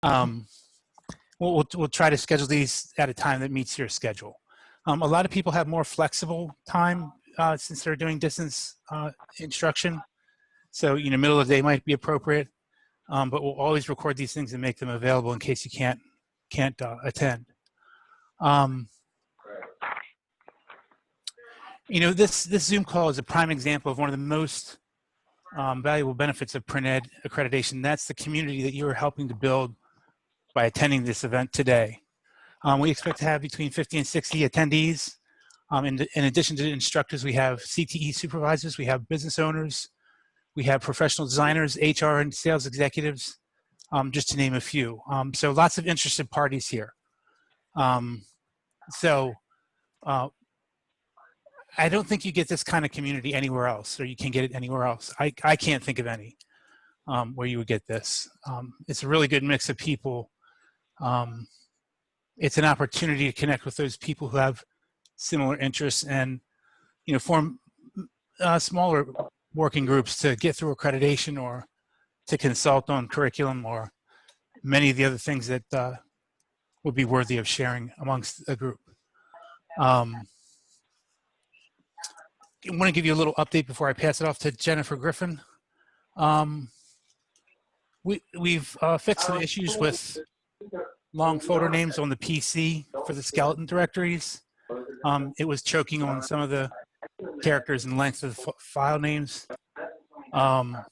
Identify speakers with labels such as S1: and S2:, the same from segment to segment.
S1: Um, we'll try to schedule these at a time that meets your schedule. A lot of people have more flexible time since they're doing distance instruction. So, middle of the day might be appropriate, but we'll always record these things and make them available in case you can't attend. This Zoom call is a prime example of one of the most valuable benefits of Print Ed accreditation. That's the community that you are helping to build by attending this event today. We expect to have between 50 and 60 attendees. In addition to instructors, we have CTE supervisors, we have business owners, we have professional designers, HR and sales executives, just to name a few. So lots of interested parties here. I don't think you get this kind of community anywhere else, or you can get it anywhere else. I can't think of any where you would get this. It's a really good mix of people. It's an opportunity to connect with those people who have similar interests and, form smaller working groups to get through accreditation or to consult on curriculum or many of the other things that would be worthy of sharing amongst a group. I want to give you a little update before I pass it off to Jennifer Griffin. We've fixed some issues with long photo names on the PC for the skeleton directories. It was choking on some of the characters and length of the file names. And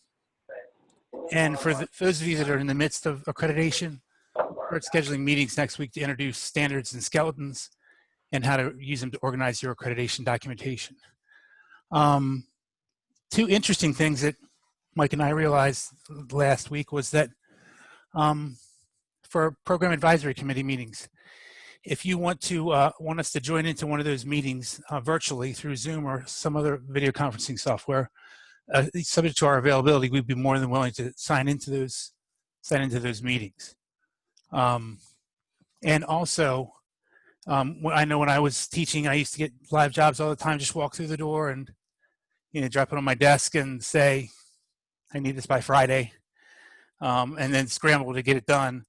S1: for those of you that are in the midst of accreditation, we're scheduling meetings next week to introduce standards and skeletons and how to use them to organize your accreditation documentation. Two interesting things that Mike and I realized last week was that for program advisory committee meetings, if you want us to join into one of those meetings virtually through Zoom or some other video conferencing software, subject to our availability, we'd be more than willing to sign into those meetings. And also, I know when I was teaching, I used to get live jobs all the time. Just walk through the door and drop it on my desk and say, "I need this by Friday," and then scramble to get it done.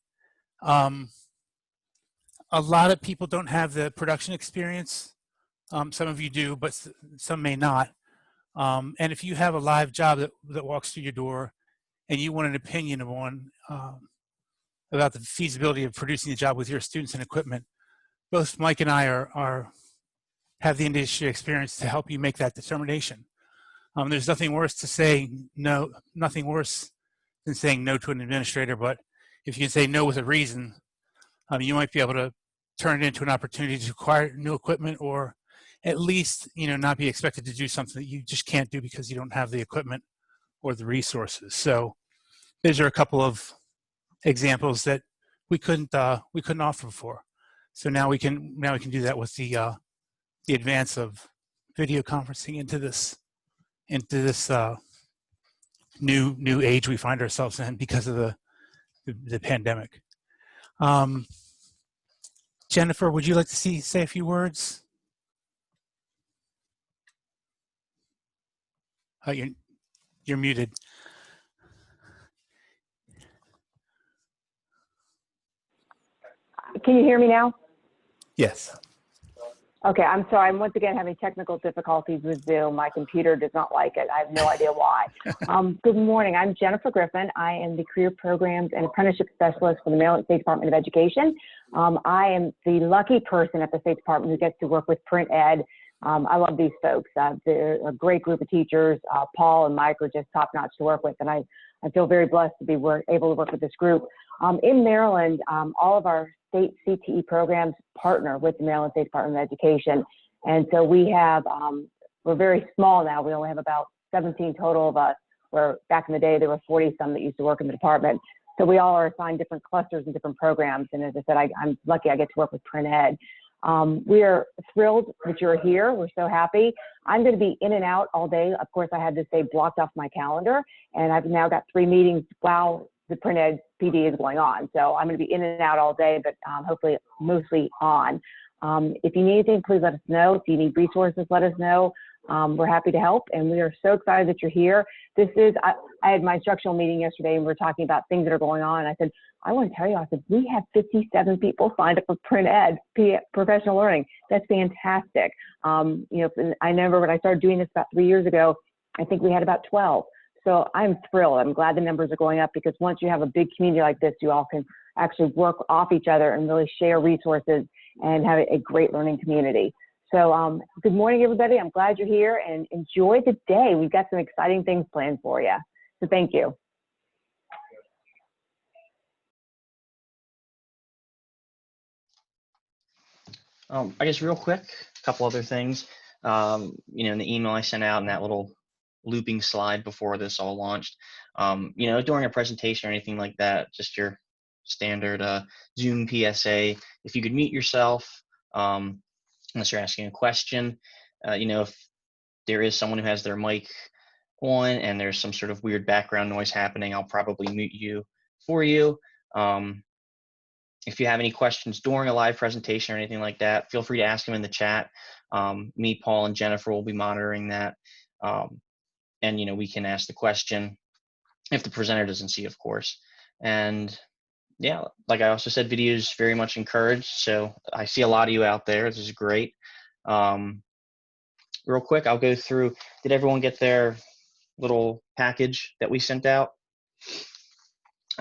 S1: A lot of people don't have the production experience. Some of you do, but some may not. And if you have a live job that walks through your door and you want an opinion on about the feasibility of producing the job with your students and equipment, both Mike and I have the industry experience to help you make that determination. There's nothing worse to say no, nothing worse than saying no to an administrator, but if you can say no with a reason, you might be able to turn it into an opportunity to acquire new equipment, or at least not be expected to do something that you just can't do because you don't have the equipment or the resources. So these are a couple of examples that we couldn't offer before. So now we can do that with the advance of video conferencing into this new age we find ourselves in because of the pandemic. Jennifer, would you like to say a few words? Oh, you're muted.
S2: Can you hear me now?
S1: Yes.
S2: Okay, I'm sorry. I'm once again having technical difficulties with Zoom. My computer does not like it. I have no idea why. Good morning. I'm Jennifer Griffin. I am the Career Programs and Apprenticeship Specialist for the Maryland State Department of Education. I am the lucky person at the State Department who gets to work with Print Ed. I love these folks. They're a great group of teachers. Paul and Mike are just top-notch to work with, and I feel very blessed to be able to work with this group. In Maryland, all of our state CTE programs partner with the Maryland State Department of Education. And so we have, we're very small now. We only have about 17 total of us, where back in the day, there were 40 some that used to work in the department. So we all are assigned different clusters and different programs. And as I said, I'm lucky I get to work with Print Ed. We are thrilled that you're here. We're so happy. I'm going to be in and out all day. Of course, I had this day blocked off my calendar, and I've now got 3 meetings while the Print Ed PD is going on. So I'm going to be in and out all day, but hopefully mostly on. If you need anything, please let us know. If you need resources, let us know. We're happy to help, and we are so excited that you're here. I had my instructional meeting yesterday, and we were talking about things that are going on. And I said, I want to tell you, I said, we have 57 people signed up for Print Ed, professional learning. That's fantastic. You know, I remember when I started doing this about 3 years ago, I think we had about 12. So I'm thrilled. I'm glad the numbers are going up, because once you have a big community like this, you all can actually work off each other and really share resources and have a great learning community. So good morning, everybody. I'm glad you're here, and enjoy the day. We've got some exciting things planned for you. So thank you.
S3: I guess real quick, a couple other things. You know, in the email I sent out and that little looping slide before this all launched, you know, during a presentation or anything like that, just your standard Zoom PSA, if you could mute yourself, unless you're asking a question, you know, if there is someone who has their mic on and there's some sort of weird background noise happening, I'll probably mute you for you. If you have any questions during a live presentation or anything like that, feel free to ask them in the chat. Me, Paul, and Jennifer will be monitoring that. And, you know, we can ask the question if the presenter doesn't see, of course. And yeah, like I also said, video is very much encouraged. So I see a lot of you out there. This is great. Real quick, I'll go through. Did everyone get their little package that we sent out?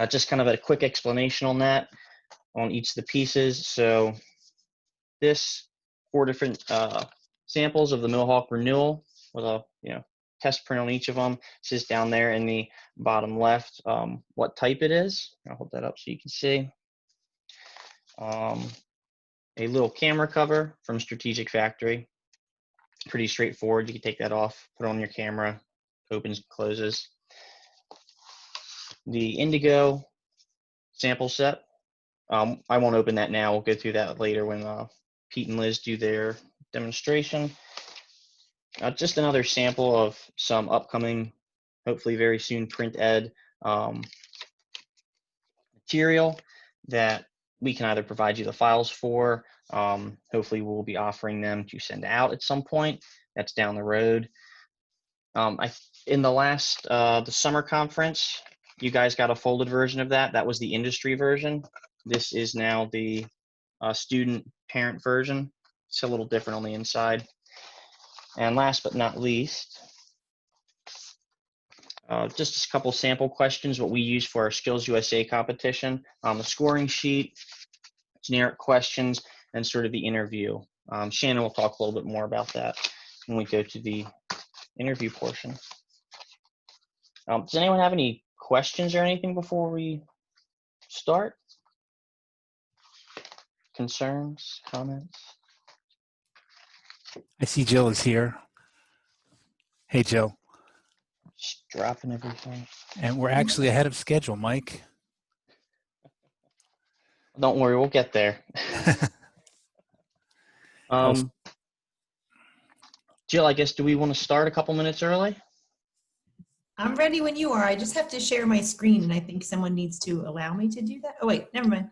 S3: Just kind of a quick explanation on that, on each of the pieces. So this 4 different samples of the Mohawk Renewal with a test print on each of them. It says down there in the bottom left what type it is. I'll hold that up so you can see. A little camera cover from Strategic Factory. Pretty straightforward. You can take that off, put it on your camera, opens and closes. The Indigo sample set. I won't open that now. We'll go through that later when Pete and Liz do their demonstration. Just another sample of some upcoming, hopefully very soon, Print Ed material that we can either provide you the files for. Hopefully we'll be offering them to send out at some point. That's down the road. In the last, the summer conference, you guys got a folded version of that. That was the industry version. This is now the student parent version. It's a little different on the inside. And last but not least, just a couple sample questions, what we use for our Skills USA competition. The scoring sheet, generic questions, and sort of the interview. Shannon will talk a little bit more about that when we go to the interview portion. Does anyone have any questions or anything before we start? Concerns, comments?
S1: I see Jill is here. Hey, Jill.
S3: Just dropping everything.
S1: And we're actually ahead of schedule, Mike.
S3: Don't worry, we'll get there. Jill, I guess, do we want to start a couple minutes early?
S4: I'm ready when you are. I just have to share my screen, and I think someone needs to allow me to do that. Oh, wait, never mind.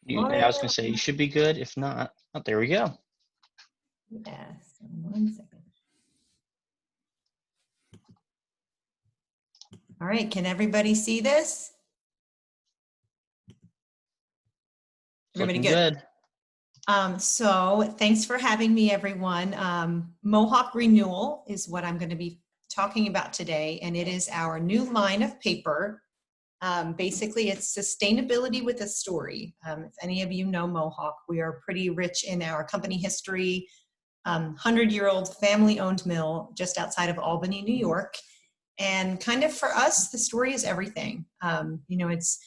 S3: I was going to say, you should be good. If not, oh, there we go.
S4: Yes, 1 second. All right, can everybody see this? Everybody good? So thanks for having me, everyone. Mohawk Renewal is what I'm going to be talking about today, and it is our new line of paper. Basically, it's sustainability with a story. If any of you know Mohawk, we are pretty rich in our company history. 100-year-old family-owned mill just outside of Albany, New York. And kind of for us, the story is everything. You know, it's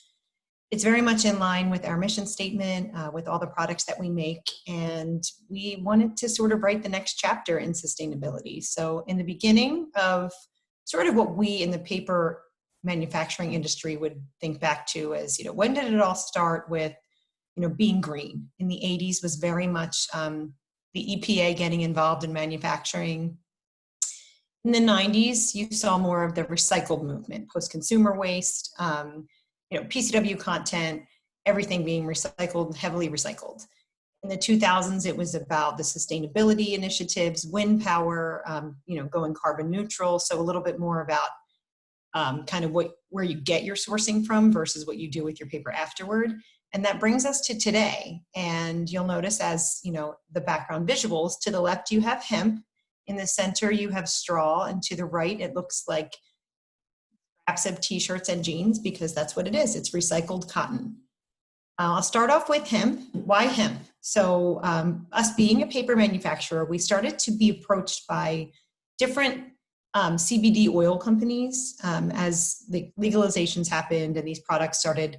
S4: very much in line with our mission statement, with all the products that we make. And we wanted to sort of write the next chapter in sustainability. So in the beginning of sort of what we in the paper manufacturing industry would think back to as, you know, when did it all start with, you know, being green? In the 80s was very much the EPA getting involved in manufacturing. In the 90s, you saw more of the recycled movement, post-consumer waste, you know, PCW content, everything being recycled, heavily recycled. In the 2000s, it was about the sustainability initiatives, wind power, going carbon neutral. So a little bit more about kind of where you get your sourcing from versus what you do with your paper afterward. And that brings us to today. And you'll notice, as the background visuals, to the left you have hemp, in the center you have straw, and to the right it looks like scraps of t-shirts and jeans, because that's what it is. It's recycled cotton. I'll start off with hemp. Why hemp? So us being a paper manufacturer, we started to be approached by different CBD oil companies as the legalizations happened and these products started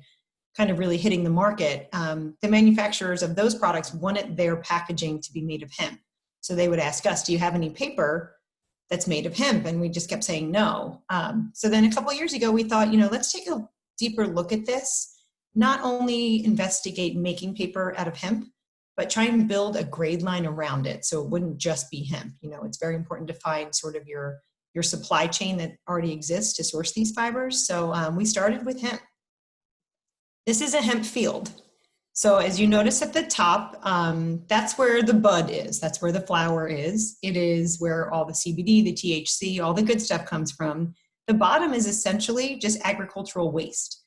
S4: kind of really hitting the market. The manufacturers of those products wanted their packaging to be made of hemp. So they would ask us, do you have any paper that's made of hemp? And we just kept saying no. So then a couple of years ago, we thought, let's take a deeper look at this. Not only investigate making paper out of hemp, but try and build a grade line around it so it wouldn't just be hemp. It's very important to find sort of your supply chain that already exists to source these fibers. So we started with hemp. This is a hemp field. So as you notice at the top, that's where the bud is. That's where the flower is. It is where all the CBD, the THC, all the good stuff comes from. The bottom is essentially just agricultural waste.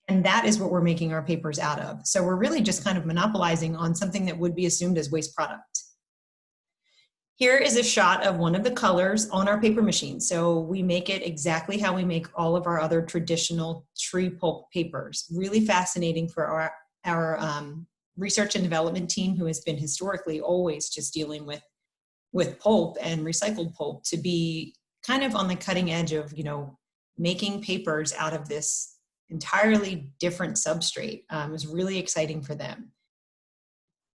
S4: And that is what we're making our papers out of. So we're really just kind of monopolizing on something that would be assumed as waste product. Here is a shot of one of the colors on our paper machine. So we make it exactly how we make all of our other traditional tree pulp papers. Really fascinating for our research and development team, who has been historically always just dealing with pulp and recycled pulp, to be kind of on the cutting edge of, making papers out of this entirely different substrate. It was really exciting for them.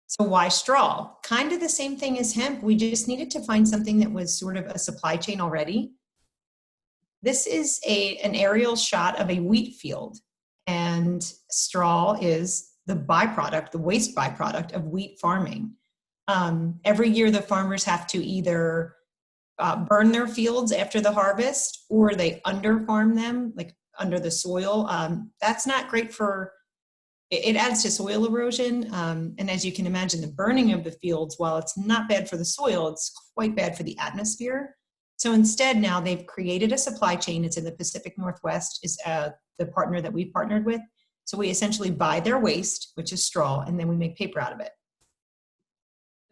S4: So why straw? Kind of the same thing as hemp. We just needed to find something that was sort of a supply chain already. This is an aerial shot of a wheat field, and straw is the byproduct, the waste byproduct of wheat farming. Every year the farmers have to either burn their fields after the harvest, or they underfarm them, like under the soil. That's not great it adds to soil erosion. And as you can imagine, the burning of the fields, while it's not bad for the soil, it's quite bad for the atmosphere. So instead, now they've created a supply chain. It's in the Pacific Northwest, is the partner that we've partnered with. So we essentially buy their waste, which is straw, and then we make paper out of it.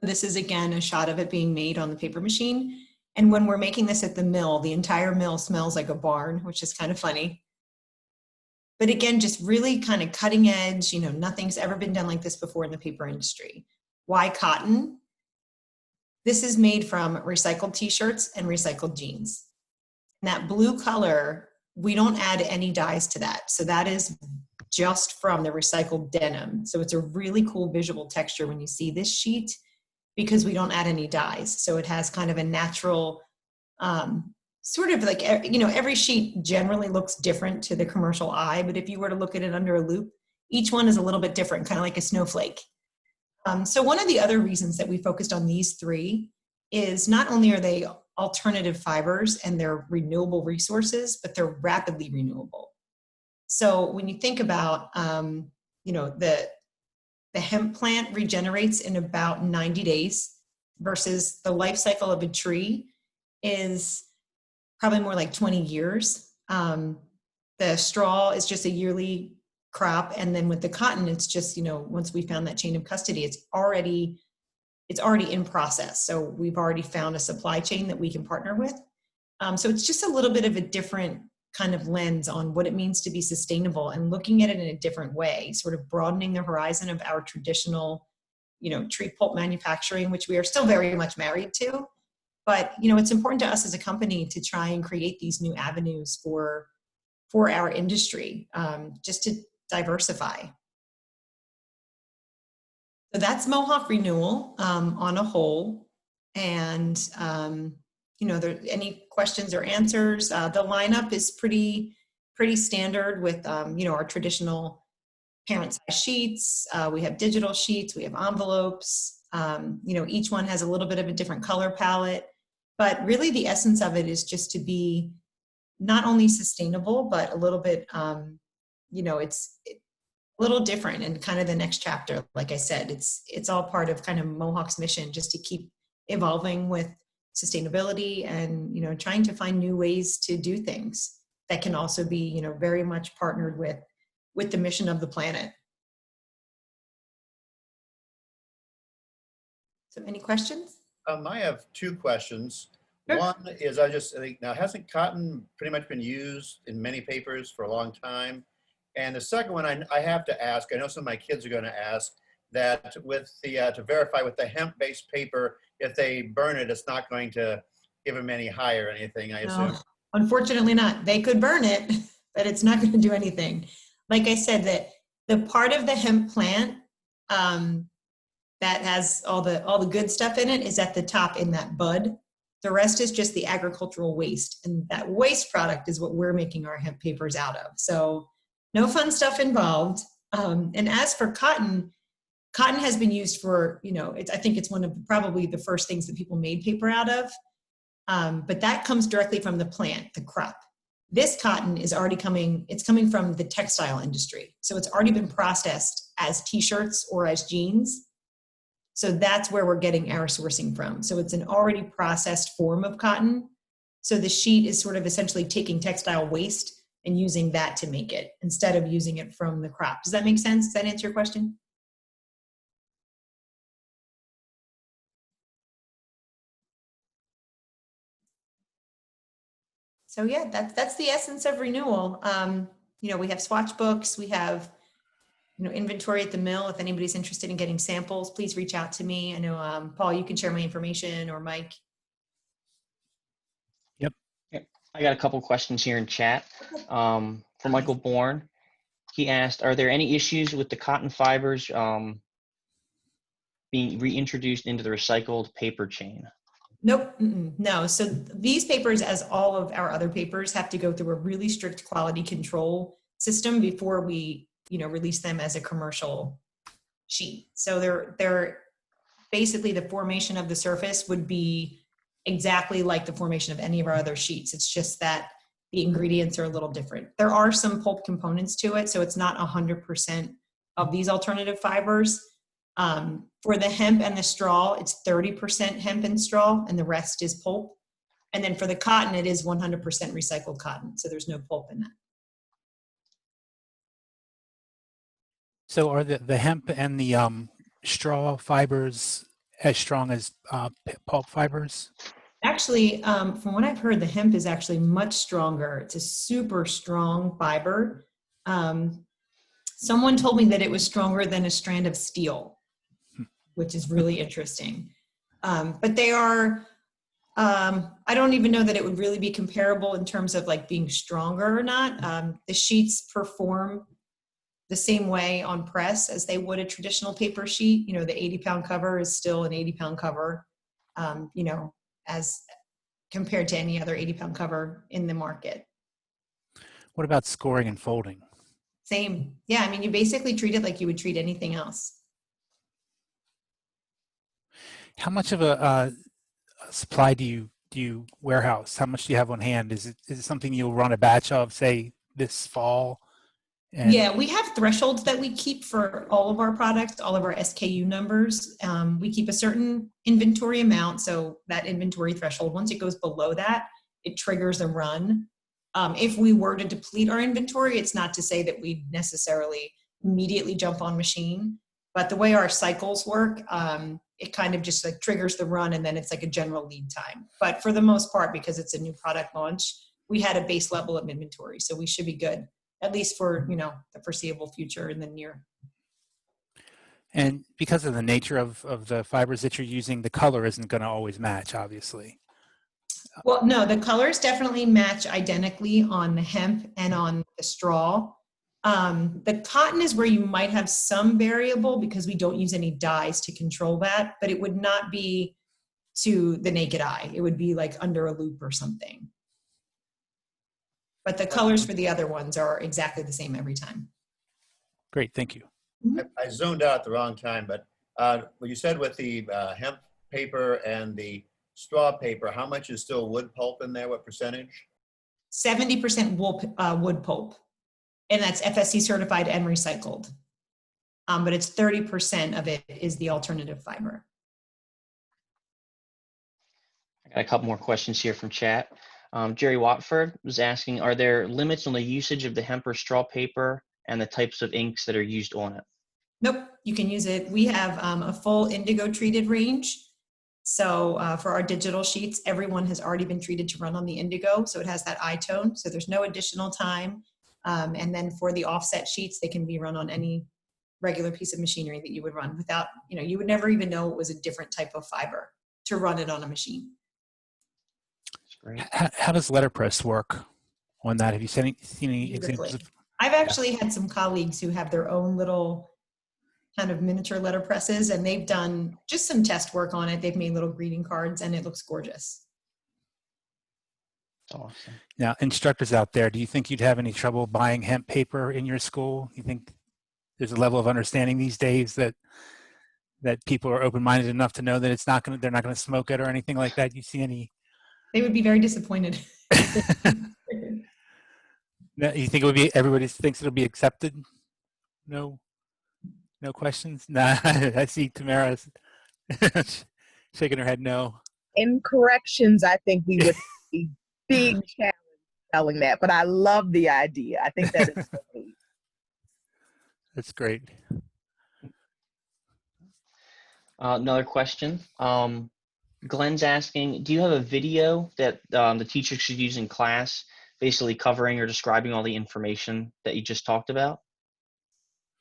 S4: This is, again, a shot of it being made on the paper machine. And when we're making this at the mill, the entire mill smells like a barn, which is kind of funny. But again, just really kind of cutting edge, nothing's ever been done like this before in the paper industry. Why cotton? This is made from recycled t-shirts and recycled jeans. And that blue color, we don't add any dyes to that. So that is just from the recycled denim. So it's a really cool visual texture when you see this sheet, because we don't add any dyes. So it has kind of a natural, sort of like, every sheet generally looks different to the commercial eye, but if you were to look at it under a loupe, each one is a little bit different, kind of like a snowflake. So one of the other reasons that we focused on these three is not only are they alternative fibers and they're renewable resources, but they're rapidly renewable. So when you think about, the hemp plant regenerates in about 90 days versus the life cycle of a tree is probably more like 20 years. The straw is just a yearly crop. And then with the cotton, it's just, once we found that chain of custody, it's already in process. So we've already found a supply chain that we can partner with. So it's just a little bit of a different kind of lens on what it means to be sustainable and looking at it in a different way, sort of broadening the horizon of our traditional, tree pulp manufacturing, which we are still very much married to. But, it's important to us as a company to try and create these new avenues for our industry, just to diversify. So that's Mohawk Renewal on a whole. And, there any questions or answers? The lineup is pretty standard with, our traditional parent size sheets. We have digital sheets, we have envelopes. Each one has a little bit of a different color palette, but really the essence of it is just to be not only sustainable, but a little bit, it's a little different and kind of the next chapter. Like I said, it's all part of kind of Mohawk's mission, just to keep evolving with sustainability and, you know, trying to find new ways to do things that can also be, you know, very much partnered with the mission of the planet. So any questions?
S5: I have two questions.
S4: Sure.
S5: One is I think now, hasn't cotton pretty much been used in many papers for a long time? And the second one I have to ask, I know some of my kids are going to ask, that with the, to verify with the hemp-based paper, if they burn it, it's not going to give them any high or anything, I assume.
S4: No, unfortunately not. They could burn it, but it's not going to do anything. Like I said, that the part of the hemp plant that has all the good stuff in it is at the top in that bud. The rest is just the agricultural waste, and that waste product is what we're making our hemp papers out of. So no fun stuff involved. And as for cotton, cotton has been used for, you know, I think it's one of probably the first things that people made paper out of. But that comes directly from the plant, the crop. This cotton is already it's coming from the textile industry. So it's already been processed as t-shirts or as jeans. So that's where we're getting our sourcing from. So it's an already processed form of cotton. So the sheet is sort of essentially taking textile waste and using that to make it instead of using it from the crop. Does that make sense? Does that answer your question? So yeah, that's the essence of renewal. You know, we have swatch books, we have, you know, inventory at the mill. If anybody's interested in getting samples, please reach out to me. I know, Paul, you can share my information, or Mike.
S1: Yep.
S3: I got a couple questions here in chat from Michael Bourne. He asked, are there any issues with the cotton fibers being reintroduced into the recycled paper chain?
S4: Nope, no. So these papers, as all of our other papers, have to go through a really strict quality control system before we, you know, release them as a commercial sheet. So they're basically, the formation of the surface would be exactly like the formation of any of our other sheets. It's just that the ingredients are a little different. There are some pulp components to it, so it's not 100% of these alternative fibers. For the hemp and the straw, it's 30% hemp and straw, and the rest is pulp. And then for the cotton, it is 100% recycled cotton, so there's no pulp in that.
S1: So are the hemp and the straw fibers as strong as pulp fibers?
S4: Actually, from what I've heard, the hemp is actually much stronger. It's a super strong fiber. Someone told me that it was stronger than a strand of steel, which is really interesting. But they are, I don't even know that it would really be comparable in terms of like being stronger or not. The sheets perform the same way on press as they would a traditional paper sheet. You know, the 80-pound cover is still an 80-pound cover, you know, as compared to any other 80-pound cover in the market.
S1: What about scoring and folding?
S4: Same. Yeah, I mean, you basically treat it like you would treat anything else.
S1: How much of a supply do you warehouse? How much do you have on hand? Is it something you'll run a batch of, say, this fall? And
S4: yeah, we have thresholds that we keep for all of our products, all of our SKU numbers. We keep a certain inventory amount. So that inventory threshold, once it goes below that, it triggers a run. If we were to deplete our inventory, it's not to say that we necessarily immediately jump on machine, but the way our cycles work, it kind of just like triggers the run, and then it's like a general lead time. But for the most part, because it's a new product launch, we had a base level of inventory, so we should be good, at least for, you know, the foreseeable future in the near.
S1: And because of the nature of the fibers that you're using, the color isn't going to always match, obviously.
S4: Well, no, the colors definitely match identically on the hemp and on the straw. The cotton is where you might have some variable because we don't use any dyes to control that, but it would not be to the naked eye. It would be like under a loop or something. But the colors for the other ones are exactly the same every time.
S1: Great, thank you.
S5: I zoned out at the wrong time, but what you said with the hemp paper and the straw paper, how much is still wood pulp in there? What percentage?
S4: 70% wood pulp. And that's FSC certified and recycled. but it's 30% of it is the alternative fiber.
S3: I got a couple more questions here from chat. Jerry Watford was asking, are there limits on the usage of the hemp or straw paper and the types of inks that are used on it?
S4: Nope, you can use it. We have a full indigo treated range. So for our digital sheets, everyone has already been treated to run on the indigo. So it has that eye tone. So there's no additional time. And then for the offset sheets, they can be run on any regular piece of machinery that you would run without, you would never even know it was a different type of fiber to run it on a machine.
S3: That's great.
S1: How does letterpress work on that? Have you seen any examples
S4: Beautifully.
S1: of?
S4: I've actually had some colleagues who have their own little kind of miniature letterpresses, and they've done just some test work on it. They've made little greeting cards, and it looks gorgeous.
S3: Awesome.
S1: Now, instructors out there, do you think you'd have any trouble buying hemp paper in your school? You think there's a level of understanding these days that people are open-minded enough to know that they're not going to smoke it or anything like that? You see any?
S4: They would be very disappointed.
S1: No, you think it would be, everybody thinks it'll be accepted? No questions? Nah, I see Tamara shaking her head no.
S6: In corrections, I think we would be big challenge selling that, but I love the idea. I think that is so neat.
S1: That's great.
S3: Another question. Glenn's asking, do you have a video that the teacher should use in class, basically covering or describing all the information that you just talked about?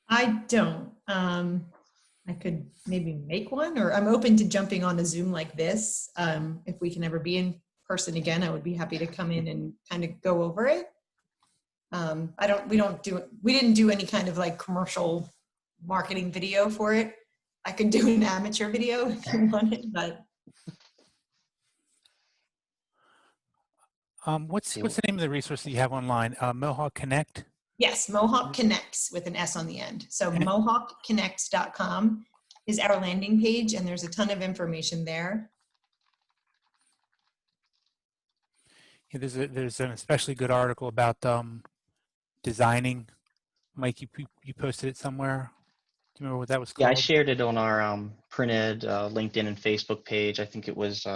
S4: I don't. I could maybe make one, or I'm open to jumping on a Zoom like this. If we can ever be in person again, I would be happy to come in and kind of go over it. We didn't do any kind of like commercial marketing video for it. I could do an amateur video if you wanted, but.
S1: What's the name of the resource that you have online? Mohawk Connect?
S4: Yes, Mohawk Connects with an S on the end. So mohawkconnects.com is our landing page, and there's a ton of information there.
S1: Yeah, there's an especially good article about designing. Mike, you posted it somewhere. Do you remember what that was called?
S3: Yeah, I shared it on our printed LinkedIn and Facebook page. I think it was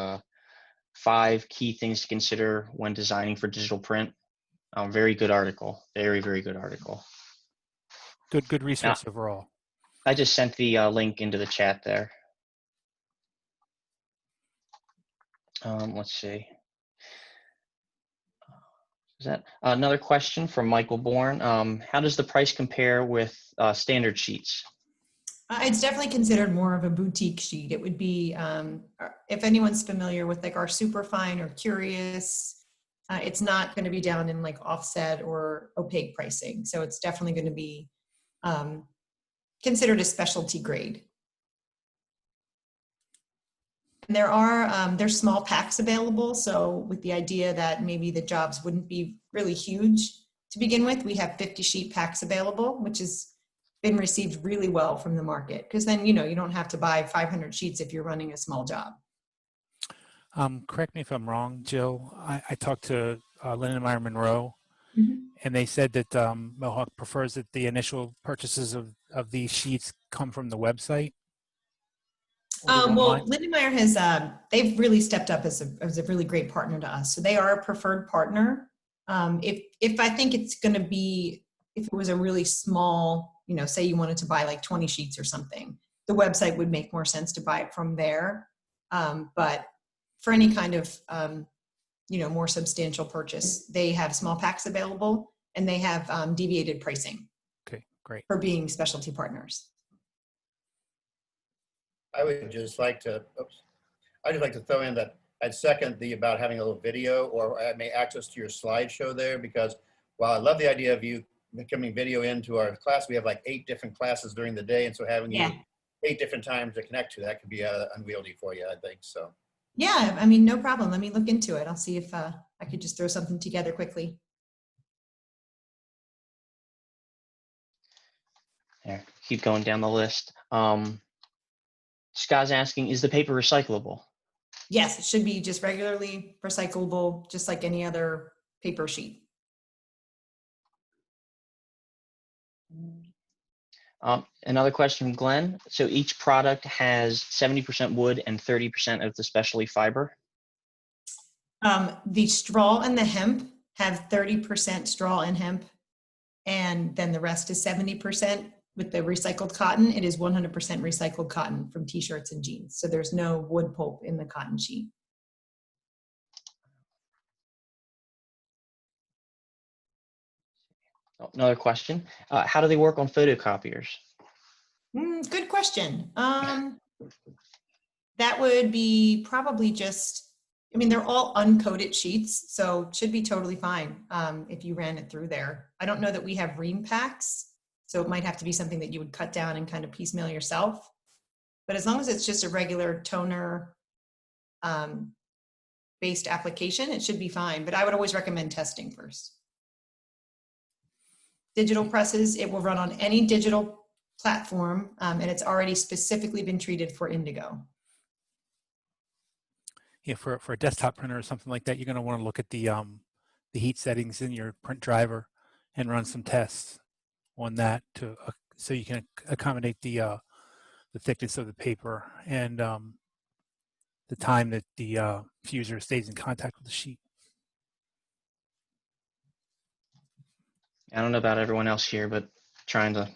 S3: 5 key things to consider when designing for digital print. Very good article. Very, very good article.
S1: Good resource overall.
S3: I just sent the link into the chat there. Let's see. Is that another question from Michael Bourne? How does the price compare with standard sheets?
S4: It's definitely considered more of a boutique sheet. It would be, if anyone's familiar with like our Superfine or Curious, it's not going to be down in like offset or opaque pricing. So it's definitely going to be considered a specialty grade. And there's small packs available. So with the idea that maybe the jobs wouldn't be really huge to begin with, we have 50 sheet packs available, which has been received really well from the market. Because then, you don't have to buy 500 sheets if you're running a small job.
S1: Correct me if I'm wrong, Jill. I talked to Lindenmeyer Monroe,
S4: Mm-hmm.
S1: and they said that Mohawk prefers that the initial purchases of these sheets come from the website.
S4: Well, Lindenmeyer has, they've really stepped up as a really great partner to us. So they are a preferred partner. If I think it's going to be, if it was a really small, say you wanted to buy like 20 sheets or something, the website would make more sense to buy it from there. But for any kind of, more substantial purchase, they have small packs available, and they have deviated pricing.
S1: Okay, great.
S4: For being specialty partners.
S5: I would just like to, throw in that I'd second about having a little video or access to your slideshow there, because while I love the idea of you coming video into our class, we have like 8 different classes during the day. And so having you 8 different times to connect to, that could be unwieldy for you, I think so.
S4: Yeah, I mean, no problem. Let me look into it. I'll see if I could just throw something together quickly.
S3: There, keep going down the list. Scott's asking, is the paper recyclable?
S4: Yes, it should be just regularly recyclable, just like any other paper sheet.
S3: Another question from Glenn. So each product has 70% wood and 30% of the specialty fiber.
S4: The straw and the hemp have 30% straw and hemp, and then the rest is 70%. With the recycled cotton, it is 100% recycled cotton from t-shirts and jeans. So there's no wood pulp in the cotton sheet.
S3: Oh, another question. How do they work on photocopiers?
S4: Good question. That would be probably just, I mean, they're all uncoated sheets, so it should be totally fine if you ran it through there. I don't know that we have ream packs, so it might have to be something that you would cut down and kind of piecemeal yourself. But as long as it's just a regular toner based application, it should be fine. But I would always recommend testing first. Digital presses, it will run on any digital platform, and it's already specifically been treated for indigo.
S1: Yeah, for a desktop printer or something like that, you're going to want to look at the heat settings in your print driver and run some tests on that to so you can accommodate the thickness of the paper and the time that the fuser stays in contact with the sheet.
S3: I don't know about everyone else here, but trying to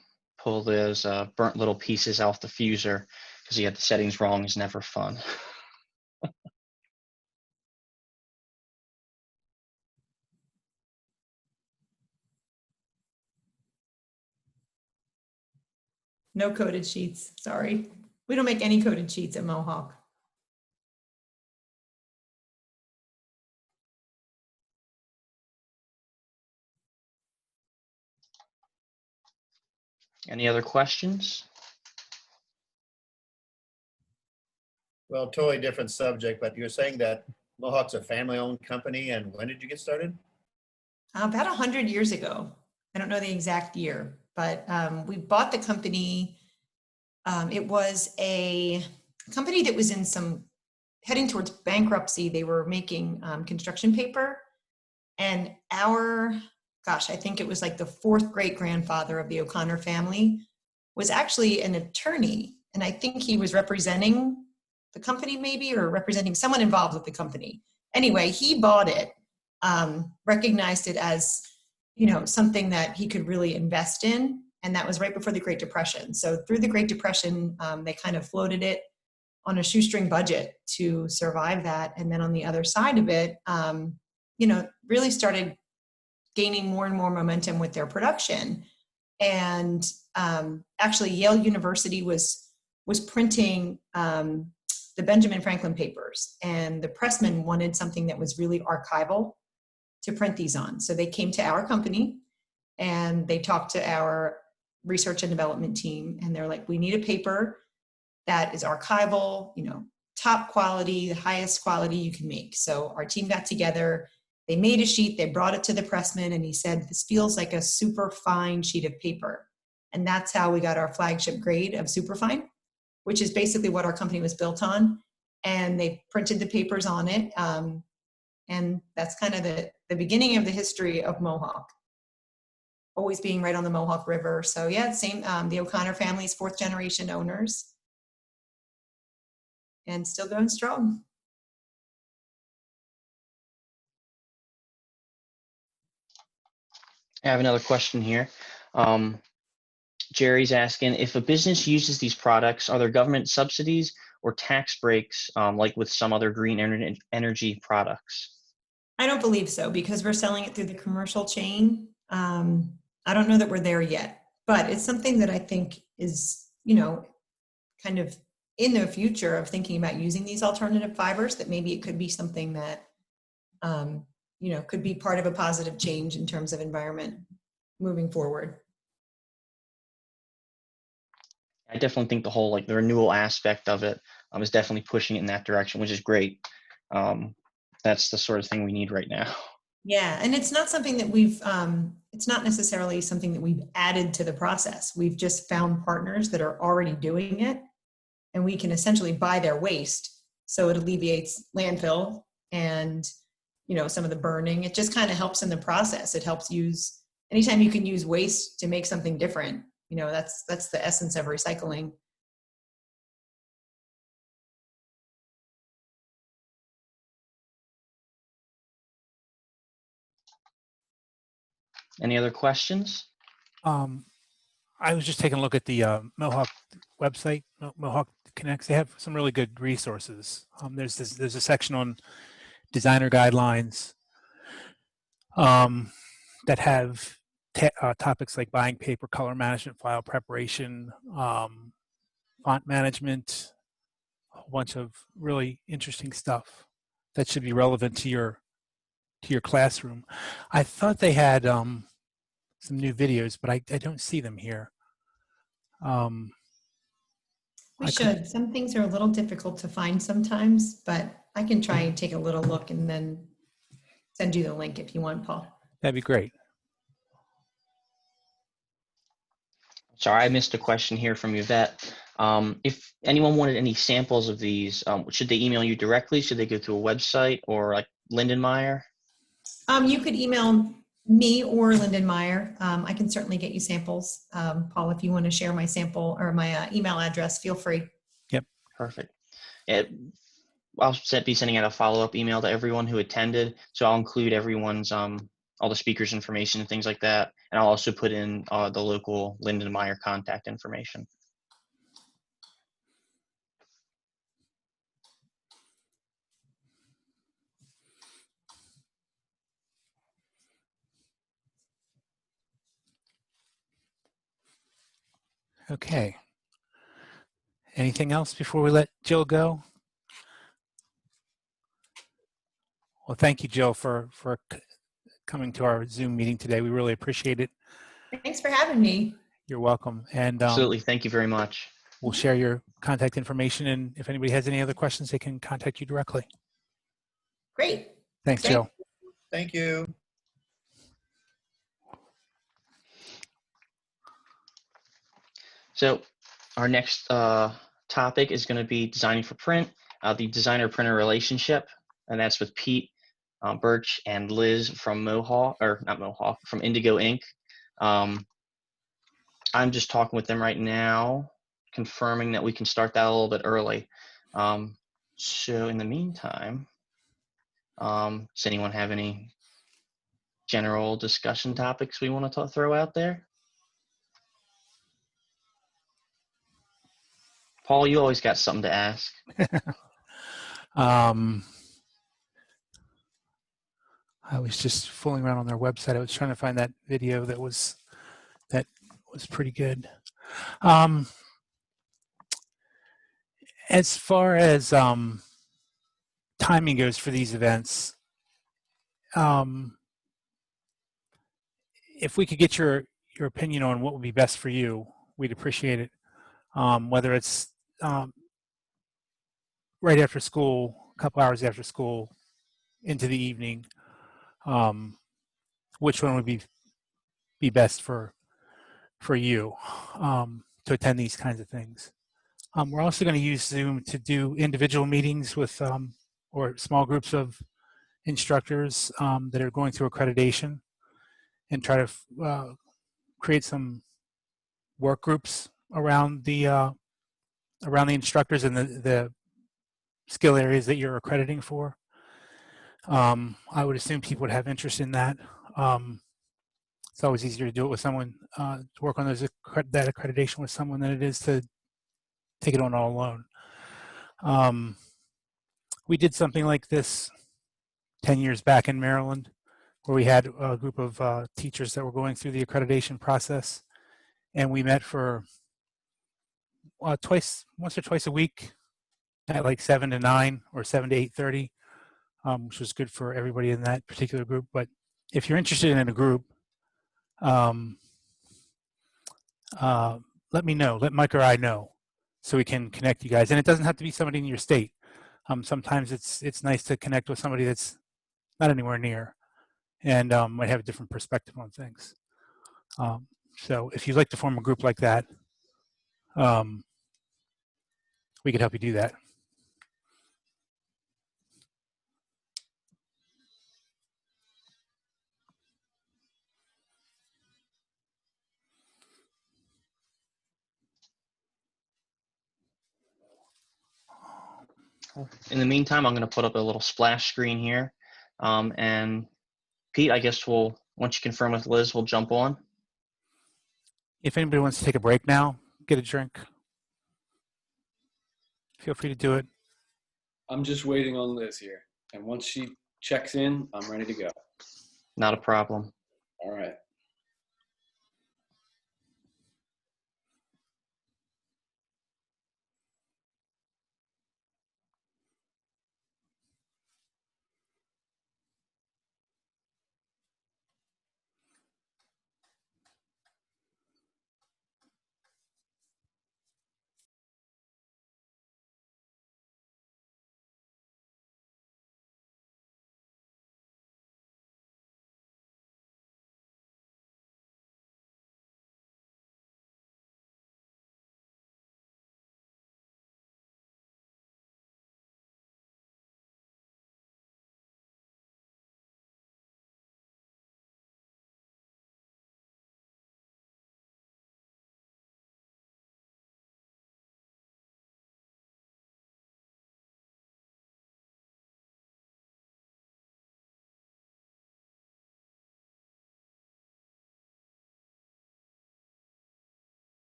S3: pull those burnt little pieces off the fuser because you had the settings wrong is never fun.
S4: No coated sheets, sorry. We don't make any coated sheets at Mohawk.
S3: Any other questions?
S5: Well, totally different subject, but you're saying that Mohawk's a family-owned company, and when did you get started?
S4: About 100 years ago. I don't know the exact year, but we bought the company. It was a company that was in some heading towards bankruptcy. They were making construction paper, and I think it was like the fourth great grandfather of the O'Connor family was actually an attorney, and I think he was representing the company maybe, or representing someone involved with the company. Anyway, he bought it, recognized it as, you know, something that he could really invest in. And that was right before the Great Depression. So through the Great Depression, they kind of floated it on a shoestring budget to survive that. And then on the other side of it, you know, really started gaining more and more momentum with their production. And actually Yale University was printing the Benjamin Franklin papers, and the pressmen wanted something that was really archival to print these on. So they came to our company and they talked to our research and development team, and they're like, we need a paper that is archival, you know, top quality, the highest quality you can make. So our team got together, they made a sheet, they brought it to the pressman, and he said, this feels like a super fine sheet of paper. And that's how we got our flagship grade of superfine, which is basically what our company was built on. And they printed the papers on it. And that's kind of the beginning of the history of Mohawk, always being right on the Mohawk River. So yeah, same, the O'Connor family's fourth generation owners, and still going strong.
S3: I have another question here. Jerry's asking, if a business uses these products, are there government subsidies or tax breaks like with some other green energy products?
S4: I don't believe so, because we're selling it through the commercial chain. I don't know that we're there yet, but it's something that I think is, you know, kind of in the future of thinking about using these alternative fibers, that maybe it could be something that, you know, could be part of a positive change in terms of environment moving forward.
S3: I definitely think the whole, like, the renewal aspect of it is definitely pushing it in that direction, which is great. That's the sort of thing we need right now.
S4: Yeah, and it's not something that we've, it's not necessarily something that we've added to the process. We've just found partners that are already doing it, and we can essentially buy their waste. So it alleviates landfill and, you know, some of the burning. It just kind of helps in the process. It helps use, anytime you can use waste to make something different, That's the essence of recycling.
S3: Any other questions?
S1: I was just taking a look at the Mohawk website, Mohawk Connects. They have some really good resources. There's a section on designer guidelines that have topics like buying paper, color management, file preparation, font management, a whole bunch of really interesting stuff that should be relevant to your classroom. I thought they had some new videos, but I don't see them here.
S4: We
S1: I
S4: should. Some things are a little difficult to find sometimes, but I can try and take a little look and then send you the link if you want, Paul.
S1: That'd be great.
S3: Sorry, I missed a question here from Yvette. If anyone wanted any samples of these, should they email you directly? Should they go to a website or like Lindenmeyer?
S4: You could email me or Lyndon Meyer. I can certainly get you samples. Paul, if you want to share my sample or my email address, feel free.
S1: Yep.
S3: Perfect. I'll be sending out a follow-up email to everyone who attended. So I'll include everyone's, all the speakers' information and things like that. And I'll also put in the local Lindenmeyer contact information.
S1: Okay. Anything else before we let Jill go? Well, thank you, Jill, for coming to our Zoom meeting today. We really appreciate it.
S4: Thanks for having me.
S1: You're welcome. And
S3: Absolutely. Thank you very much.
S1: we'll share your contact information. And if anybody has any other questions, they can contact you directly.
S4: Great.
S1: Thanks, Jill.
S5: Thank you.
S3: So our next topic is going to be designing for print, the designer-printer relationship, and that's with Pete Birch and Liz from from Indigo Inc. I'm just talking with them right now, confirming that we can start that a little bit early. So in the meantime, does anyone have any general discussion topics we want to throw out there? Paul, you always got something to ask.
S1: I was just fooling around on their website. I was trying to find that video that was pretty good. As far as timing goes for these events, if we could get your opinion on what would be best for you, we'd appreciate it. Whether it's right after school, a couple hours after school, into the evening, which one would be best for you to attend these kinds of things. We're also going to use Zoom to do individual meetings with or small groups of instructors that are going through accreditation, and try to create some work groups around the instructors and the skill areas that you're accrediting for. I would assume people would have interest in that. It's always easier to do it with someone, to work on that accreditation with someone than it is to take it on all alone. We did something like this 10 years back in Maryland, where we had a group of teachers that were going through the accreditation process, and we met for once or twice a week at like 7 to 9 or 7 to 8:30, which was good for everybody in that particular group. But if you're interested in a group, let me know. Let Mike or I know, so we can connect you guys. And it doesn't have to be somebody in your state. Sometimes it's nice to connect with somebody that's not anywhere near, and might have a different perspective on things. So if you'd like to form a group like that, we could help you do that.
S3: In the meantime, I'm going to put up a little splash screen here. And Pete, I guess once you confirm with Liz, we'll jump on.
S1: If anybody wants to take a break now, get a drink, feel free to do it.
S7: I'm just waiting on Liz here. And once she checks in, I'm ready to go.
S3: Not a problem.
S7: All right.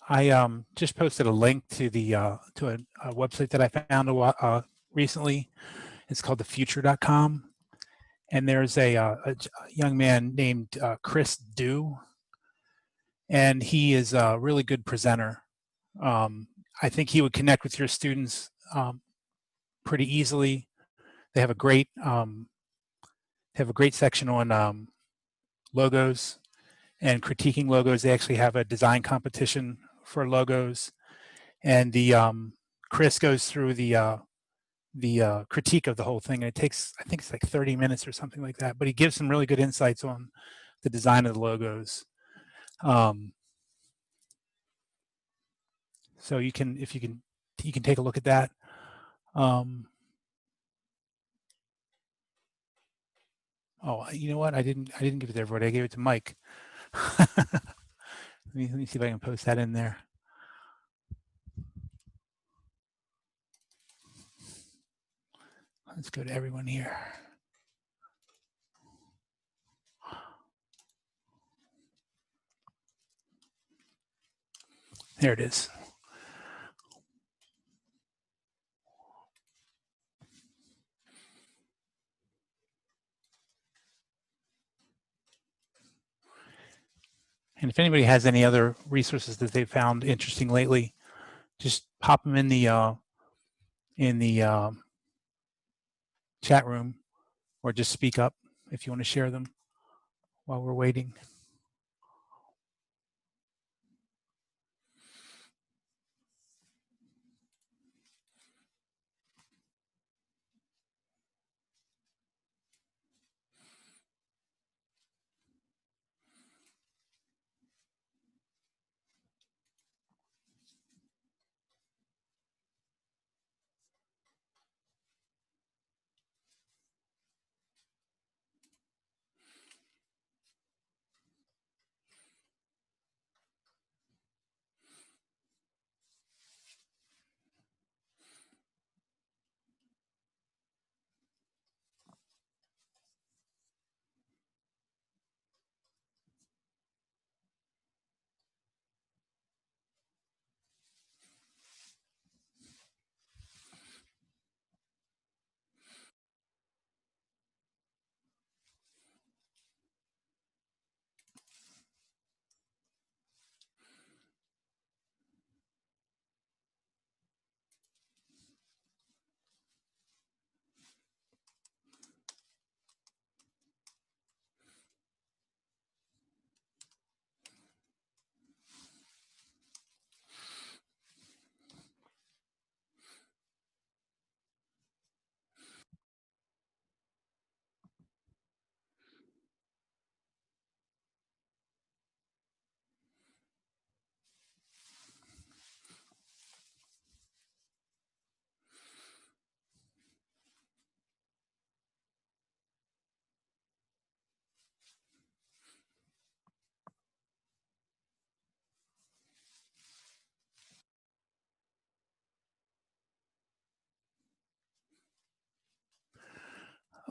S1: I just posted a link to a website that I found recently. It's called thefuture.com. And there's a young man named Chris Dew, and he is a really good presenter. I think he would connect with your students pretty easily. They have a great section on logos and critiquing logos. They actually have a design competition for logos, and the Chris goes through the critique of the whole thing, and it takes, I think it's like 30 minutes or something like that. But he gives some really good insights on the design of the logos. So you can, if you can take a look at that. Oh, you know what? I didn't give it to everybody. I gave it to Mike. let me see if I can post that in there. Let's go to everyone here. There it is. And if anybody has any other resources that they've found interesting lately, just pop them in the chat room, or just speak up if you want to share them while we're waiting.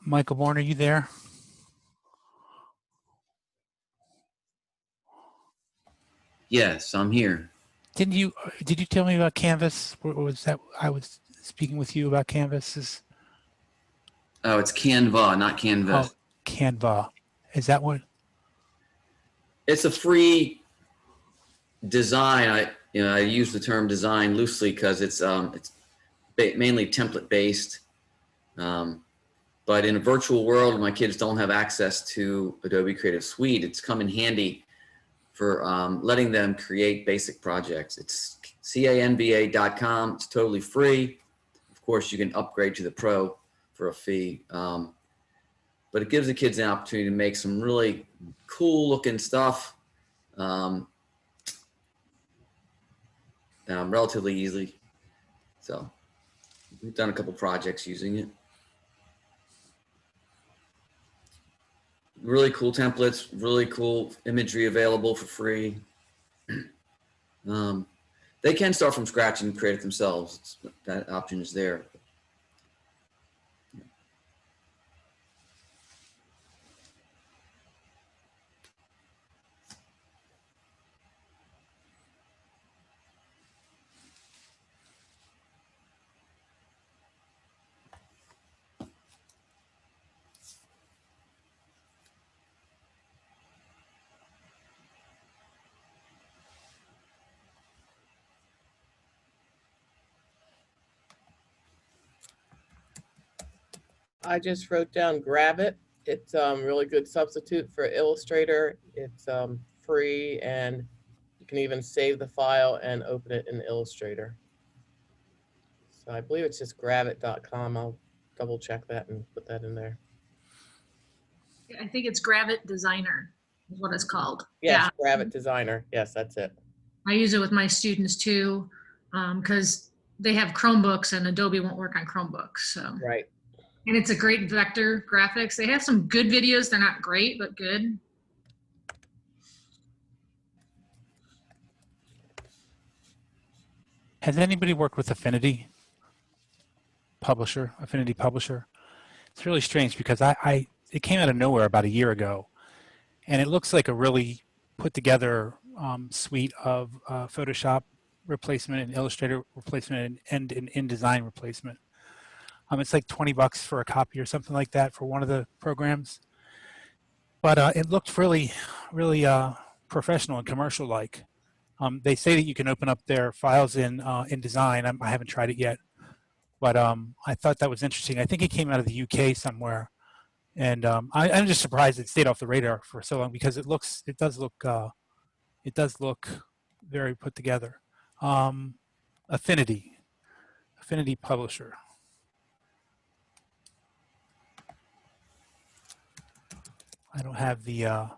S1: Michael Bourne, are you there?
S8: Yes, I'm here.
S1: Did you tell me about Canvas? Or was that I was speaking with you about Canvas?
S8: Oh, it's Canva, not Canvas.
S1: Oh, Canva. Is that what?
S8: It's a free design. I use the term design loosely because it's mainly template based. But in a virtual world, my kids don't have access to Adobe Creative Suite. It's come in handy for letting them create basic projects. It's canva.com. It's totally free. Of course, you can upgrade to the Pro for a fee. But it gives the kids an opportunity to make some really cool looking stuff relatively easily. So we've done a couple projects using it. Really cool templates, really cool imagery available for free. They can start from scratch and create it themselves. That option is there.
S6: I just wrote down Gravit. It's really good substitute for Illustrator. It's free, and you can even save the file and open it in Illustrator. So I believe it's just gravit.com. I'll double check that and put that in there.
S9: I think it's Gravit Designer is what it's called.
S6: Yes, Gravit Designer. Yes, that's it.
S9: I use it with my students too, because they have Chromebooks and Adobe won't work on Chromebooks. So,
S6: Right.
S9: and it's a great vector graphics. They have some good videos. They're not great, but good.
S1: Has anybody worked with Affinity Publisher? Affinity Publisher? It's really strange because it came out of nowhere about a year ago, and it looks like a really put together suite of Photoshop replacement and Illustrator replacement and InDesign replacement. It's like $20 for a copy or something like that for one of the programs. But it looked really, really professional and commercial-like. They say that you can open up their files in InDesign. I haven't tried it yet, but I thought that was interesting. I think it came out of the UK somewhere, and I'm just surprised it stayed off the radar for so long because it does look very put together. Affinity Publisher. I don't have the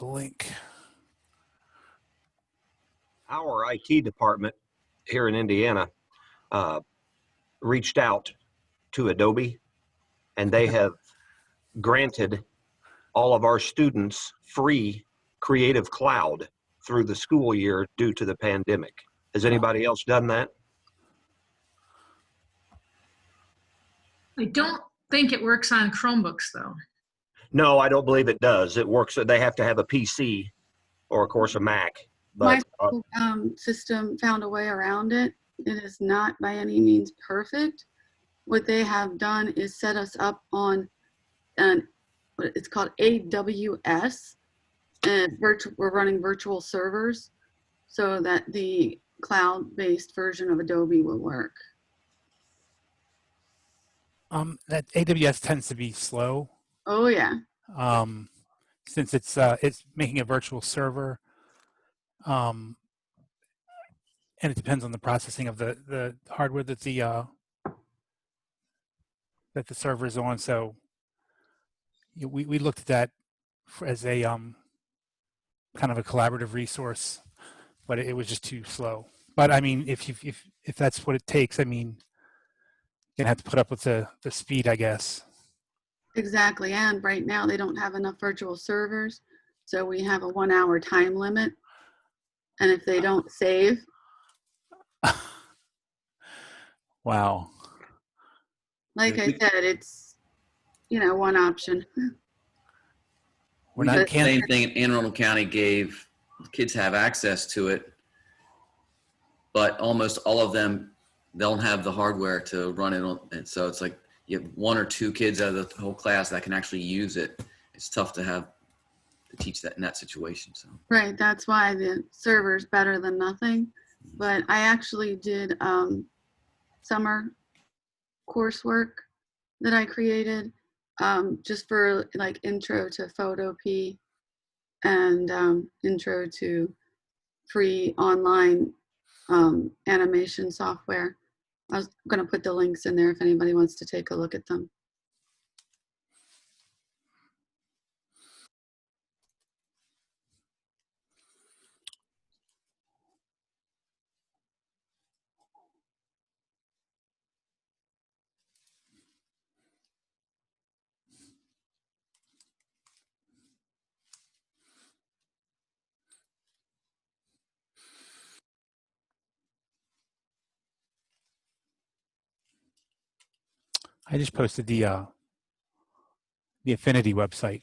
S1: link.
S10: Our IT department here in Indiana reached out to Adobe, and they have granted all of our students free Creative Cloud through the school year due to the pandemic. Has anybody else done that?
S9: I don't think it works on Chromebooks though.
S10: No, I don't believe it does. It works. They have to have a PC or, of course, a Mac.
S11: My
S10: But
S11: system found a way around it. It is not by any means perfect. What they have done is set us up on it's called AWS, and we're running virtual servers so that the cloud-based version of Adobe will work.
S1: That AWS tends to be slow.
S11: Oh yeah.
S1: Since it's making a virtual server, and it depends on the processing of the hardware that the server is on. So we looked at that as a kind of a collaborative resource, but it was just too slow. But I mean, if that's what it takes, I mean, you're gonna have to put up with the speed, I guess.
S11: Exactly, and right now they don't have enough virtual servers, so we have a 1 hour time limit. And if they don't save.
S1: Wow.
S11: Like I said, it's, one option.
S8: We did the same thing in Anne Arundel County. Kids have access to it, but almost all of them don't have the hardware to run it on. And so it's like you have 1 or 2 kids out of the whole class that can actually use it. It's tough to teach that in that situation. So
S11: Right, that's why the server's better than nothing. But I actually did summer coursework that I created just for like intro to Photopea and intro to free online animation software. I was going to put the links in there if anybody wants to take a look at them.
S1: I just posted the Affinity website.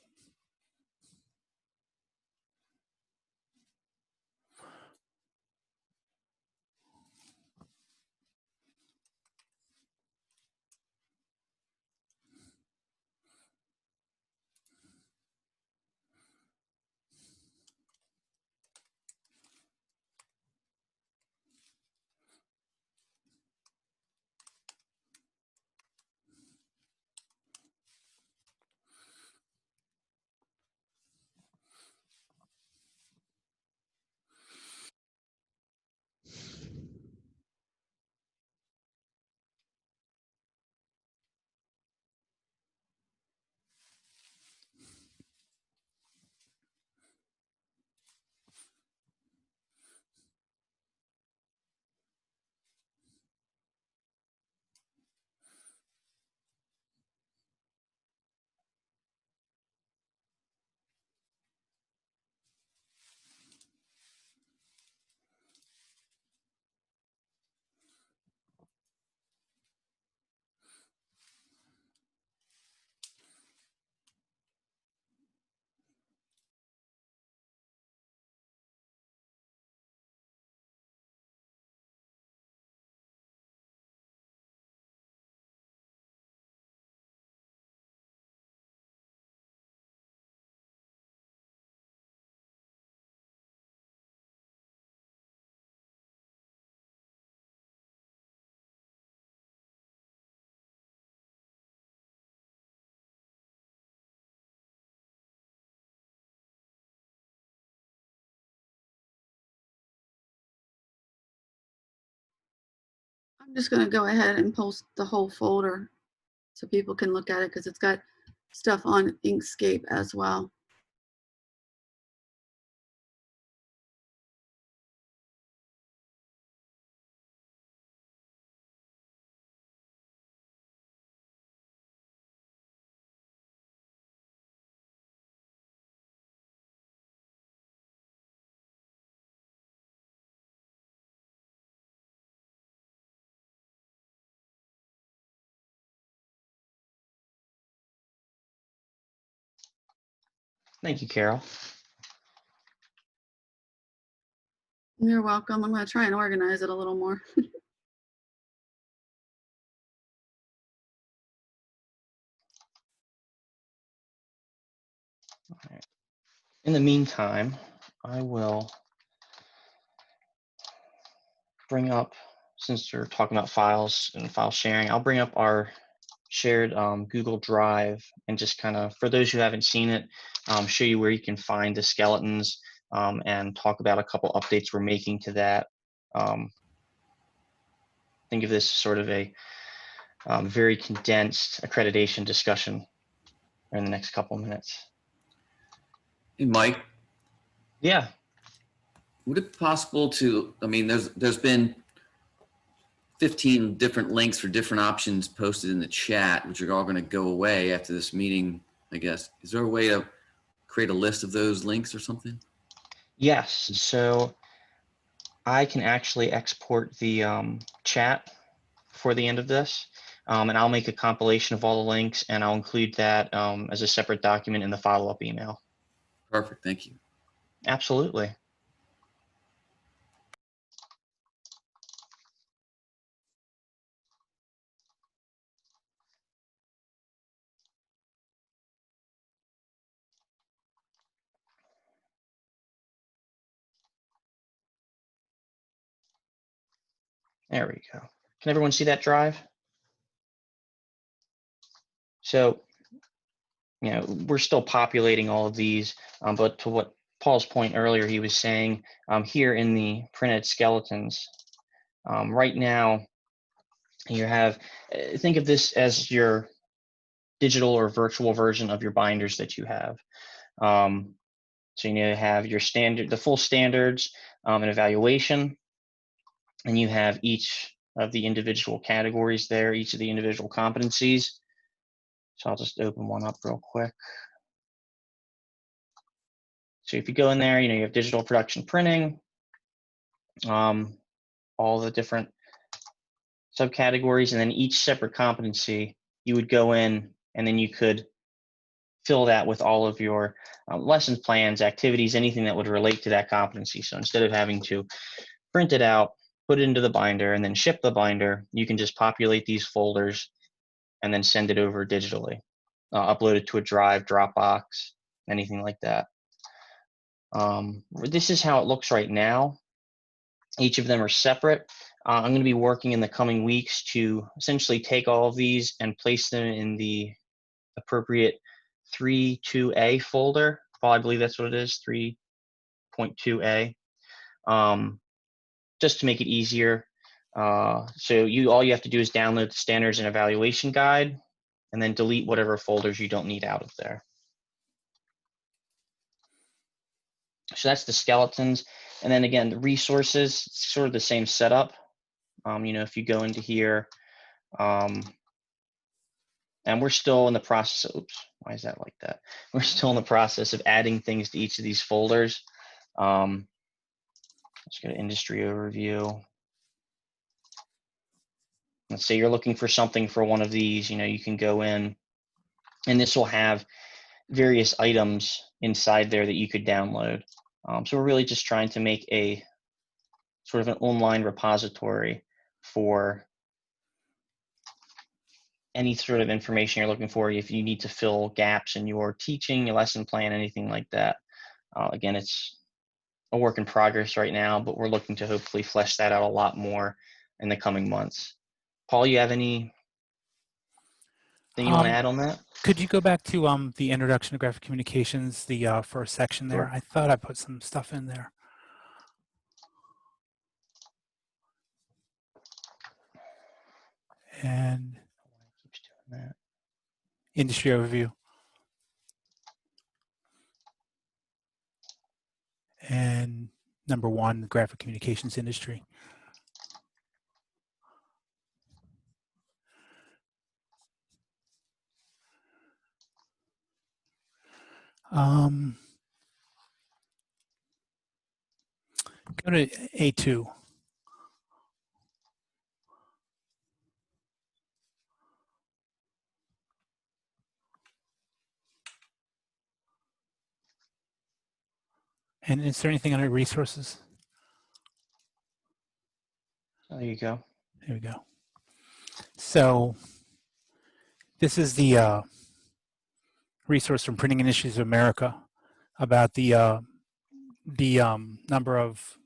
S11: I'm just gonna go ahead and post the whole folder so people can look at it because it's got stuff on Inkscape as well.
S3: Thank you, Carol.
S11: You're welcome. I'm gonna try and organize it a little more.
S3: All right. In the meantime, I will bring up, since we're talking about files and file sharing, I'll bring up our shared Google Drive and just kind of, for those who haven't seen it, show you where you can find the skeletons and talk about a couple updates we're making to that. Think of this as sort of a very condensed accreditation discussion in the next couple minutes.
S8: Hey, Mike,
S3: Yeah.
S8: would it be possible to, I mean, there's been 15 different links for different options posted in the chat, which are all going to go away after this meeting, I guess. Is there a way to create a list of those links or something?
S3: Yes. So I can actually export the chat for the end of this, and I'll make a compilation of all the links, and I'll include that as a separate document in the follow-up email.
S8: Perfect. Thank you.
S3: Absolutely. There we go. Can everyone see that drive? So, you know, we're still populating all of these, but to what Paul's point earlier, he was saying here in the printed skeletons, right now, you have, think of this as your digital or virtual version of your binders that you have. So you have your standard, the full standards and evaluation, and you have each of the individual categories there, each of the individual competencies. So I'll just open one up real quick. So if you go in there, you have digital production printing, all the different subcategories, and then each separate competency, you would go in and then you could fill that with all of your lesson plans, activities, anything that would relate to that competency. So instead of having to print it out, put it into the binder, and then ship the binder, you can just populate these folders and then send it over digitally, upload it to a drive, Dropbox, anything like that. This is how it looks right now. Each of them are separate. I'm going to be working in the coming weeks to essentially take all of these and place them in the appropriate 3.2a folder. Well, I believe that's what it is, 3.2a, just to make it easier. So all you have to do is download the standards and evaluation guide and then delete whatever folders you don't need out of there. So that's the skeletons. And then again, the resources, sort of the same setup. If you go into here, and we're still in the process of, oops, why is that like that? We're still in the process of adding things to each of these folders. Let's go to industry overview. Let's say you're looking for something for one of these, you can go in, and this will have various items inside there that you could download. So we're really just trying to make a sort of an online repository for any sort of information you're looking for. If you need to fill gaps in your teaching, your lesson plan, anything like that. Again, it's a work in progress right now, but we're looking to hopefully flesh that out a lot more in the coming months. Paul, you have anything you want to add on that?
S1: Could you go back to the introduction to graphic communications, the first section there?
S3: Sure.
S1: I thought I put some stuff in there. and
S3: Keeps doing that.
S1: industry overview. And number 1, the graphic communications industry. Go to A2. And is there anything under resources?
S3: Oh, there you go.
S1: There we go. So this is the resource from Printing Industries of America about the number of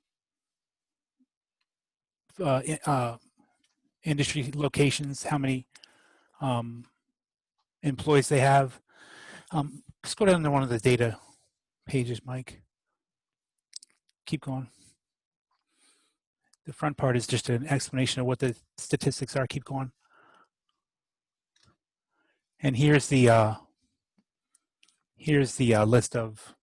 S1: industry locations, how many employees they have. Let's go down to one of the data pages, Mike. Keep going. The front part is just an explanation of what the statistics are. Keep going. And here's the list of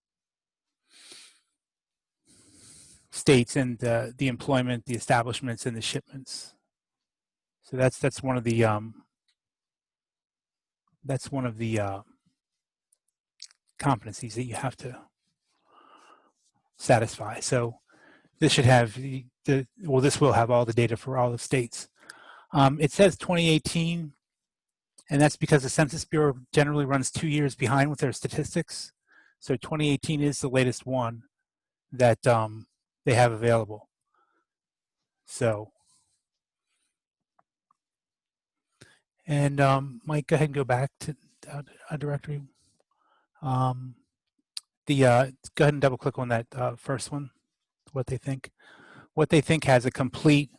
S1: states and the employment, the establishments, and the shipments. So that's one of the competencies that you have to satisfy. So this should have this will have all the data for all the states. It says 2018, and that's because the Census Bureau generally runs 2 years behind with their statistics. So 2018 is the latest one that they have available. So, and Mike, go ahead and go back to a directory. Go ahead and double click on that first one. What they think has a complete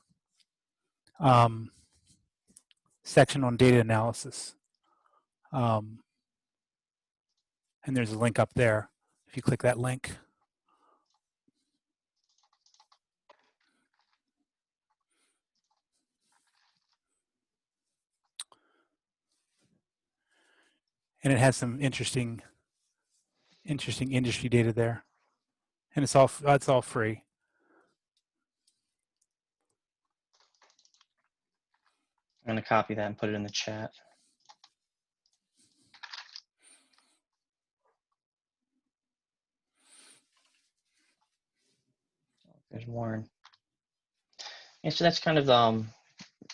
S1: section on data analysis. And there's a link up there. If you click that link. And it has some interesting industry data there. And it's all free.
S3: I'm going to copy that and put it in the chat. There's Warren. Yeah, so that's kind of,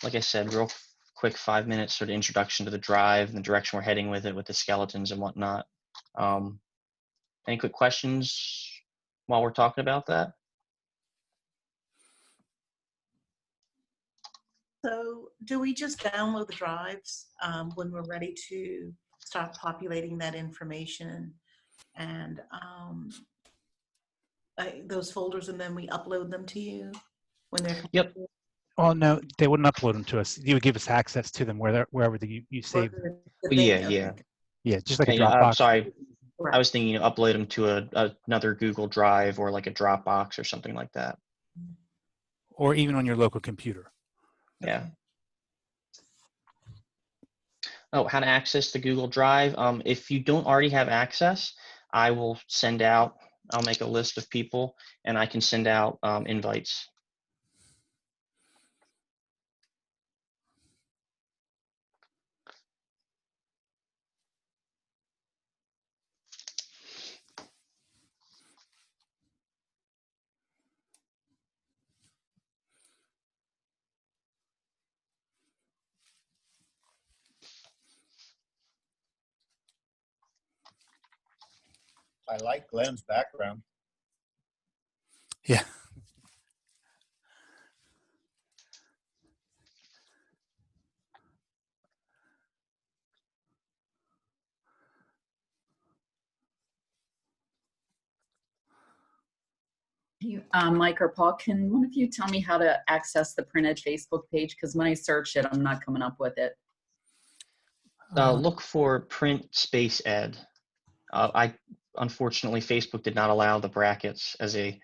S3: like I said, real quick 5 minutes sort of introduction to the drive and the direction we're heading with it, with the skeletons and whatnot. Any quick questions while we're talking about that?
S12: So do we just download the drives when we're ready to start populating that information and those folders, and then we upload them to you when they're
S3: Yep.
S1: Oh no, they wouldn't upload them to us. You would give us access to them wherever you save them.
S3: Yeah.
S1: Yeah, just like a
S3: I'm
S1: Dropbox.
S3: sorry. I was thinking upload them to another Google Drive or like a Dropbox or something like that.
S1: Or even on your local computer.
S3: Yeah. Oh, how to access the Google Drive. If you don't already have access, I'll make a list of people and I can send out invites.
S5: I like Glenn's background.
S1: Yeah.
S13: Mike or Paul, can one of you tell me how to access the Print Edge Facebook page? Because when I search it, I'm not coming up with it.
S3: Look for Print Space Ed. Unfortunately, Facebook did not allow the brackets as a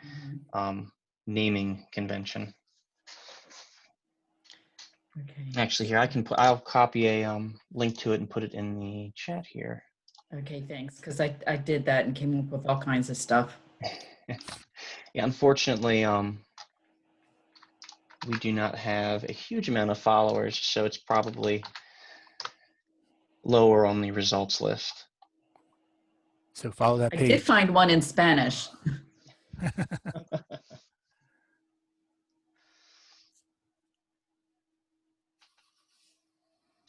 S3: naming convention.
S13: Okay.
S3: Actually, here I'll copy a link to it and put it in the chat here.
S13: Okay, thanks. Because I did that and came up with all kinds of stuff.
S3: Yeah, unfortunately, we do not have a huge amount of followers, so it's probably lower on the results list.
S1: So follow that
S13: I
S1: page.
S13: did find one in Spanish.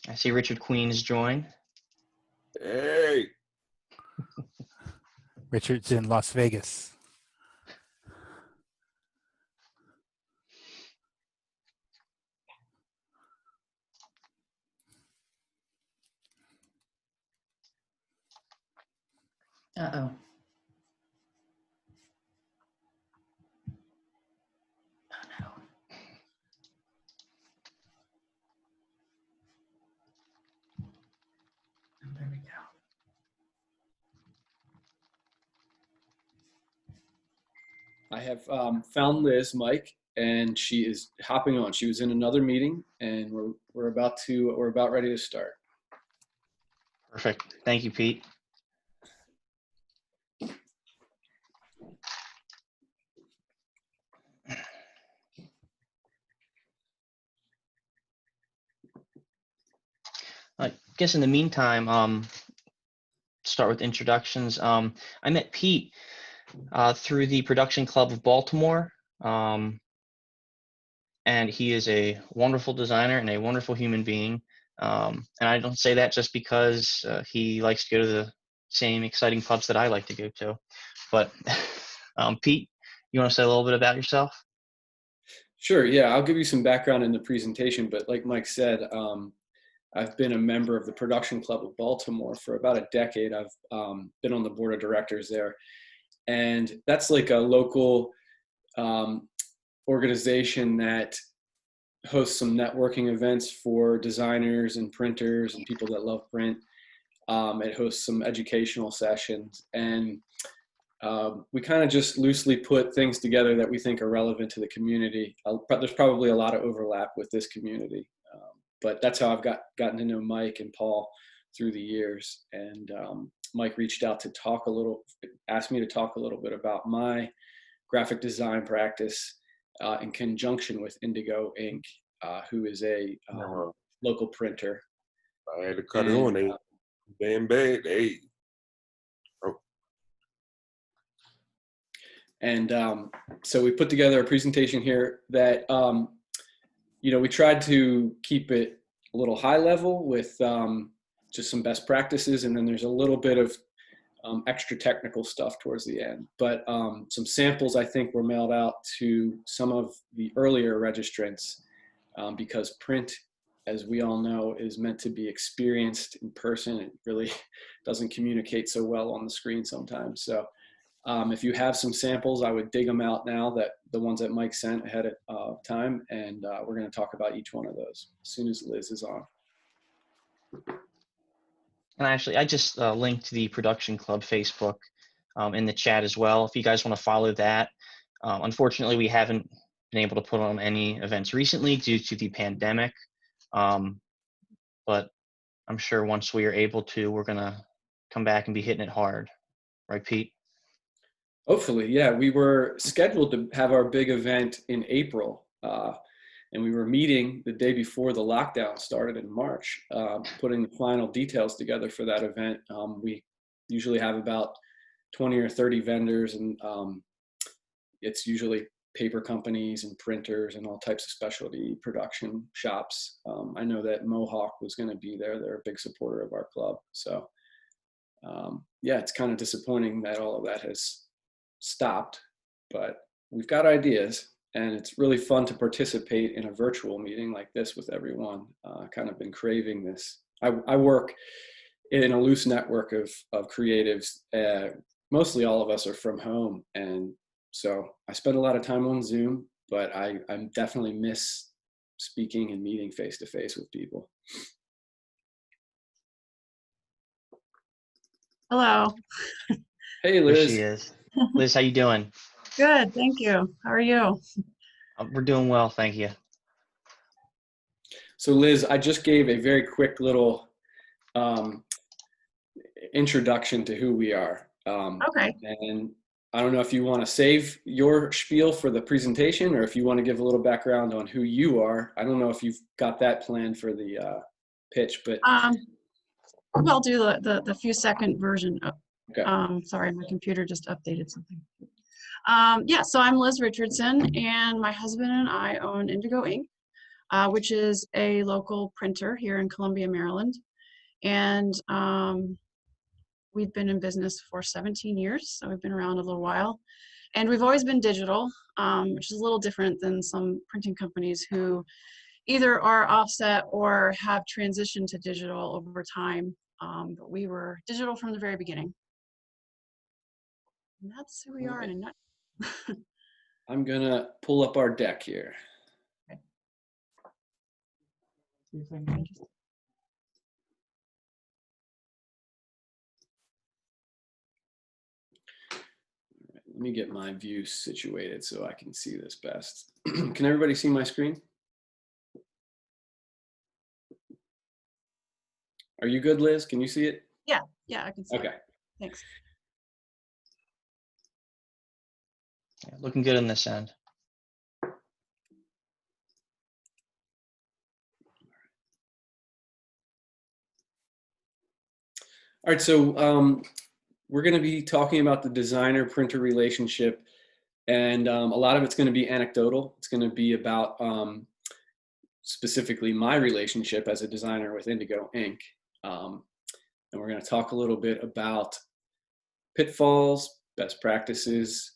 S3: I see Richard Queen has joined.
S14: Hey.
S1: Richard's in Las Vegas.
S13: Uh-oh. Oh, no. Oh, there we go.
S7: I have found Liz, Mike, and she is hopping on. She was in another meeting, and we're about ready to start.
S3: Perfect. Thank you, Pete. I guess in the meantime, start with introductions. I met Pete through the Production Club of Baltimore, and he is a wonderful designer and a wonderful human being. And I don't say that just because he likes to go to the same exciting pubs that I like to go to. But Pete, you want to say a little bit about yourself?
S7: Sure, yeah, I'll give you some background in the presentation, but like Mike said, I've been a member of the Production Club of Baltimore for about a decade. I've been on the board of directors there. And that's like a local organization that hosts some networking events for designers and printers and people that love print. It hosts some educational sessions. And we kind of just loosely put things together that we think are relevant to the community. There's probably a lot of overlap with this community. But that's how I've gotten to know Mike and Paul through the years. And Mike reached out to asked me to talk a little bit about my graphic design practice in conjunction with Indigo Inc., who is a local printer.
S14: I had to cut it on. They damn bad. Hey. Oh.
S7: And so we put together a presentation here that we tried to keep it a little high level with just some best practices, and then there's a little bit of extra technical stuff towards the end. But some samples I think were mailed out to some of the earlier registrants because print, as we all know, is meant to be experienced in person. It really doesn't communicate so well on the screen sometimes. So if you have some samples, I would dig them out now, that the ones that Mike sent ahead of time, and we're going to talk about each one of those as soon as Liz is on.
S3: And actually, I just linked the Production Club Facebook in the chat as well, if you guys want to follow that. Unfortunately, we haven't been able to put on any events recently due to the pandemic, but I'm sure once we are able to, we're going to come back and be hitting it hard. Right, Pete?
S7: Hopefully, yeah. We were scheduled to have our big event in April, and we were meeting the day before the lockdown started in March, putting the final details together for that event. We usually have about 20 or 30 vendors, and it's usually paper companies and printers and all types of specialty production shops. I know that Mohawk was going to be there. They're a big supporter of our club. So yeah, it's kind of disappointing that all of that has stopped, but we've got ideas, and it's really fun to participate in a virtual meeting like this with everyone. Kind of been craving this. I work in a loose network of creatives. Mostly all of us are from home, and so I spend a lot of time on Zoom, but I definitely miss speaking and meeting face to face with people.
S15: Hello.
S7: Hey, Liz.
S3: There she is. Liz, how you doing?
S15: Good, thank you. How are you?
S3: We're doing well, thank you.
S7: So Liz, I just gave a very quick little introduction to who we are.
S11: Okay.
S7: And I don't know if you want to save your spiel for the presentation or if you want to give a little background on who you are. I don't know if you've got that planned for the pitch, but
S11: I'll do the few second version.
S7: okay.
S11: Sorry, my computer just updated something. Yeah, so I'm Liz Richardson, and my husband and I own Indigo Ink, which is a local printer here in Columbia, Maryland. And we've been in business for 17 years, so we've been around a little while. And we've always been digital, which is a little different than some printing companies who either are offset or have transitioned to digital over time. But we were digital from the very beginning. And that's who we are in a nutshell.
S7: I'm gonna pull up our deck here. Let me get my view situated so I can see this best. Can everybody see my screen? Are you good, Liz? Can you see it?
S11: Yeah, I can see
S7: Okay.
S11: it. Thanks.
S3: Yeah, looking good on this end.
S7: All right, so we're going to be talking about the designer-printer relationship, and a lot of it's going to be anecdotal. It's going to be about specifically my relationship as a designer with Indigo Ink. And we're going to talk a little bit about pitfalls, best practices,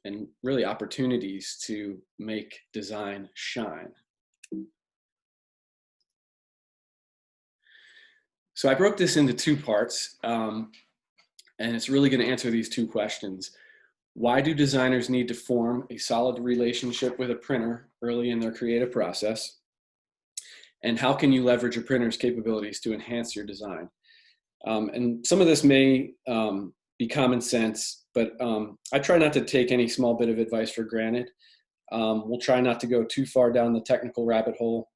S7: and really opportunities to make design shine. So I broke this into two parts, and it's really going to answer these two questions. Why do designers need to form a solid relationship with a printer early in their creative process? And how can you leverage a printer's capabilities to enhance your design? And some of this may be common sense, but I try not to take any small bit of advice for granted. We'll try not to go too far down the technical rabbit hole.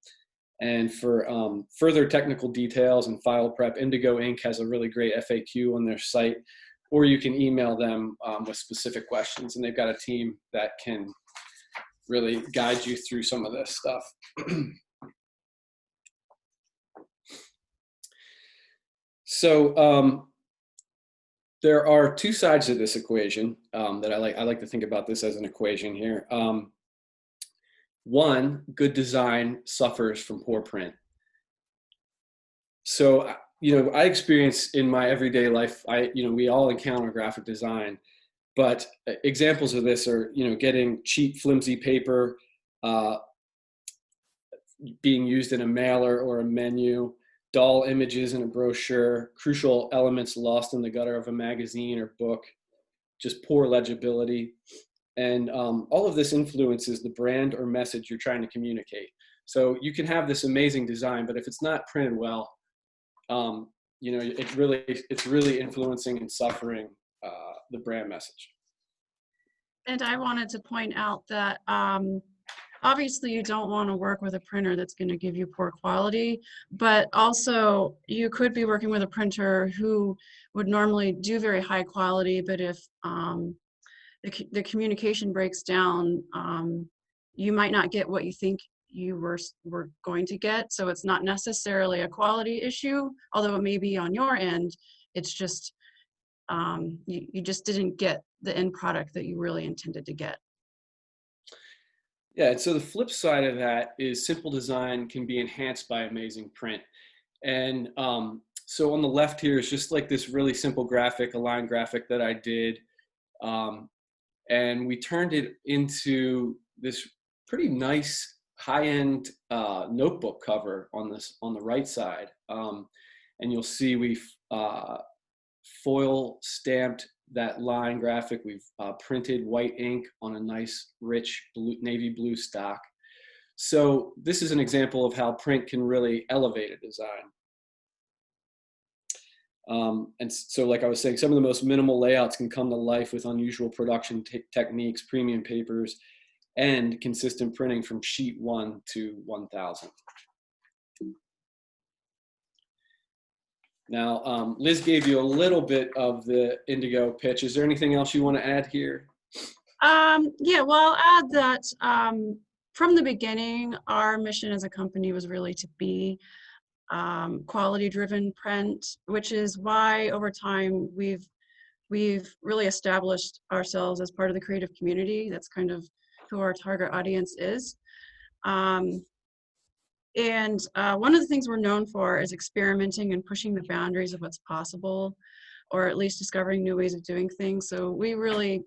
S7: And for further technical details and file prep, Indigo Ink has a really great FAQ on their site, or you can email them with specific questions, and they've got a team that can really guide you through some of this stuff. So there are two sides of this equation that I like to think about this as an equation here. One, good design suffers from poor print. So, I experience in my everyday life, we all encounter graphic design, but examples of this are, getting cheap, flimsy paper being used in a mailer or a menu, dull images in a brochure, crucial elements lost in the gutter of a magazine or book, just poor legibility. And all of this influences the brand or message you're trying to communicate. So you can have this amazing design, but if it's not printed well, it's really influencing and suffering the brand message.
S11: And I wanted to point out that obviously you don't want to work with a printer that's going to give you poor quality, but also you could be working with a printer who would normally do very high quality, but if the communication breaks down, you might not get what you think you were going to get. So it's not necessarily a quality issue, although it may be on your end. It's just you just didn't get the end product that you really intended to get.
S7: Yeah, and so the flip side of that is simple design can be enhanced by amazing print. And so on the left here is just like this really simple graphic, a line graphic that I did. And we turned it into this pretty nice high-end notebook cover on the right side. And you'll see we've foil stamped that line graphic. We've printed white ink on a nice, rich navy blue stock. So this is an example of how print can really elevate a design. And so like I was saying, some of the most minimal layouts can come to life with unusual production techniques, premium papers, and consistent printing from sheet 1 to 1000. Now, Liz gave you a little bit of the Indigo pitch. Is there anything else you want to add here?
S15: Yeah, well, I'll add that from the beginning, our mission as a company was really to be quality-driven print, which is why over time we've really established ourselves as part of the creative community. That's kind of who our target audience is. And one of the things we're known for is experimenting and pushing the boundaries of what's possible, or at least discovering new ways of doing things. So we really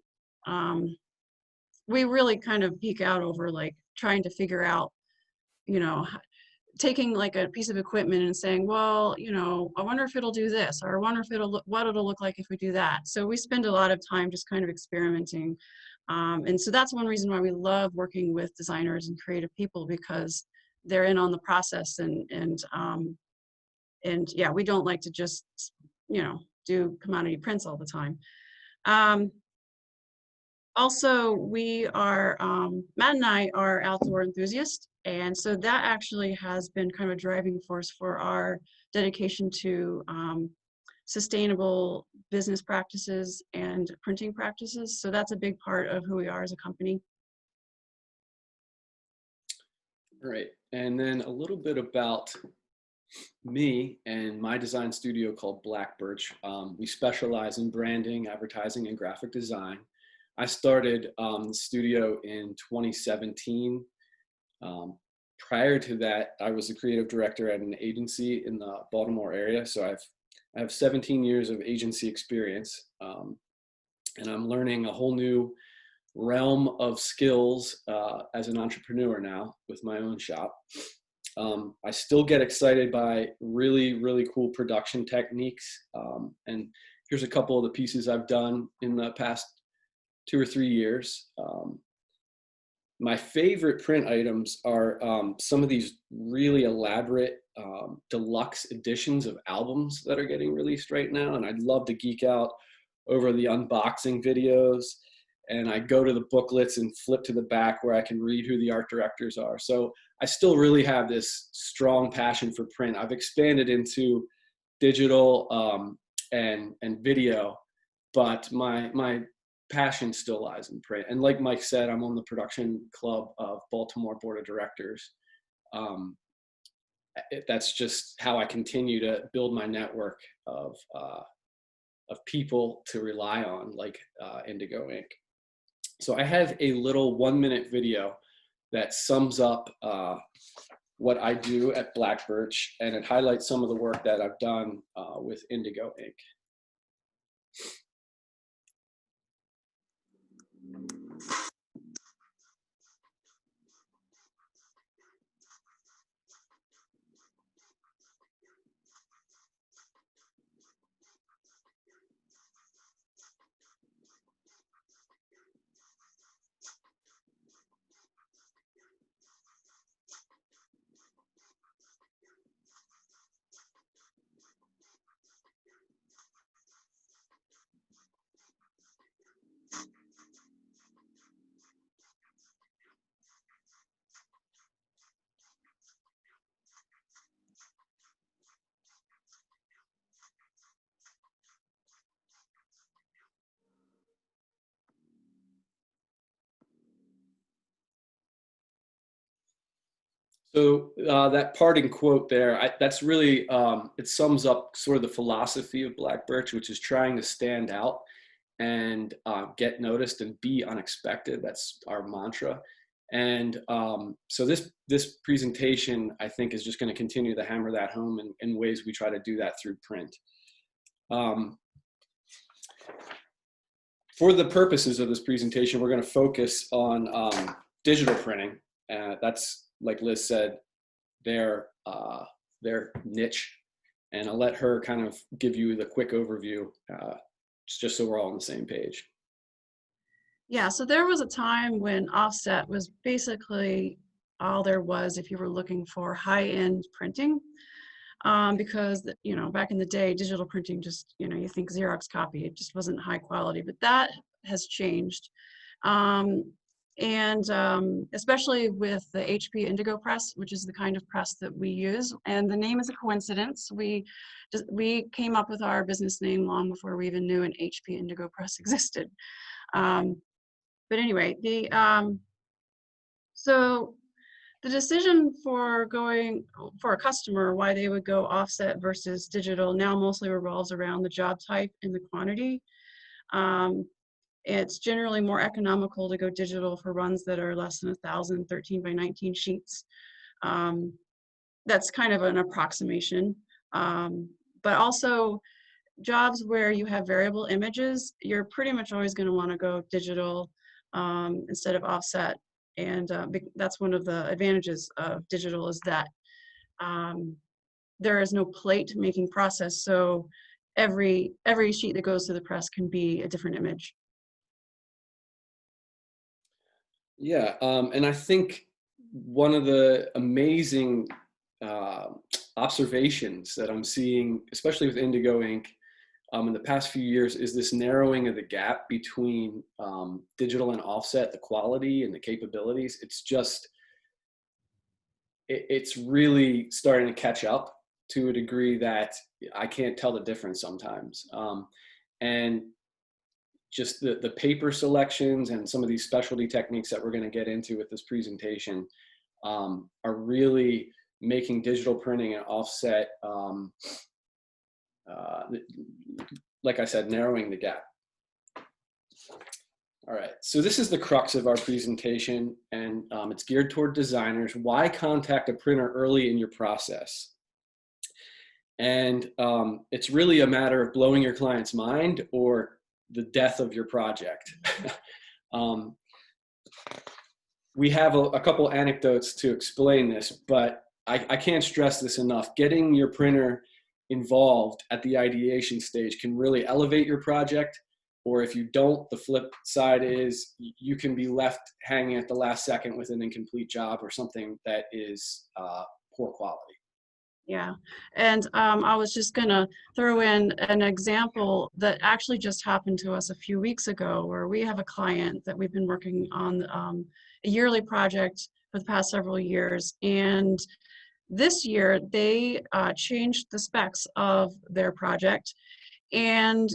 S15: kind of geek out over like trying to figure out, you know, taking like a piece of equipment and saying, well, you know, I wonder if it'll do this, or I wonder if what it'll look like if we do that. So we spend a lot of time just kind of experimenting. And so that's one reason why we love working with designers and creative people, because they're in on the process, and yeah, we don't like to just, you know, do commodity prints all the time. Also, we are, Matt and I are outdoor enthusiasts, and so that actually has been kind of a driving force for our dedication to sustainable business practices and printing practices. So that's a big part of who we are as a company.
S7: All right, and then a little bit about me and my design studio called Black Birch. We specialize in branding, advertising, and graphic design. I started the studio in 2017. Prior to that, I was a creative director at an agency in the Baltimore area. So I have 17 years of agency experience, and I'm learning a whole new realm of skills as an entrepreneur now with my own shop. I still get excited by really, really cool production techniques. And here's a couple of the pieces I've done in the past 2 or 3 years. My favorite print items are some of these really elaborate deluxe editions of albums that are getting released right now. And I'd love to geek out over the unboxing videos. And I go to the booklets and flip to the back where I can read who the art directors are. So I still really have this strong passion for print. I've expanded into digital and video, but my passion still lies in print. And like Mike said, I'm on the production club of Baltimore Board of Directors. That's just how I continue to build my network of people to rely on, like Indigo Ink. So I have a little 1-minute video that sums up what I do at Black Birch, and it highlights some of the work that I've done with Indigo Ink. So that parting quote there, that's really, it sums up sort of the philosophy of Black Birch, which is trying to stand out and get noticed and be unexpected. That's our mantra. And so this presentation, I think, is just going to continue to hammer that home in ways we try to do that through print. For the purposes of this presentation, we're going to focus on digital printing. That's, like Liz said, their niche, and I'll let her kind of give you the quick overview, just so we're all on the same page.
S15: Yeah, so there was a time when offset was basically all there was if you were looking for high-end printing, because, you know, back in the day, digital printing just, you know, you think Xerox copy, it just wasn't high quality, but that has changed. And especially with the HP Indigo press, which is the kind of press that we use. And the name is a coincidence. We came up with our business name long before we even knew an HP Indigo press existed. But anyway, so the decision for going for a customer, why they would go offset versus digital, now mostly revolves around the job type and the quantity. It's generally more economical to go digital for runs that are less than 1,000 13 by 19 sheets. That's kind of an approximation. But also jobs where you have variable images, you're pretty much always going to want to go digital instead of offset. And that's one of the advantages of digital, is that there is no plate making process. So every sheet that goes to the press can be a different image.
S7: Yeah, and I think one of the amazing observations that I'm seeing, especially with Indigo Ink, in the past few years, is this narrowing of the gap between digital and offset, the quality and the capabilities. It's just, it's really starting to catch up to a degree that I can't tell the difference sometimes. And just the paper selections and some of these specialty techniques that we're going to get into with this presentation are really making digital printing and offset, like I said, narrowing the gap. All right, so this is the crux of our presentation, and it's geared toward designers. Why contact a printer early in your process? And it's really a matter of blowing your client's mind or the death of your project. We have a couple anecdotes to explain this, but I can't stress this enough. Getting your printer involved at the ideation stage can really elevate your project, or if you don't, the flip side is you can be left hanging at the last second with an incomplete job or something that is poor quality.
S15: Yeah, and I was just gonna throw in an example that actually just happened to us a few weeks ago, where we have a client that we've been working on a yearly project for the past several years, and this year they changed the specs of their project and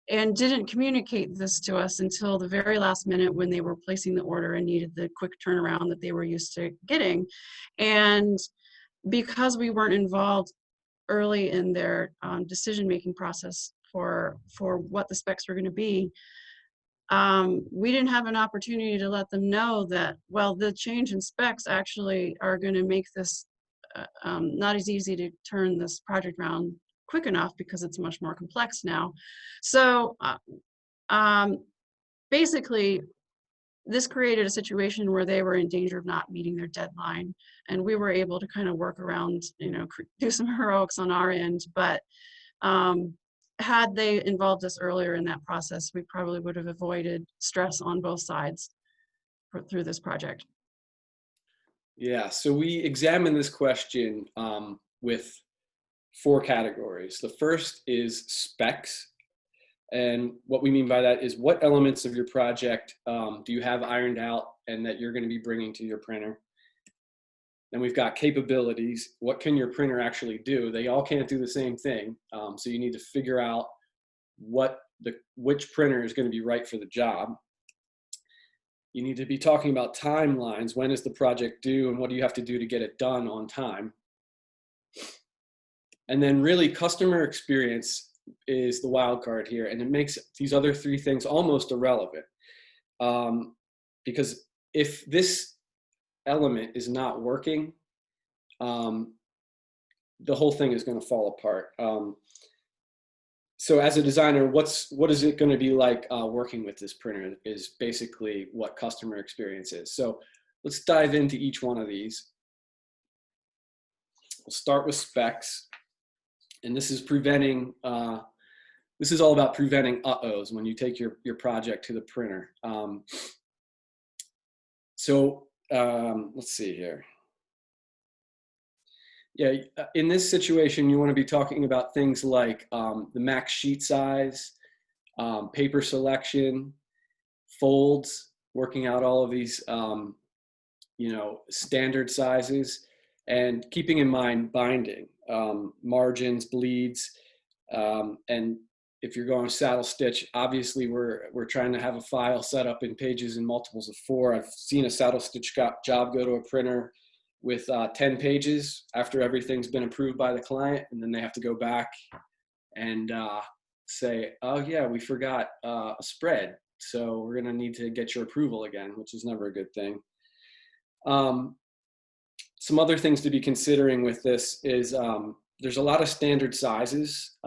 S15: didn't communicate this to us until the very last minute when they were placing the order and needed the quick turnaround that they were used to getting. And because we weren't involved early in their decision-making process for what the specs were going to be, we didn't have an opportunity to let them know that, well, the change in specs actually are going to make this not as easy to turn this project around quick enough because it's much more complex now. So basically, this created a situation where they were in danger of not meeting their deadline, and we were able to kind of work around, do some heroics on our end. But had they involved us earlier in that process, we probably would have avoided stress on both sides through this project.
S7: Yeah, so we examined this question with 4 categories. The first is specs. And what we mean by that is what elements of your project do you have ironed out and that you're going to be bringing to your printer. Then we've got capabilities. What can your printer actually do? They all can't do the same thing. So you need to figure out which printer is going to be right for the job. You need to be talking about timelines. When is the project due and what do you have to do to get it done on time? And then really customer experience is the wild card here, and it makes these other 3 things almost irrelevant. Because if this element is not working, the whole thing is going to fall apart. So as a designer, what is it going to be like working with this printer is basically what customer experience is. So let's dive into each one of these. We'll start with specs. And this is preventing, this is all about preventing uh-ohs when you take your project to the printer. Let's see here. Yeah, in this situation, you want to be talking about things like the max sheet size, paper selection, folds, working out all of these, you know, standard sizes, and keeping in mind binding, margins, bleeds, and if you're going saddle stitch, obviously we're trying to have a file set up in pages and multiples of 4. I've seen a saddle stitch job go to a printer with 10 pages after everything's been approved by the client, and then they have to go back and say, oh yeah, we forgot a spread, so we're gonna need to get your approval again, which is never a good thing. Some other things to be considering with this is there's a lot of standard sizes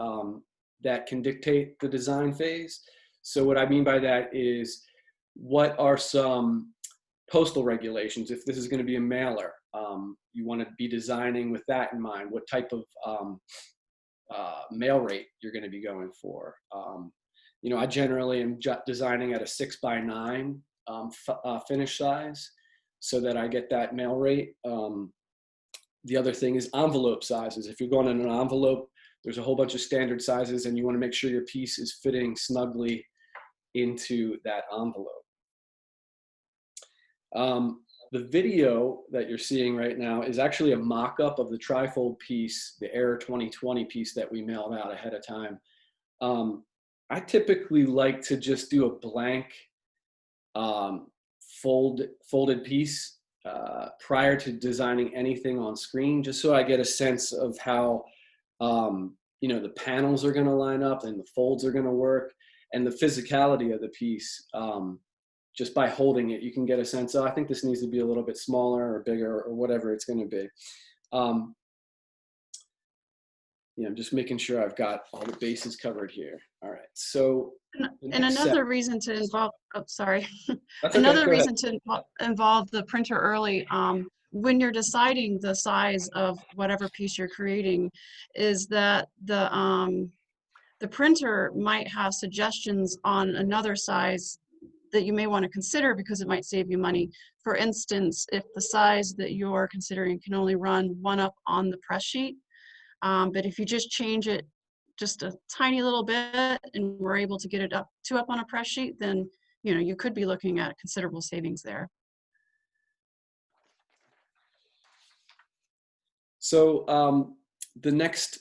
S7: that can dictate the design phase. So what I mean by that is, what are some postal regulations? If this is going to be a mailer, you want to be designing with that in mind. What type of mail rate you're going to be going for? You know, I generally am designing at a 6x9 finish size so that I get that mail rate. The other thing is envelope sizes. If you're going in an envelope, there's a whole bunch of standard sizes, and you want to make sure your piece is fitting snugly into that envelope. The video that you're seeing right now is actually a mock-up of the trifold piece, the Error 2020 piece that we mailed out ahead of time. I typically like to just do a blank folded piece prior to designing anything on screen, just so I get a sense of how you know, the panels are going to line up and the folds are going to work, and the physicality of the piece. Just by holding it, you can get a sense, oh, I think this needs to be a little bit smaller or bigger or whatever it's going to be. Yeah, I'm just making sure I've got all the bases covered here. All right, so.
S15: And another reason to involve, oh, sorry.
S7: That's okay,
S15: Another
S7: go
S15: reason
S7: ahead.
S15: to involve the printer early, when you're deciding the size of whatever piece you're creating, is that the printer might have suggestions on another size that you may want to consider, because it might save you money. For instance, if the size that you're considering can only run 1 up on the press sheet, but if you just change it just a tiny little bit and we're able to get it up 2 up on a press sheet, then you know, you could be looking at considerable savings there.
S7: So the next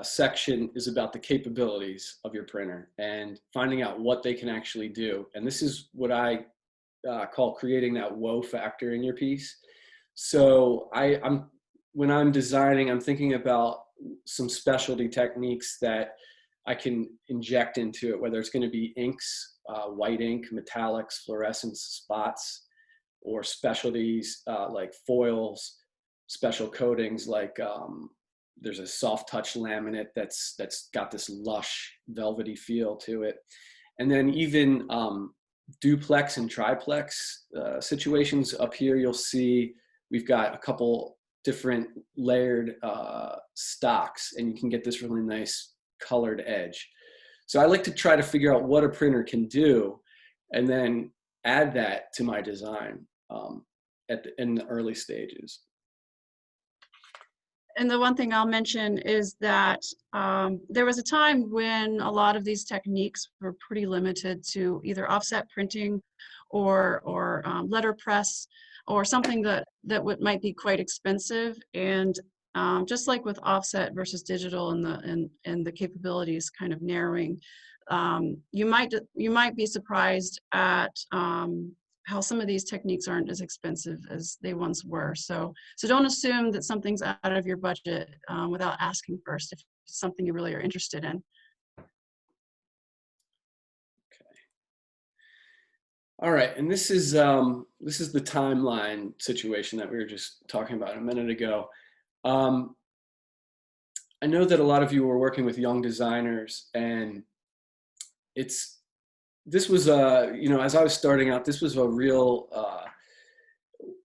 S7: section is about the capabilities of your printer and finding out what they can actually do. And this is what I call creating that wow factor in your piece. So when I'm designing, I'm thinking about some specialty techniques that I can inject into it, whether it's going to be inks, white ink, metallics, fluorescence, spots, or specialties like foils, special coatings like there's a soft touch laminate that's got this lush velvety feel to it. And then even duplex and triplex situations up here, you'll see we've got a couple different layered stocks, and you can get this really nice colored edge. So I like to try to figure out what a printer can do and then add that to my design in the early stages.
S15: And the one thing I'll mention is that there was a time when a lot of these techniques were pretty limited to either offset printing or letterpress, or something that might be quite expensive. And just like with offset versus digital and the capabilities kind of narrowing, you might be surprised at how some of these techniques aren't as expensive as they once were. So don't assume that something's out of your budget without asking first if it's something you really are interested in.
S7: All right, and this is the timeline situation that we were just talking about a minute ago. I know that a lot of you were working with young designers, and this was you know, as I was starting out, this was a real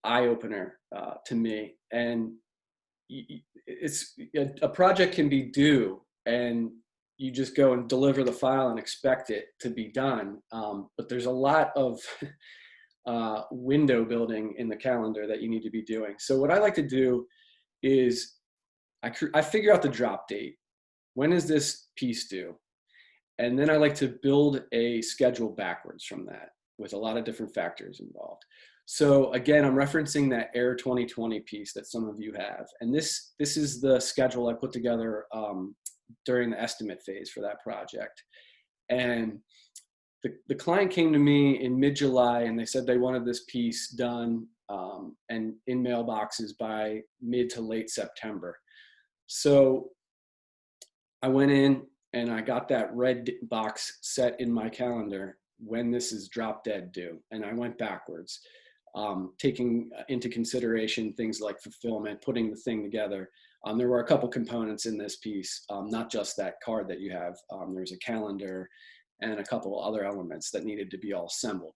S7: eye opener to me. And it's a project can be due, and you just go and deliver the file and expect it to be done. But there's a lot of window building in the calendar that you need to be doing. So what I like to do is I figure out the drop date. When is this piece due? And then I like to build a schedule backwards from that. with a lot of different factors involved. So again, I'm referencing that Air 2020 piece that some of you have. And this is the schedule I put together during the estimate phase for that project. And the client came to me in mid-July and they said they wanted this piece done and in mailboxes by mid to late September. So I went in and I got that red box set in my calendar when this is drop dead due. And I went backwards, taking into consideration things like fulfillment, putting the thing together. There were a couple components in this piece, not just that card that you have. There's a calendar and a couple other elements that needed to be all assembled.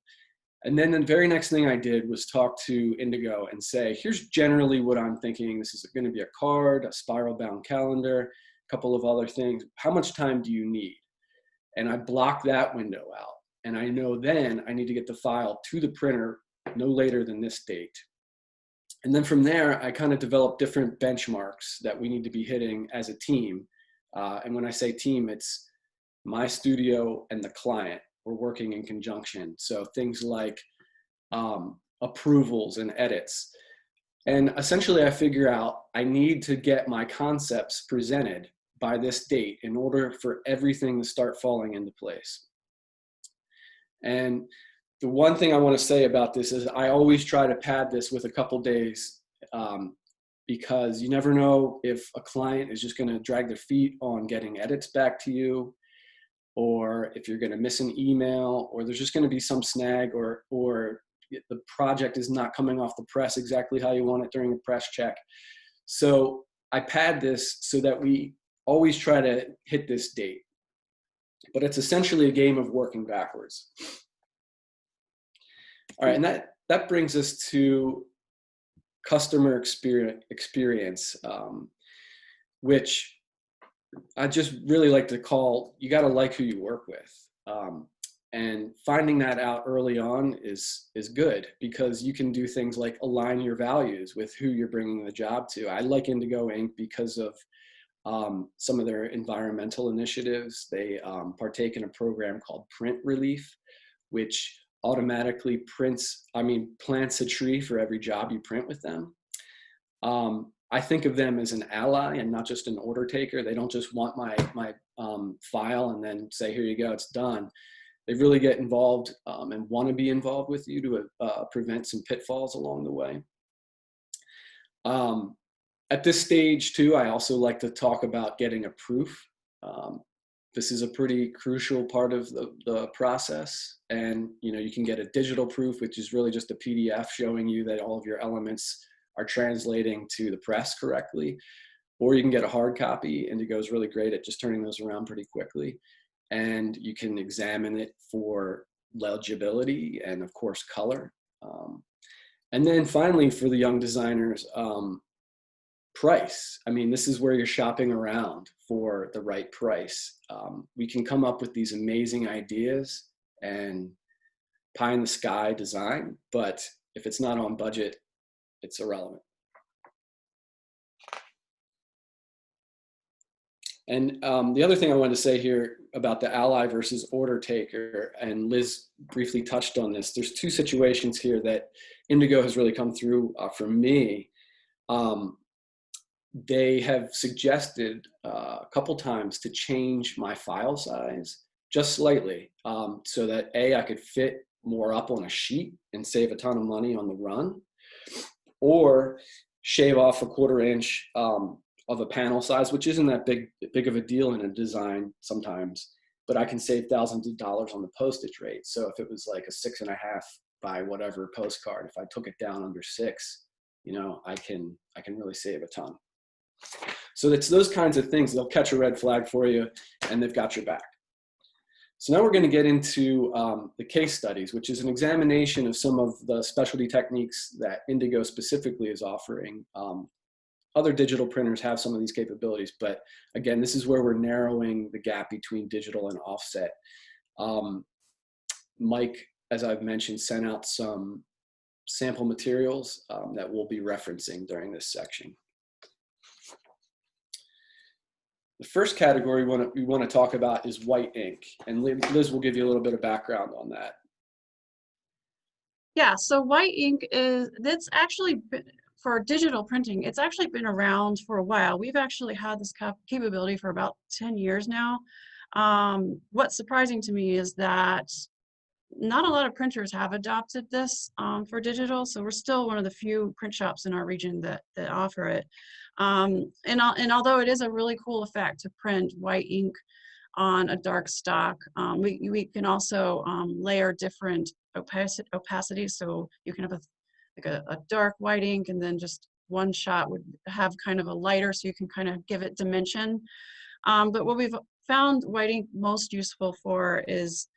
S7: And then the very next thing I did was talk to Indigo and say, here's generally what I'm thinking. This is going to be a card, a spiral bound calendar, a couple of other things. How much time do you need? And I block that window out. And I know then I need to get the file to the printer no later than this date. And then from there, I kind of developed different benchmarks that we need to be hitting as a team. And when I say team, it's my studio and the client. We're working in conjunction. So things like approvals and edits. And essentially I figure out I need to get my concepts presented by this date in order for everything to start falling into place. And the one thing I want to say about this is I always try to pad this with a couple days because you never know if a client is just going to drag their feet on getting edits back to you, or if you're going to miss an email, or there's just going to be some snag, or the project is not coming off the press exactly how you want it during a press check. So I pad this so that we always try to hit this date. But it's essentially a game of working backwards. All right, and that brings us to customer experience, which I just really like to call, you got to like who you work with. And finding that out early on is good, because you can do things like align your values with who you're bringing the job to. I like Indigo Ink because of some of their environmental initiatives. They partake in a program called Print Relief, which automatically plants a tree for every job you print with them. I think of them as an ally and not just an order taker. They don't just want my file and then say, here you go, it's done. They really get involved and want to be involved with you to prevent some pitfalls along the way. At this stage too, I also like to talk about getting a proof. This is a pretty crucial part of the process. And you can get a digital proof, which is really just a PDF showing you that all of your elements are translating to the press correctly. Or you can get a hard copy. Indigo is really great at just turning those around pretty quickly. And you can examine it for legibility and of course color. And then finally, for the young designers, price. This is where you're shopping around for the right price. We can come up with these amazing ideas and pie in the sky design, but if it's not on budget, it's irrelevant. And the other thing I wanted to say here about the ally versus order taker, and Liz briefly touched on this, there's two situations here that Indigo has really come through for me. They have suggested a couple times to change my file size just slightly so that I could fit more up on a sheet and save a ton of money on the run, or shave off a 1/4 inch of a panel size, which isn't that big of a deal in a design sometimes, but I can save thousands of dollars on the postage rate. So if it was like a 6.5 by whatever postcard, if I took it down under 6, I can really save a ton. So it's those kinds of things. They'll catch a red flag for you and they've got your back. So now we're going to get into the case studies, which is an examination of some of the specialty techniques that Indigo specifically is offering. Other digital printers have some of these capabilities, but again, this is where we're narrowing the gap between digital and offset. Mike, as I've mentioned, sent out some sample materials that we'll be referencing during this section. The first category we want to talk about is white ink, and Liz will give you a little bit of background on that.
S15: Yeah, so white ink that's actually for digital printing, it's actually been around for a while. We've actually had this capability for about 10 years now. What's surprising to me is that not a lot of printers have adopted this for digital, so we're still one of the few print shops in our region that offer it. And although it is a really cool effect to print white ink on a dark stock, we can also layer different opacities, so you can have a dark white ink, and then just one shot would have kind of a lighter, so you can kind of give it dimension. But what we've found white ink most useful for is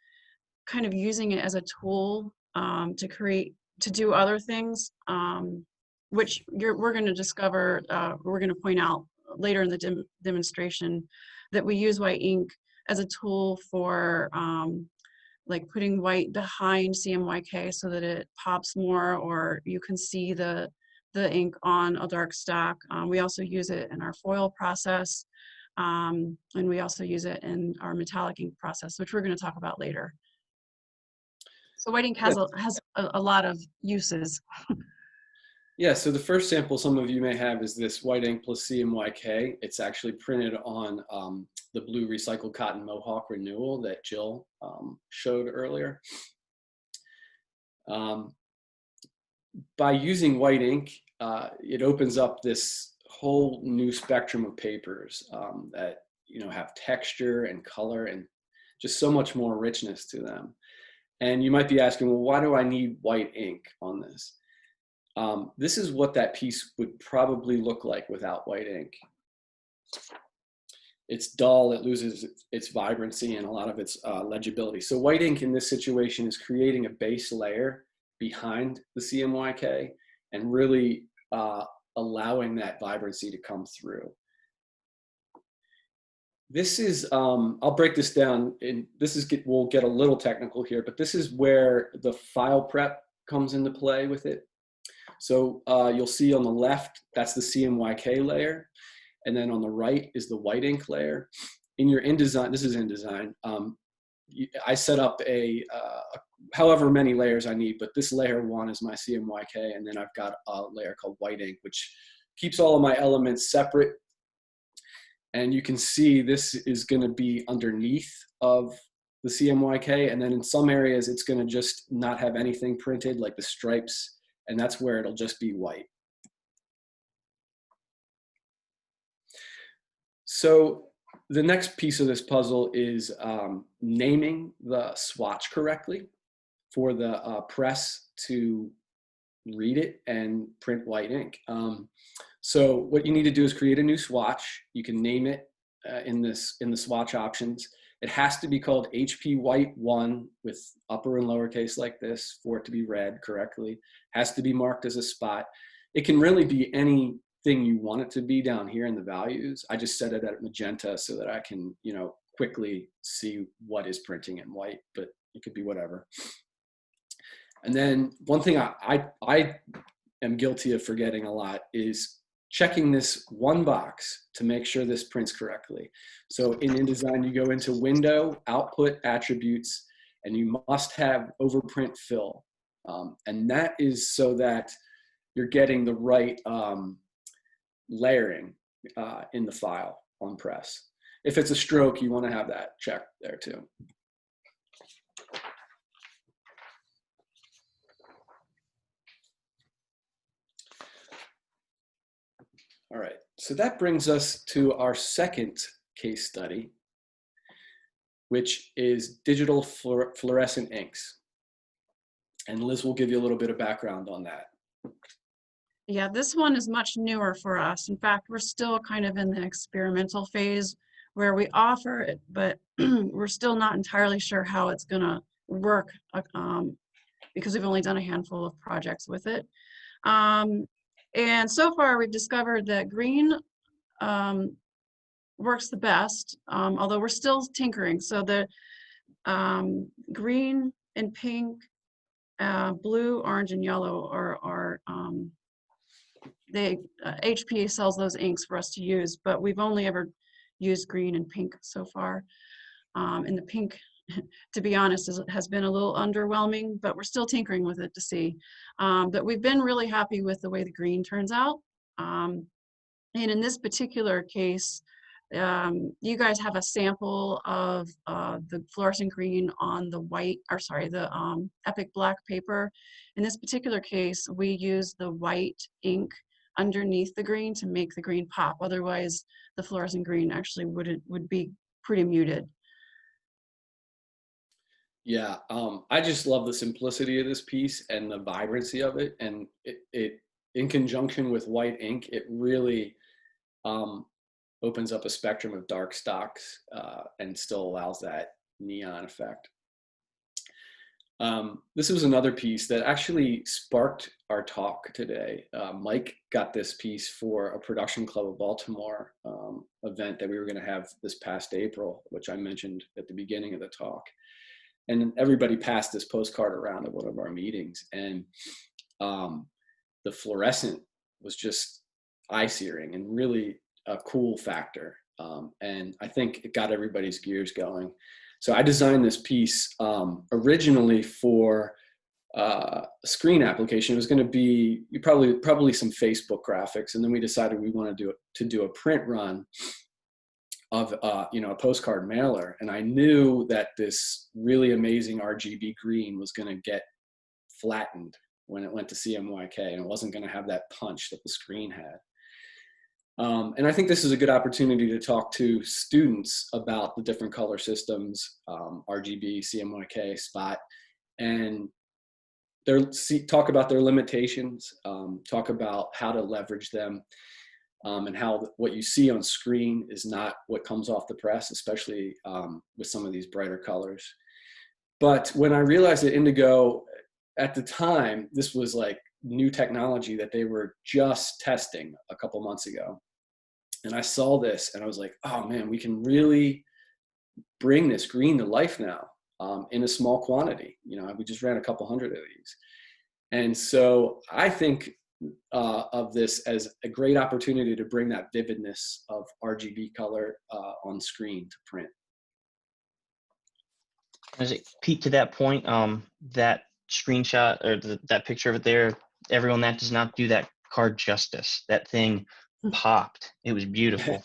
S15: kind of using it as a tool to do other things, which we're going to discover, we're going to point out later in the demonstration, that we use white ink as a tool for like putting white behind CMYK so that it pops more, or you can see the ink on a dark stock. We also use it in our foil process, and we also use it in our metallic ink process, which we're going to talk about later. So white ink has a lot of uses.
S7: Yeah, so the first sample some of you may have is this white ink plus CMYK. It's actually printed on the blue recycled cotton Mohawk Renewal that Jill showed earlier. By using white ink, it opens up this whole new spectrum of papers that have texture and color and just so much more richness to them. And you might be asking, well, why do I need white ink on this? This is what that piece would probably look like without white ink. It's dull, it loses its vibrancy and a lot of its legibility. So white ink in this situation is creating a base layer behind the CMYK and really allowing that vibrancy to come through. This is, I'll break this down, and we'll get a little technical here, but this is where the file prep comes into play with it. So you'll see on the left, that's the CMYK layer. And then on the right is the white ink layer. In your InDesign, this is InDesign, I set up however many layers I need, but this layer 1 is my CMYK, and then I've got a layer called white ink, which keeps all of my elements separate. And you can see this is going to be underneath of the CMYK, and then in some areas it's going to just not have anything printed, like the stripes, and that's where it'll just be white. So the next piece of this puzzle is naming the swatch correctly for the press to read it and print white ink. So what you need to do is create a new swatch. You can name it in the swatch options. It has to be called HP White 1 with upper and lowercase like this for it to be read correctly. Has to be marked as a spot. It can really be anything you want it to be down here in the values. I just set it at magenta so that I can, quickly see what is printing in white, but it could be whatever. And then one thing I am guilty of forgetting a lot is checking this one box to make sure this prints correctly. So in InDesign, you go into Window, Output, Attributes, and you must have Overprint Fill. And that is so that you're getting the right layering in the file on press. If it's a stroke, you want to have that checked there too. All right, so that brings us to our second case study, which is digital fluorescent inks. And Liz will give you a little bit of background on that.
S15: Yeah, this one is much newer for us. In fact, we're still kind of in the experimental phase where we offer it, but we're still not entirely sure how it's going to work because we've only done a handful of projects with it. And so far, we've discovered that green works the best, although we're still tinkering. So the green and pink, blue, orange, and yellow are HP sells those inks for us to use, but we've only ever used green and pink so far. And the pink to be honest, has been a little underwhelming, but we're still tinkering with it to see. But we've been really happy with the way the green turns out. And in this particular case, you guys have a sample of the fluorescent green on the white, or sorry, the Epic Black paper. In this particular case, we use the white ink underneath the green to make the green pop. Otherwise, the fluorescent green actually would be pretty muted.
S7: Yeah, I just love the simplicity of this piece and the vibrancy of it, and it in conjunction with white ink, it really opens up a spectrum of dark stocks and still allows that neon effect. This was another piece that actually sparked our talk today. Mike got this piece for a Production Club of Baltimore event that we were going to have this past April, which I mentioned at the beginning of the talk. And everybody passed this postcard around at one of our meetings, and the fluorescent was just eye-searing and really a cool factor. And I think it got everybody's gears going. So I designed this piece originally for a screen application. It was going to be probably some Facebook graphics, and then we decided we wanted to do a print run of a postcard mailer. And I knew that this really amazing RGB green was going to get flattened when it went to CMYK, and it wasn't going to have that punch that the screen had. And I think this is a good opportunity to talk to students about the different color systems, RGB, CMYK, spot, and talk about their limitations, talk about how to leverage them, and how what you see on screen is not what comes off the press, especially with some of these brighter colors. But when I realized that Indigo, at the time, this was like new technology that they were just testing a couple months ago. And I saw this and I was like, oh man, we can really bring this green to life now in a small quantity. We just ran a couple hundred of these. And so I think of this as a great opportunity to bring that vividness of RGB color on screen to print.
S3: As it peaked to that point, that screenshot or that picture of it there, everyone, that does not do that card justice. That thing popped. It was beautiful.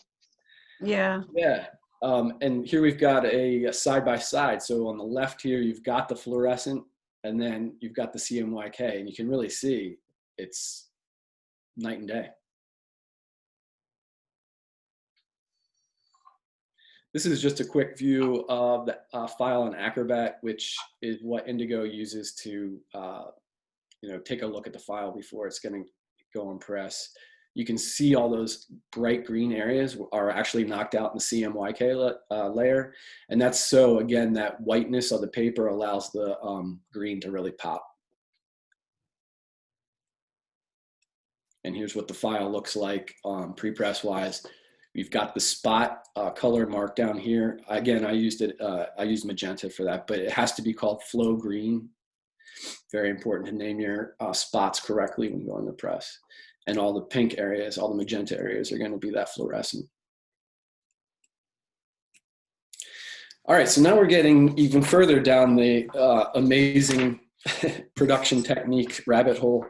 S15: Yeah.
S7: Yeah. And here we've got a side by side. So on the left here, you've got the fluorescent, and then you've got the CMYK, and you can really see it's night and day. This is just a quick view of the file in Acrobat, which is what Indigo uses to take a look at the file before it's going to go on press. You can see all those bright green areas are actually knocked out in the CMYK layer. And that's so, again, that whiteness of the paper allows the green to really pop. And here's what the file looks like pre-press wise. We've got the spot color marked down here. Again, I used magenta for that, but it has to be called flow green. Very important to name your spots correctly when going to press. And all the pink areas, all the magenta areas are going to be that fluorescent. All right, so now we're getting even further down the amazing production technique rabbit hole.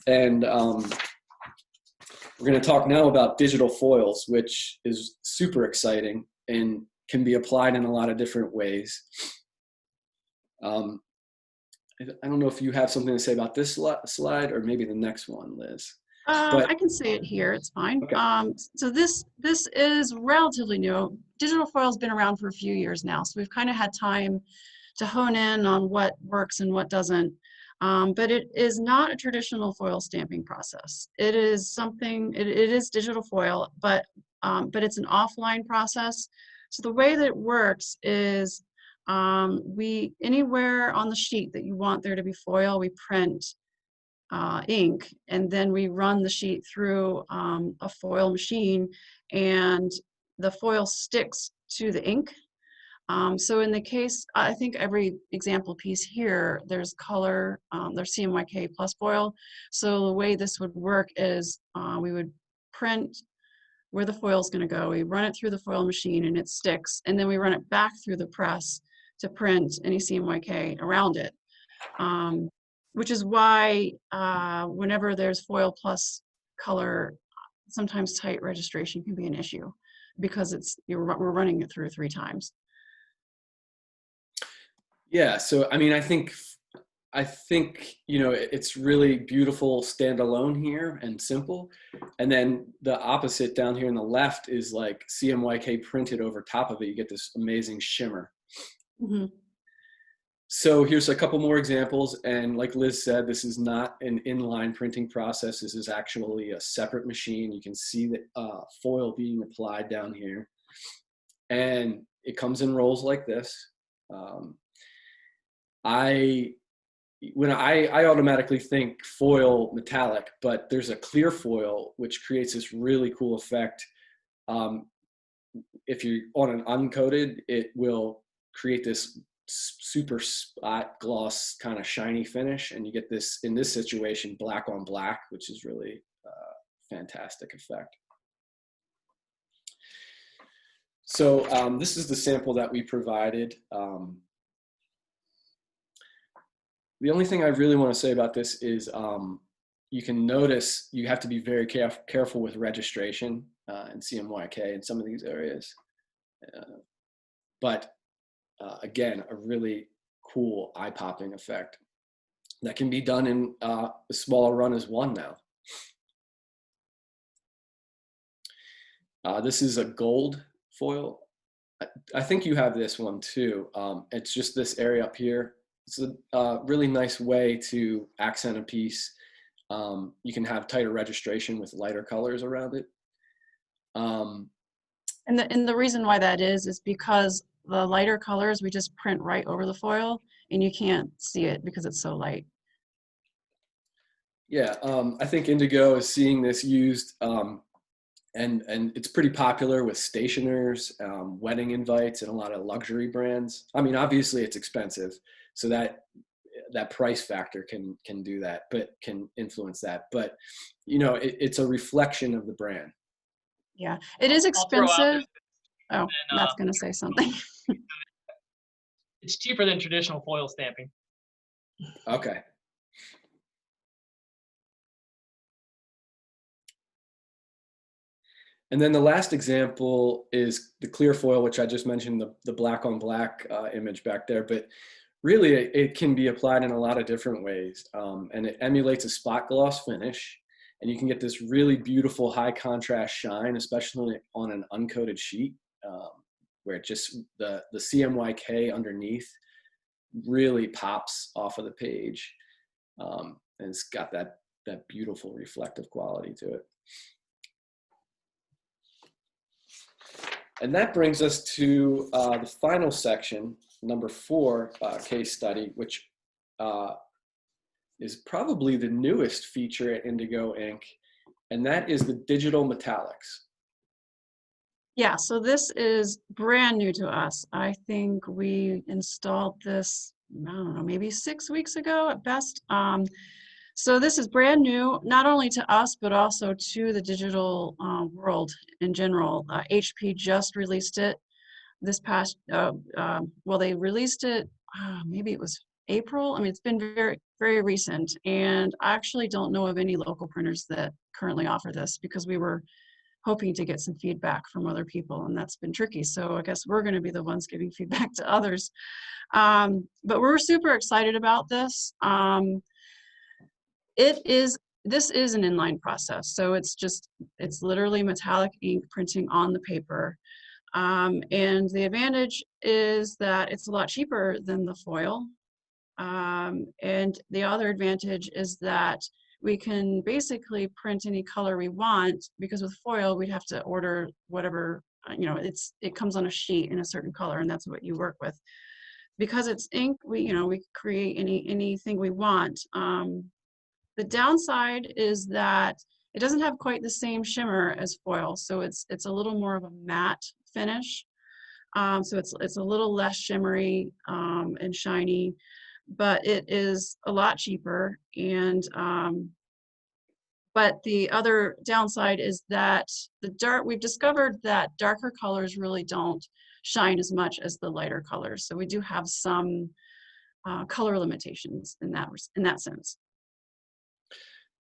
S7: And we're going to talk now about digital foils, which is super exciting and can be applied in a lot of different ways. I don't know if you have something to say about this slide or maybe the next one, Liz.
S15: I can say it here, it's fine. Okay. So this is relatively new. Digital foil's been around for a few years now, so we've kind of had time to hone in on what works and what doesn't. But it is not a traditional foil stamping process. It is something, it is digital foil, but it's an offline process. So the way that it works is anywhere on the sheet that you want there to be foil, we print ink, and then we run the sheet through a foil machine, and the foil sticks to the ink. So in the case, I think every example piece here, there's color, there's CMYK plus foil. So the way this would work is we would print where the foil is going to go. We run it through the foil machine and it sticks, and then we run it back through the press to print any CMYK around it. Which is why whenever there's foil plus color, sometimes tight registration can be an issue because we're running it through 3 times.
S7: Yeah, so I mean, I think it's really beautiful standalone here and simple, and then the opposite down here on the left is like CMYK printed over top of it. You get this amazing shimmer.
S15: Mm-hmm.
S7: So here's a couple more examples, and like Liz said, this is not an inline printing process. This is actually a separate machine. You can see the foil being applied down here, and it comes in rolls like this. I automatically think foil metallic, but there's a clear foil which creates this really cool effect. If you're on an uncoated, it will create this super spot gloss kind of shiny finish, and you get this, in this situation, black on black, which is really fantastic effect. So this is the sample that we provided. The only thing I really want to say about this is you can notice you have to be very careful with registration and CMYK in some of these areas. But again, a really cool eye-popping effect that can be done in a smaller run as one now. This is a gold foil. I think you have this one too. It's just this area up here. It's a really nice way to accent a piece. You can have tighter registration with lighter colors around it.
S15: And the reason why that is because the lighter colors, we just print right over the foil and you can't see it because it's so light.
S7: Yeah, I think Indigo is seeing this used, and it's pretty popular with stationers, wedding invites, and a lot of luxury brands. I mean, obviously it's expensive, so that price factor can do that, but can influence that. But you know, it's a reflection of the brand.
S15: Yeah, it is expensive. Oh, Matt's gonna say something.
S16: It's cheaper than traditional foil stamping.
S7: Okay. And then the last example is the clear foil, which I just mentioned, the black on black image back there. But really, it can be applied in a lot of different ways. And it emulates a spot gloss finish. And you can get this really beautiful high contrast shine, especially on an uncoated sheet, where it just, the CMYK underneath really pops off of the page. And it's got that beautiful reflective quality to it. And that brings us to the final section, number 4 case study, which is probably the newest feature at Indigo Ink, and that is the digital metallics.
S15: Yeah, so this is brand new to us. I think we installed this, I don't know, maybe 6 weeks ago at best. So this is brand new, not only to us, but also to the digital world in general. HP just released it this past, well, they released it, maybe it was April. I mean, it's been very, very recent. And I actually don't know of any local printers that currently offer this because we were hoping to get some feedback from other people, and that's been tricky. So I guess we're going to be the ones giving feedback to others. But we're super excited about this. This is an inline process. So it's literally metallic ink printing on the paper. And the advantage is that it's a lot cheaper than the foil. And the other advantage is that we can basically print any color we want, because with foil, we'd have to order whatever, you know, it comes on a sheet in a certain color, and that's what you work with. Because it's ink, we create anything we want. The downside is that it doesn't have quite the same shimmer as foil, so it's a little more of a matte finish. So it's a little less shimmery and shiny, but it is a lot cheaper, and But the other downside is that we've discovered that darker colors really don't shine as much as the lighter colors. So we do have some color limitations in that sense.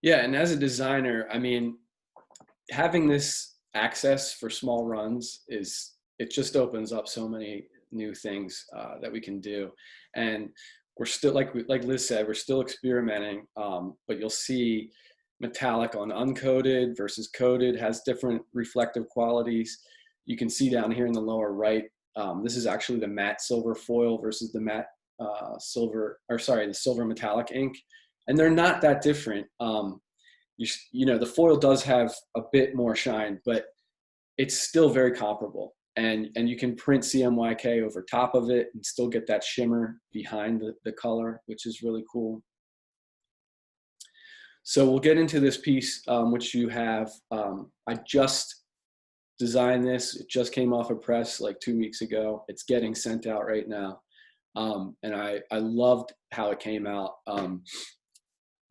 S7: Yeah, and as a designer, I mean, having this access for small runs it just opens up so many new things that we can do. And we're still, like Liz said, we're still experimenting, but you'll see metallic on uncoated versus coated has different reflective qualities. You can see down here in the lower right, this is actually the matte silver foil versus the matte the silver metallic ink. And they're not that different. You know, the foil does have a bit more shine, but it's still very comparable. And you can print CMYK over top of it and still get that shimmer behind the color, which is really cool. So we'll get into this piece, which you have. I just designed this. It just came off a press like 2 weeks ago. It's getting sent out right now. And I loved how it came out.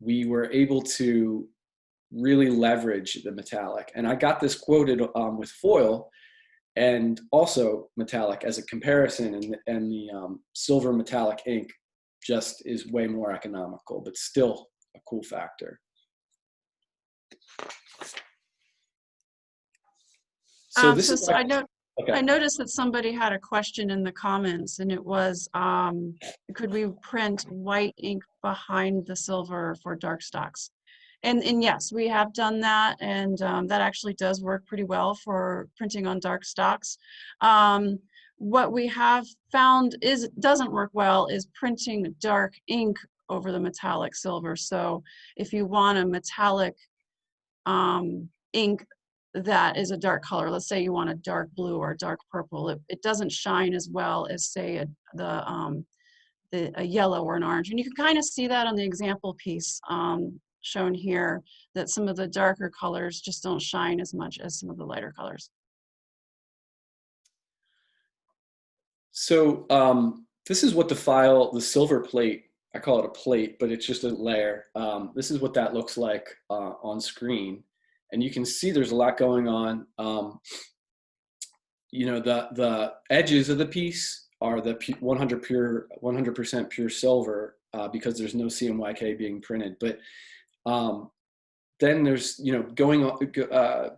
S7: We were able to really leverage the metallic. And I got this quoted with foil and also metallic as a comparison, and the silver metallic ink just is way more economical, but still a cool factor. So this is
S15: I noticed that somebody had a question in the comments, and it was, could we print white ink behind the silver for dark stocks? And yes, we have done that, and that actually does work pretty well for printing on dark stocks. What we have found doesn't work well is printing dark ink over the metallic silver. So if you want a metallic ink that is a dark color, let's say you want a dark blue or a dark purple, it doesn't shine as well as, say, a yellow or an orange. And you can kind of see that on the example piece shown here, that some of the darker colors just don't shine as much as some of the lighter colors.
S7: So this is what the silver plate, I call it a plate, but it's just a layer. This is what that looks like on screen. And you can see there's a lot going on. You know, the edges of the piece are the 100% pure silver because there's no CMYK being printed. But then there's, you know, going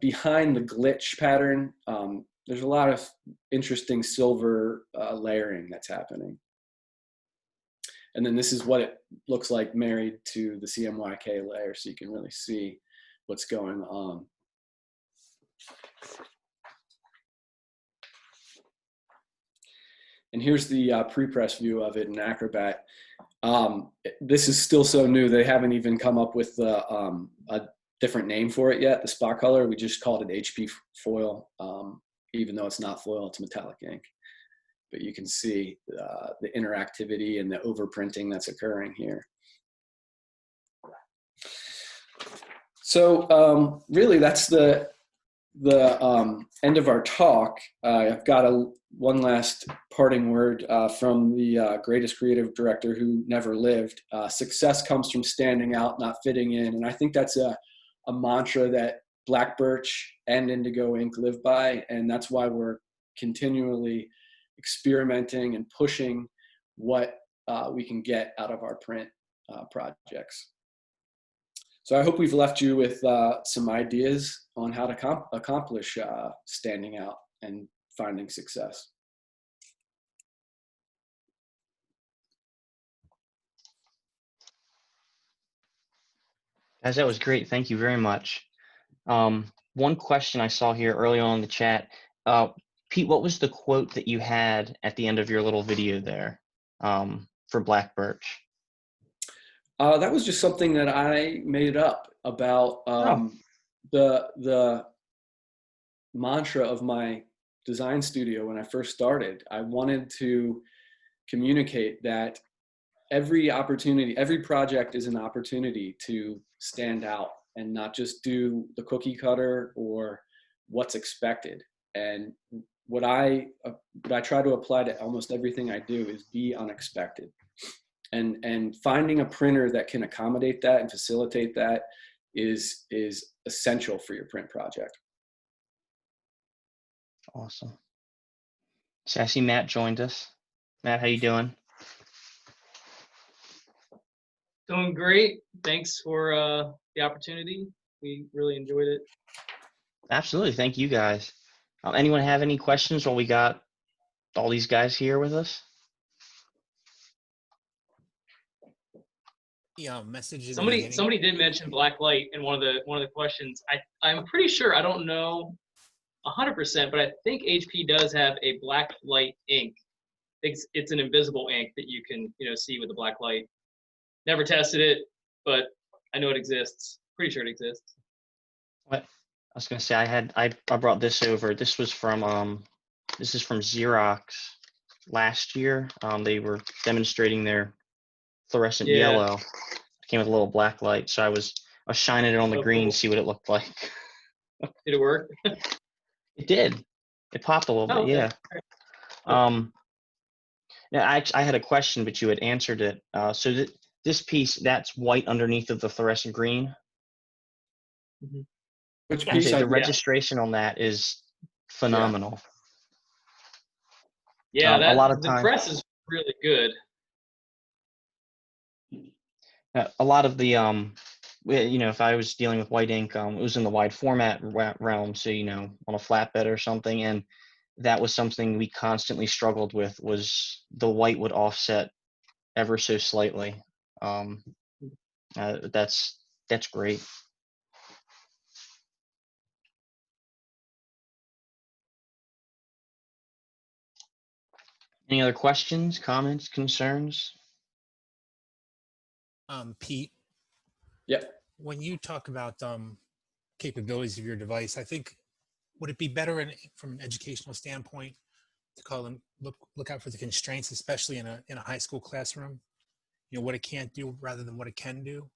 S7: behind the glitch pattern, there's a lot of interesting silver layering that's happening. And then this is what it looks like married to the CMYK layer, so you can really see what's going on. And here's the pre-press view of it in Acrobat. This is still so new, they haven't even come up with a different name for it yet, the spot color. We just called it HP foil, even though it's not foil, it's metallic ink. But you can see the interactivity and the overprinting that's occurring here. So really that's the end of our talk. I've got one last parting word from the greatest creative director who never lived. Success comes from standing out, not fitting in. And I think that's a mantra that Black Birch and Indigo Ink live by. And that's why we're continually experimenting and pushing what we can get out of our print projects. So I hope we've left you with some ideas on how to accomplish standing out and finding success.
S3: Guys, that was great. Thank you very much. One question I saw here early on in the chat. Pete, what was the quote that you had at the end of your little video there for Black Birch?
S7: That was just something that I made up about the mantra of my design studio when I first started. I wanted to communicate that every project is an opportunity to stand out and not just do the cookie cutter or what's expected. And what I try to apply to almost everything I do is be unexpected. And finding a printer that can accommodate that and facilitate that is essential for your print project.
S3: Awesome. So I see Matt joined us. Matt, how you doing?
S16: Doing great. Thanks for the opportunity. We really enjoyed it.
S3: Absolutely. Thank you guys. Anyone have any questions while we got all these guys here with us?
S1: Yeah, message.
S16: Somebody did mention black light in one of the questions. I'm pretty sure, I don't know 100%, but I think HP does have a black light ink. It's an invisible ink that you can see with the black light. Never tested it, but I know it exists. Pretty sure it exists.
S3: What? I was gonna say I brought this over. This was from this is from Xerox last year. They were demonstrating their fluorescent yellow. It came with a little black light, so I was shining it on the green
S16: cool.
S3: to see what it looked like.
S16: Did it work?
S3: It did. It popped a little bit,
S16: okay.
S3: yeah. Now I had a question, but you had answered it. So this piece, that's white underneath of the fluorescent green.
S16: Mm-hmm.
S7: Which piece?
S3: The registration on that is phenomenal.
S16: Yeah,
S3: a lot of
S16: the
S3: time,
S16: press is really good.
S3: a lot of the if I was dealing with white ink, it was in the wide format realm, so on a flatbed or something, and that was something we constantly struggled with, was the white would offset ever so slightly. That's great. Any other questions, comments, concerns?
S1: Pete.
S7: Yep.
S1: When you talk about capabilities of your device, I think, would it be better from an educational standpoint to call them look out for the constraints, especially in a high school classroom? What it can't do rather than what it can do.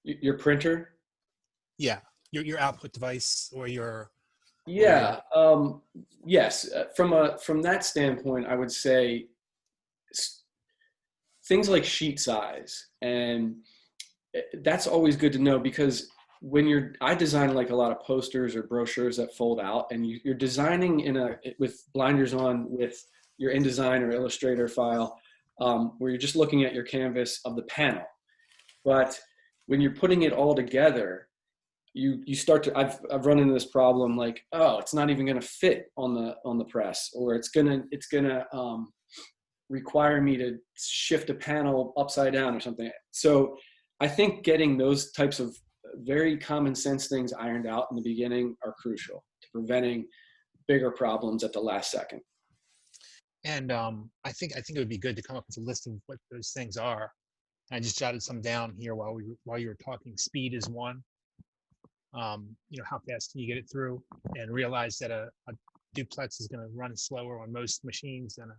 S7: Your printer?
S1: Yeah, your output device or your.
S7: Yeah. Yes. From that standpoint, I would say things like sheet size, and that's always good to know, because when I design like a lot of posters or brochures that fold out, and you're designing with blinders on with your InDesign or Illustrator file, where you're just looking at your canvas of the panel. But when you're putting it all together, you start to, I've run into this problem, like, oh, it's not even going to fit on the press, or it's gonna require me to shift a panel upside down or something. So I think getting those types of very common sense things ironed out in the beginning are crucial to preventing bigger problems at the last second.
S1: And I think it would be good to come up with a list of what those things are. I just jotted some down here while you were talking. Speed is one. How fast can you get it through? And realize that a duplex is going to run slower on most machines than a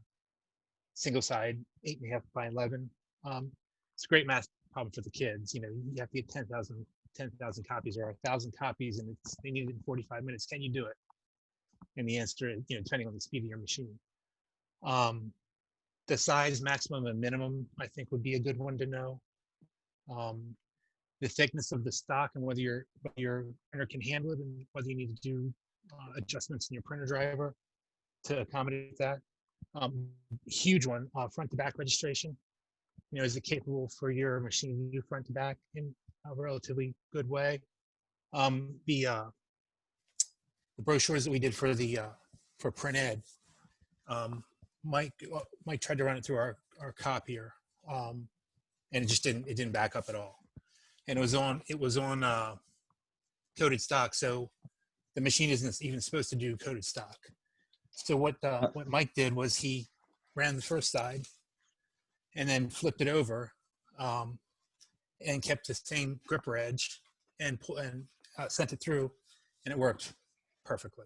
S1: single side 8.5 by 11. It's a great math problem for the kids. You have to get 10,000 copies or 1,000 copies, and they need it in 45 minutes. Can you do it? And the answer is, depending on the speed of your machine. The size, maximum and minimum, I think would be a good one to know. The thickness of the stock and whether your printer can handle it, and whether you need to do adjustments in your printer driver to accommodate that. Huge one, front to back registration. Is it capable for your machine to do front to back in a relatively good way? The brochures that we did for print ed, Mike tried to run it through our copier, and it didn't back up at all. And it was on coded stock, so the machine isn't even supposed to do coded stock. So what Mike did was he ran the first side and then flipped it over, and kept the same gripper edge and sent it through, and it worked perfectly.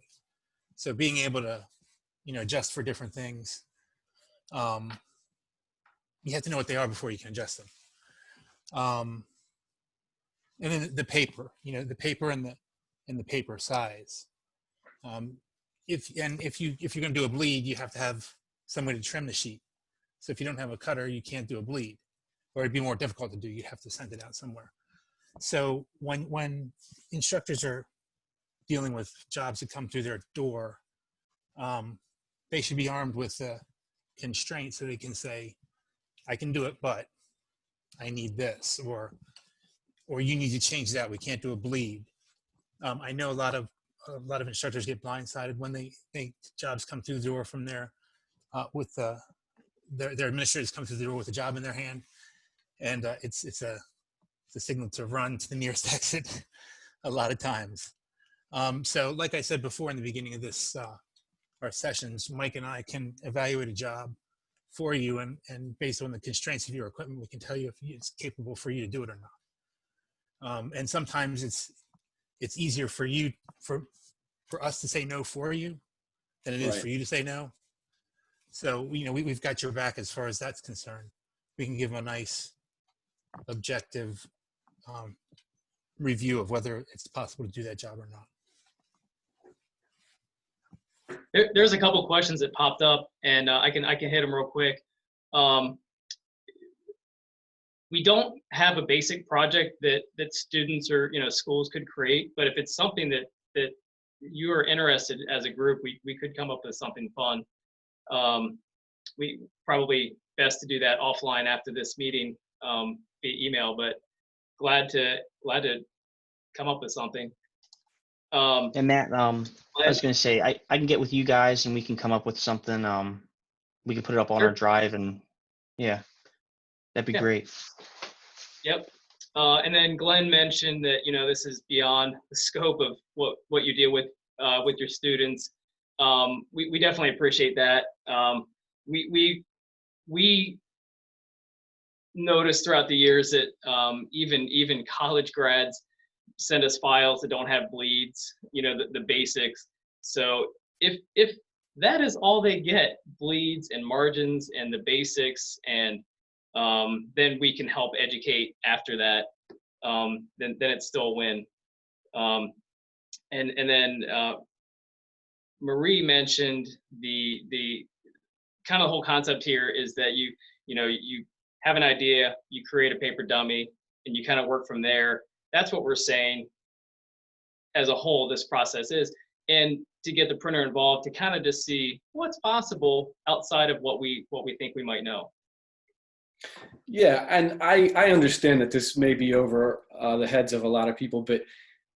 S1: So being able to adjust for different things, you have to know what they are before you can adjust them. And then the paper, the paper and the paper size. If you're going to do a bleed, you have to have some way to trim the sheet. So if you don't have a cutter, you can't do a bleed, or it'd be more difficult to do. You have to send it out somewhere. So when instructors are dealing with jobs that come through their door, they should be armed with a constraint so they can say, I can do it, but I need this, or you need to change that. We can't do a bleed. I know a lot of instructors get blindsided when they jobs come through the door from their their administrators come through the door with a job in their hand, and it's a signal to run to the nearest exit a lot of times. So like I said before in the beginning of this our sessions, Mike and I can evaluate a job for you, and based on the constraints of your equipment, we can tell you if it's capable for you to do it or not. And sometimes it's easier for you for us to say no for you than it is
S7: Right.
S1: for you to say no. So we've got your back as far as that's concerned. We can give a nice objective review of whether it's possible to do that job or not.
S16: There's a couple questions that popped up, and I can hit them real quick. We don't have a basic project that students or schools could create, but if it's something that you are interested as a group, we could come up with something fun. We probably best to do that offline after this meeting via email, but glad to come up with something.
S3: And Matt, I was going to say, I can get with you guys and we can come up with something. We can put it up on our drive, and yeah, that'd be great.
S16: Yep. And then Glenn mentioned that, this is beyond the scope of what you deal with your students. We definitely appreciate that. We noticed throughout the years that even college grads send us files that don't have bleeds, the basics. So if that is all they get, bleeds and margins and the basics, and then we can help educate after that, then it's still a win. And then Marie mentioned the kind of whole concept here is that you have an idea, you create a paper dummy, and you kind of work from there. That's what we're saying as a whole this process is, and to get the printer involved to kind of just see what's possible outside of what we think we might know.
S7: Yeah, and I understand that this may be over the heads of a lot of people, but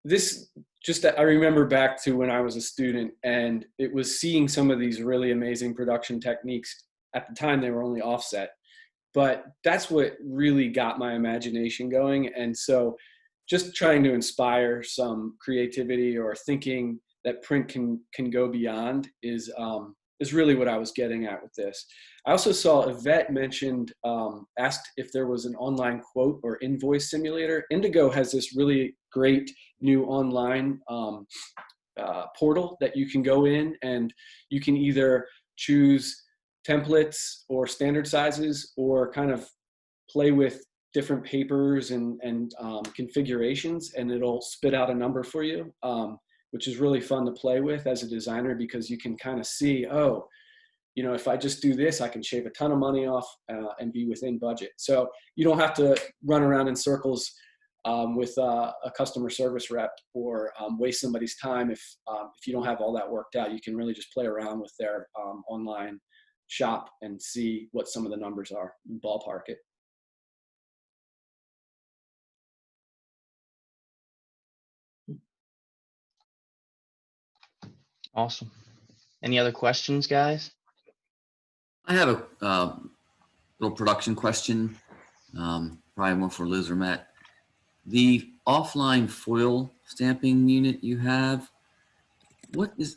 S7: I remember back to when I was a student, and it was seeing some of these really amazing production techniques. At the time, they were only offset, but that's what really got my imagination going. And so just trying to inspire some creativity or thinking that print can go beyond is really what I was getting at with this. I also saw Yvette mentioned, asked if there was an online quote or invoice simulator. Indigo has this really great new online portal that you can go in, and you can either choose templates or standard sizes, or kind of play with different papers and configurations, and it'll spit out a number for you, which is really fun to play with as a designer, because you can kind of see, oh, if I just do this, I can shave a ton of money off and be within budget. So you don't have to run around in circles with a customer service rep, or waste somebody's time if you don't have all that worked out. You can really just play around with their online shop and see what some of the numbers are, and ballpark it.
S3: Awesome. Any other questions, guys?
S8: I have a little production question, probably more for Liz or Matt. The offline foil stamping unit you have, what's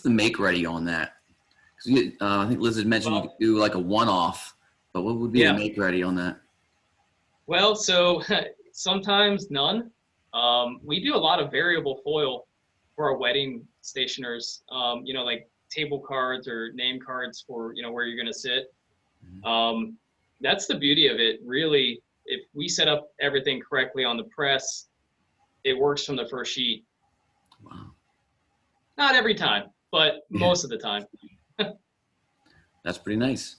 S8: the make ready on that? I think Liz had mentioned you could do like a one-off, but what would be the make ready on that?
S16: Well, so sometimes none. We do a lot of variable foil for our wedding stationers, like table cards or name cards for, where you're going to sit. That's the beauty of it. Really, if we set up everything correctly on the press, it works from the first sheet.
S8: Wow.
S16: Not every time, but most of the time.
S8: That's pretty nice.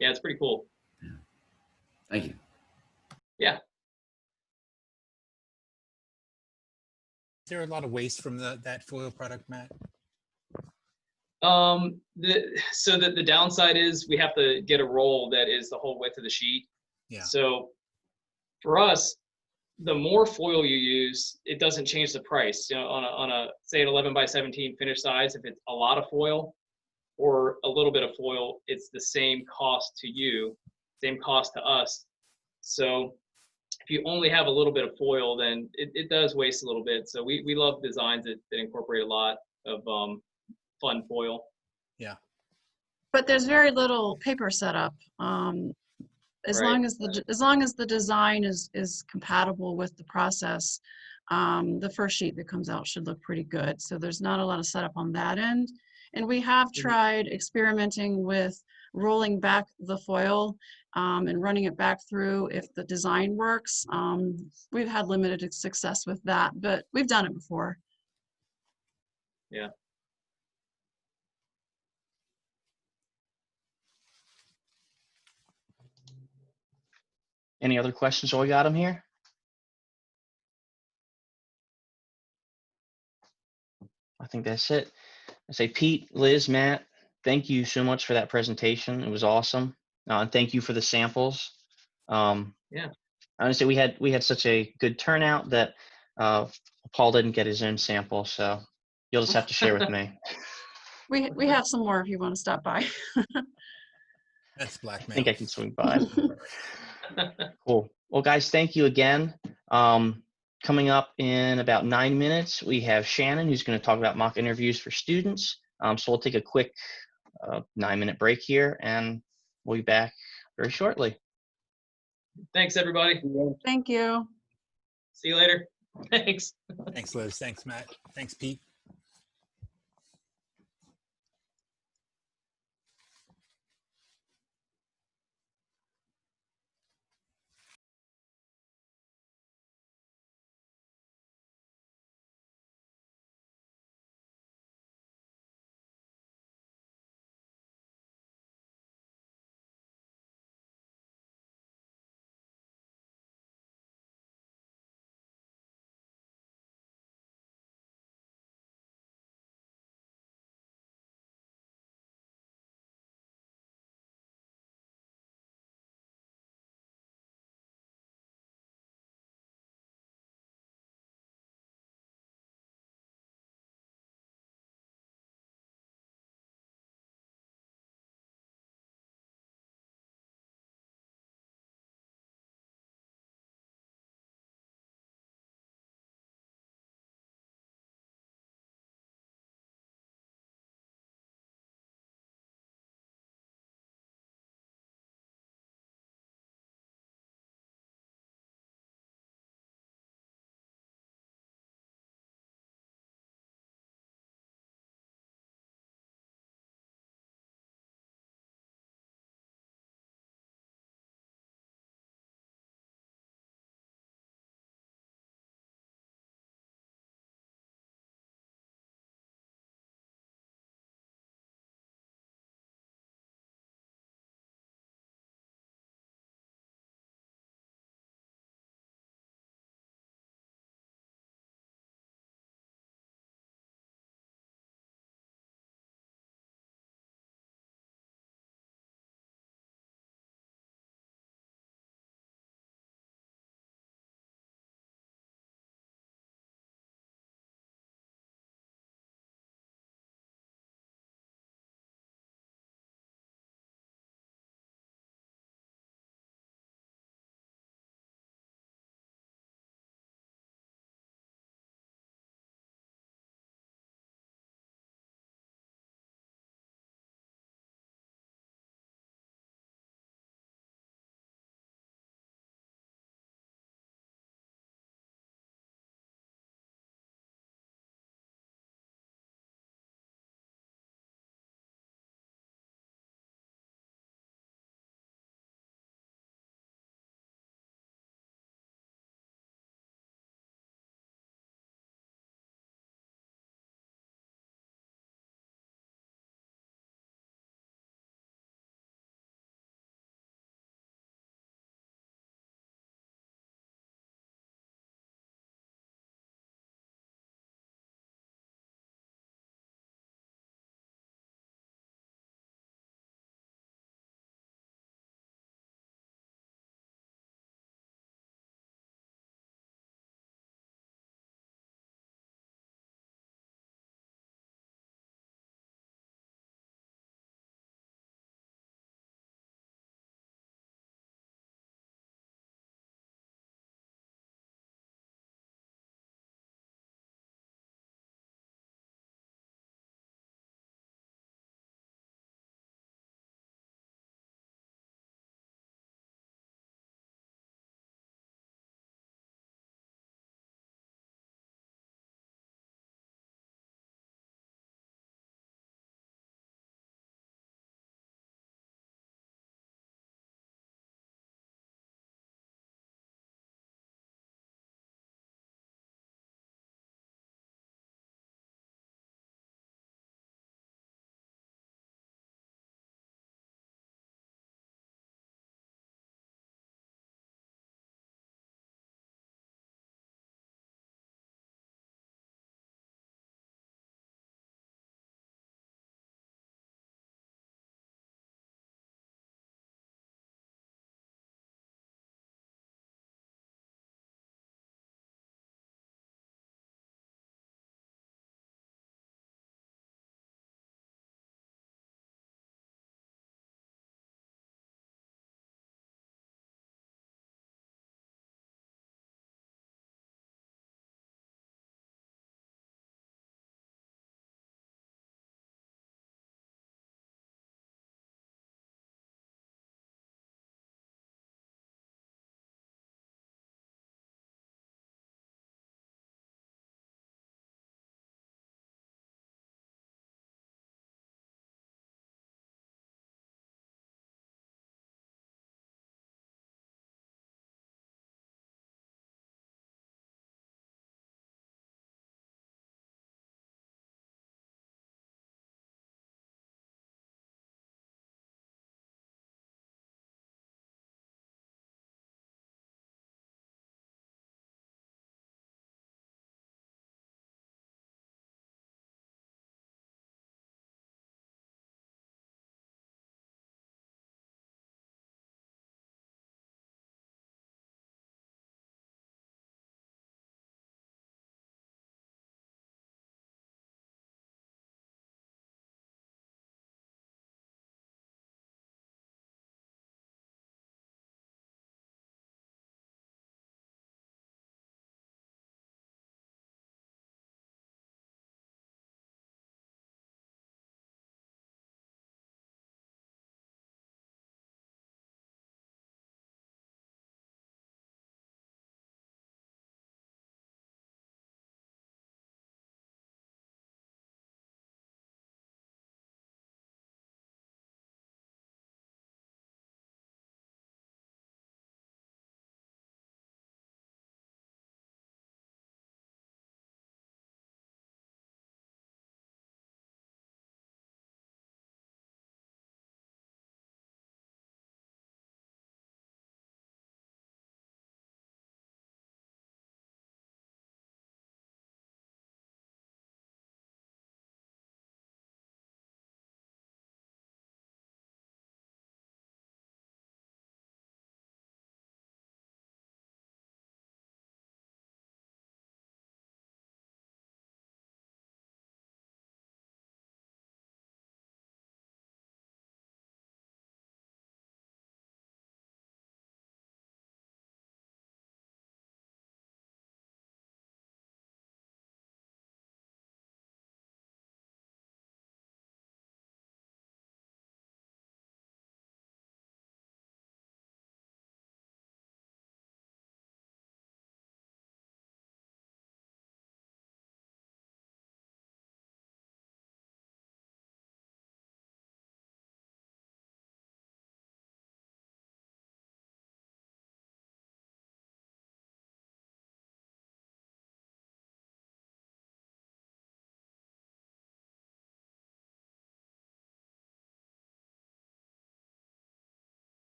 S16: Yeah, it's pretty cool.
S8: Thank you.
S16: Yeah.
S17: there a lot of waste from that foil product, Matt?
S16: The downside is we have to get a roll that is the whole width of the sheet.
S17: Yeah.
S16: So for us, the more foil you use, it doesn't change the price. You know, on a say an 11 by 17 finished size, if it's a lot of foil or a little bit of foil, it's the same cost to you, same cost to us. So if you only have a little bit of foil, then it does waste a little bit. So we love designs that incorporate a lot of fun foil.
S17: Yeah.
S15: But there's very little paper setup. As
S16: Right.
S15: long as the design is compatible with the process, the first sheet that comes out should look pretty good. So there's not a lot of setup on that end. And we have tried experimenting with rolling back the foil and running it back through if the design works. We've had limited success with that, but we've done it before.
S16: Yeah.
S3: Any other questions while we got them here? I think that's it. I say, Pete, Liz, Matt, thank you so much for that presentation. It was awesome. And thank you for the samples.
S16: Yeah.
S3: I would say we had such a good turnout that Paul didn't get his own sample, so you'll just have to share with me.
S15: We have some more if you want to stop by.
S17: That's
S3: I
S17: blackmail.
S3: think I can swing by. Cool. Well, guys, thank you again. Coming up in about 9 minutes, we have Shannon, who's going to talk about mock interviews for students. So we'll take a quick 9-minute break here, and we'll be back very shortly.
S16: Thanks, everybody.
S15: Thank you.
S16: See you later. Thanks.
S17: Thanks, Liz. Thanks, Matt. Thanks, Pete.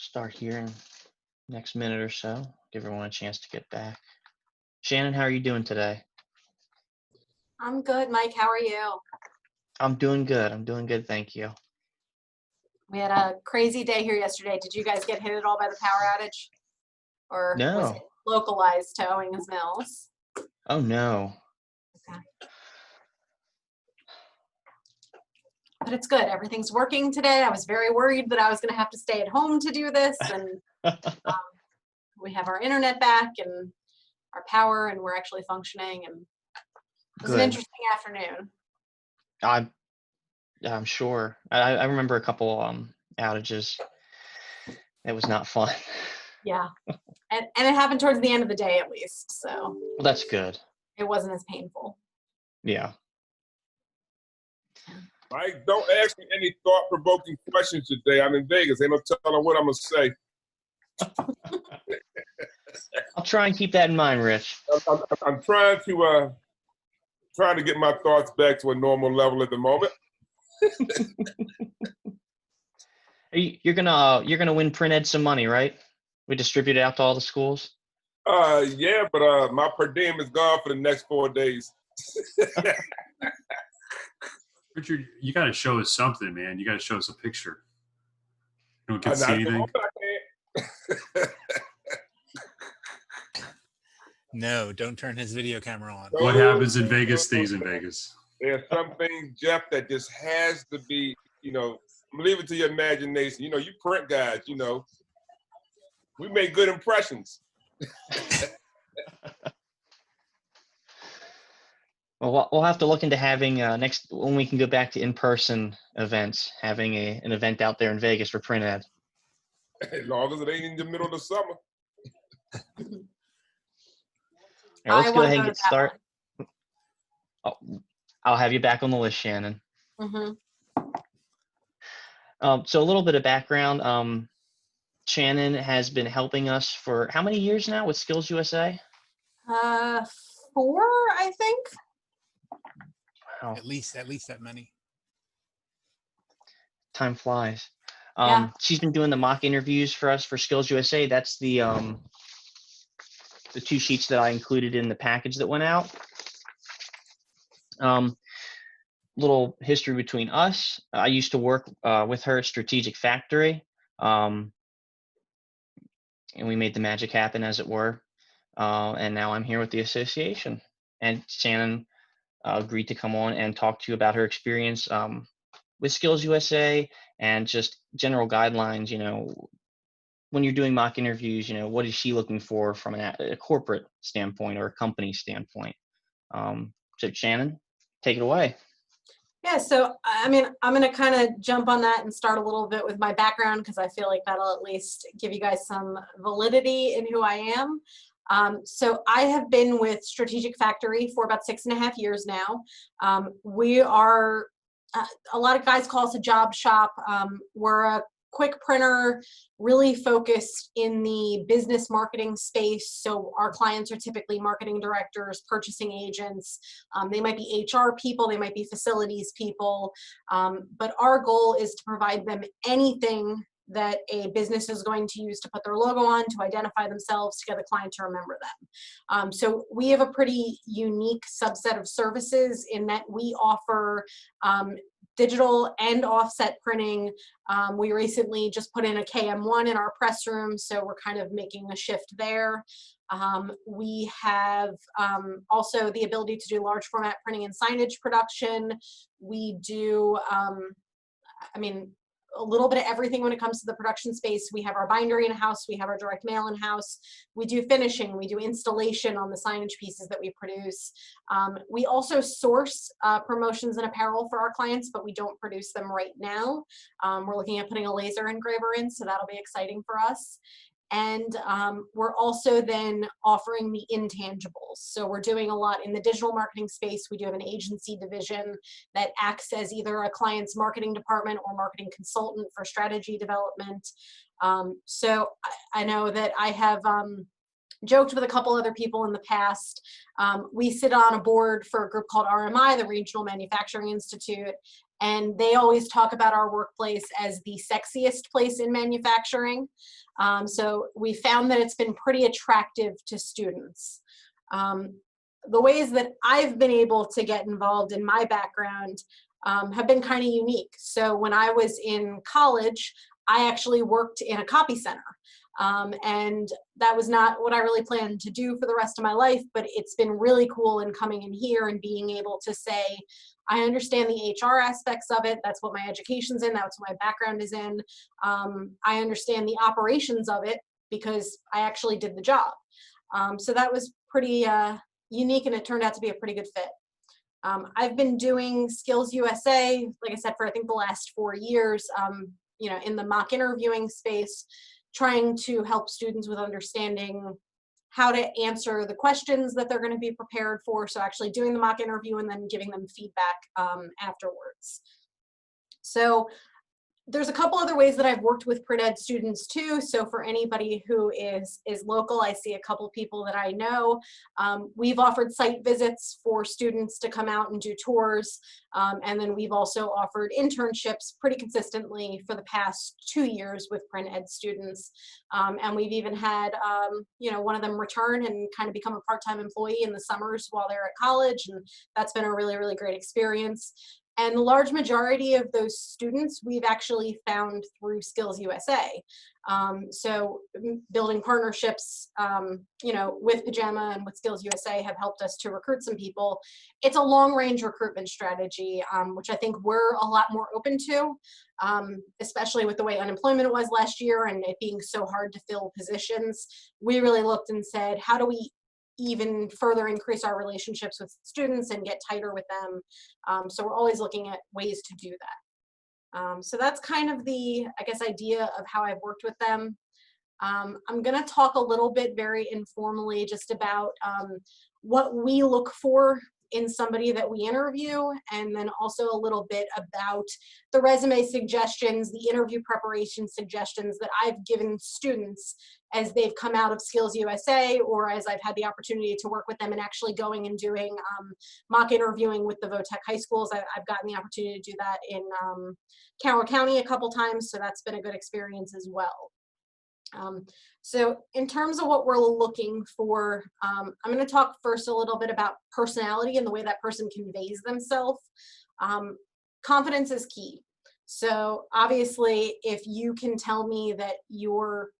S3: start here in next minute or so. Give everyone a chance to get back. Shannon, how are you doing today?
S18: I'm good, Mike. How are you?
S3: I'm doing good. I'm doing good, thank you.
S18: We had a crazy day here yesterday. Did you guys get hit at all by the power outage? Or was
S3: No.
S18: it localized to Owings Mills?
S3: Oh no.
S18: Okay. But it's good. Everything's working today. I was very worried that I was going to have to stay at home to do this. And we have our internet back and our power, and we're actually functioning. And it was an
S3: Good.
S18: interesting afternoon.
S3: I'm sure. I remember a couple outages. It was not fun.
S18: Yeah. And it happened towards the end of the day at least. So
S3: Well, that's good.
S18: it wasn't as painful.
S3: Yeah.
S14: Mike, don't ask me any thought-provoking questions today. I'm in Vegas. Ain't no telling what I'm gonna say.
S3: I'll try and keep that in mind, Rich.
S14: I'm trying to get my thoughts back to a normal level at the moment.
S3: You're gonna win Print Ed some money, right? We distribute it out to all the schools.
S14: Yeah, but my per diem is gone for the next 4 days.
S19: Richard, you got to show us something, man. You got to show us a picture. You don't get to see
S14: At the
S19: anything.
S14: moment, I can't.
S17: No, don't turn his video camera on.
S19: What happens in Vegas stays in Vegas.
S14: There's some things, Jeff, that just has to be, leave it to your imagination. You print guys, we make good impressions.
S3: Well, we'll have to look into having next when we can go back to in-person events, having an event out there in Vegas for Print Ed.
S14: As long as it ain't in the middle of the summer.
S3: All right, let's
S18: I
S3: go
S18: wanna
S3: ahead
S18: go
S3: and
S18: to
S3: get
S18: that
S3: started. I'll have you back on the list, Shannon.
S18: Mm-hmm.
S3: So a little bit of background. Shannon has been helping us for how many years now with Skills USA?
S18: 4, I think.
S3: Wow,
S17: At least that many.
S3: time flies.
S18: Yeah.
S3: She's been doing the mock interviews for us for Skills USA. That's the 2 sheets that I included in the package that went out. Little history between us. I used to work with her at Strategic Factory, and we made the magic happen, as it were. And now I'm here with the association. And Shannon agreed to come on and talk to you about her experience with Skills USA and just general guidelines. When you're doing mock interviews, what is she looking for from a corporate standpoint or a company standpoint? So Shannon, take it away.
S18: Yeah, so I mean, I'm going to kind of jump on that and start a little bit with my background because I feel like that'll at least give you guys some validity in who I am. So I have been with Strategic Factory for about 6.5 years now. We are, a lot of guys call us a job shop. We're a quick printer, really focused in the business marketing space. So our clients are typically marketing directors, purchasing agents. They might be HR people, they might be facilities people. But our goal is to provide them anything that a business is going to use to put their logo on, to identify themselves, to get the client to remember them. So we have a pretty unique subset of services in that we offer digital and offset printing. We recently just put in a KM1 in our press room, so we're kind of making a shift there. We have also the ability to do large format printing and signage production. We do, a little bit of everything when it comes to the production space. We have our bindery in-house, we have our direct mail in-house, we do finishing, we do installation on the signage pieces that we produce. We also source promotions and apparel for our clients, but we don't produce them right now. We're looking at putting a laser engraver in, so that'll be exciting for us. And we're also then offering the intangibles. So we're doing a lot in the digital marketing space. We do have an agency division that acts as either a client's marketing department or marketing consultant for strategy development. So I know that I have joked with a couple other people in the past. We sit on a board for a group called RMI, the Regional Manufacturing Institute, And they always talk about our workplace as the sexiest place in manufacturing. So we found that it's been pretty attractive to students. The ways that I've been able to get involved in my background have been kind of unique. So when I was in college, I actually worked in a copy center. And that was not what I really planned to do for the rest of my life, but it's been really cool in coming in here and being able to say, I understand the HR aspects of it. That's what my education's in. That's what my background is in. I understand the operations of it because I actually did the job. So that was pretty unique, and it turned out to be a pretty good fit. I've been doing Skills USA, like I said, for I think the last 4 years, you know, in the mock interviewing space, trying to help students with understanding how to answer the questions that they're going to be prepared for. So actually doing the mock interview and then giving them feedback afterwards. So there's a couple other ways that I've worked with print ed students too. So for anybody who is local, I see a couple of people that I know. We've offered site visits for students to come out and do tours. And then we've also offered internships pretty consistently for the past 2 years with print ed students. And we've even had, you know, one of them return and kind of become a part-time employee in the summers while they're at college. And that's been a really, really great experience. And the large majority of those students we've actually found through Skills USA. So building partnerships, you know, with Pajama and with Skills USA have helped us to recruit some people. It's a long range recruitment strategy, which I think we're a lot more open to, especially with the way unemployment was last year and it being so hard to fill positions. We really looked and said, how do we even further increase our relationships with students and get tighter with them. So we're always looking at ways to do that. So that's kind of the, I guess, idea of how I've worked with them. I'm going to talk a little bit very informally just about what we look for in somebody that we interview, and then also a little bit about the resume suggestions, the interview preparation suggestions that I've given students as they've come out of Skills USA, or as I've had the opportunity to work with them and actually going and doing mock interviewing with the Votech high schools. I've gotten the opportunity to do that in Carroll County a couple times, so that's been a good experience as well. So in terms of what we're looking for, I'm going to talk first a little bit about personality and the way that person conveys themselves. Confidence is key. So obviously, if you can tell me that you're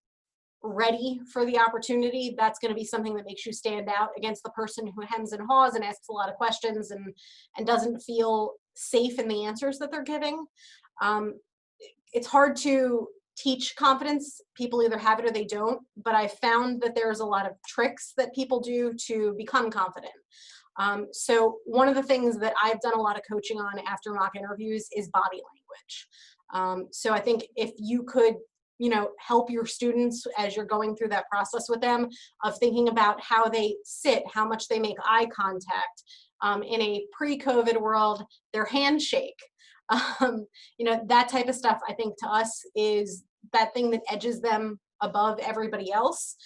S18: ready for the opportunity, that's going to be something that makes you stand out against the person who hems and haws and asks a lot of questions and doesn't feel safe in the answers that they're giving. It's hard to teach confidence. People either have it or they don't, but I found that there's a lot of tricks that people do to become confident. So one of the things that I've done a lot of coaching on after mock interviews is body language. So I think if you could, you know, help your students as you're going through that process with them of thinking about how they sit, how much they make eye contact. In a pre-COVID world, their handshake, you know, that type of stuff, I think to us is that thing that edges them above everybody else.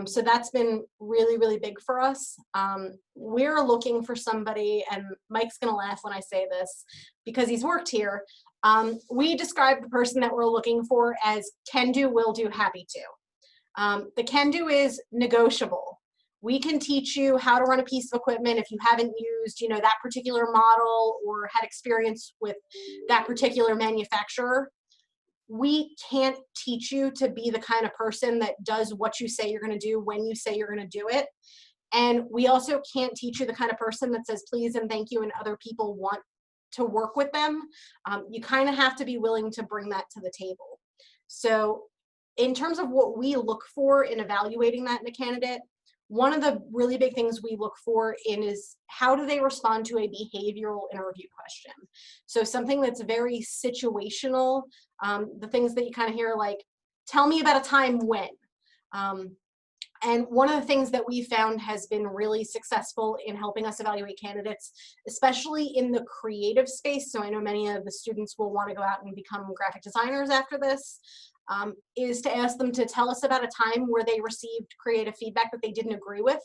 S18: So that's been really, really big for us. We're looking for somebody, and Mike's gonna laugh when I say this because he's worked here. We describe the person that we're looking for as can do, will do, happy to. The can do is negotiable. We can teach you how to run a piece of equipment if you haven't used, you know, that particular model or had experience with that particular manufacturer. We can't teach you to be the kind of person that does what you say you're going to do when you say you're going to do it. And we also can't teach you the kind of person that says please and thank you and other people want to work with them. You kind of have to be willing to bring that to the table. So in terms of what we look for in evaluating that in a candidate, one of the really big things we look for is how do they respond to a behavioral interview question? So something that's very situational, the things that you kind of hear like, tell me about a time when. And one of the things that we found has been really successful in helping us evaluate candidates, especially in the creative space. So I know many of the students will want to go out and become graphic designers after this. Is to ask them to tell us about a time where they received creative feedback that they didn't agree with,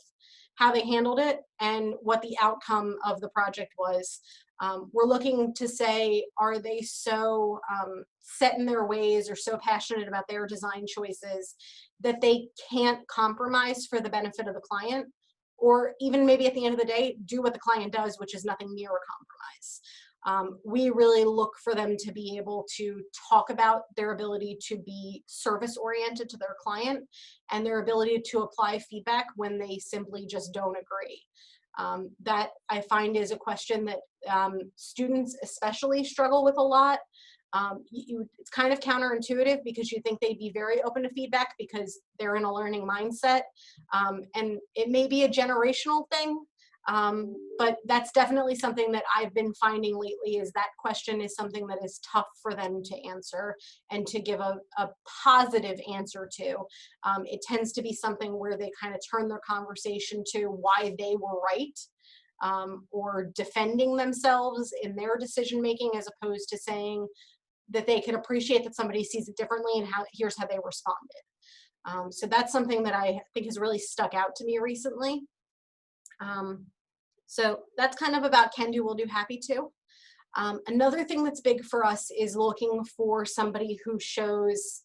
S18: how they handled it, and what the outcome of the project was. We're looking to say, are they so set in their ways or so passionate about their design choices that they can't compromise for the benefit of the client? Or even maybe at the end of the day, do what the client does, which is nothing near a compromise. We really look for them to be able to talk about their ability to be service oriented to their client and their ability to apply feedback when they simply just don't agree. That I find is a question that students especially struggle with a lot. It's kind of counterintuitive because you think they'd be very open to feedback because they're in a learning mindset. And it may be a generational thing, but that's definitely something that I've been finding lately is that question is something that is tough for them to answer and to give a positive answer to. It tends to be something where they kind of turn their conversation to why they were right, or defending themselves in their decision making as opposed to saying that they can appreciate that somebody sees it differently and here's how they responded. So that's something that I think has really stuck out to me recently. So that's kind of about can do, will do, happy to. Another thing that's big for us is looking for somebody who shows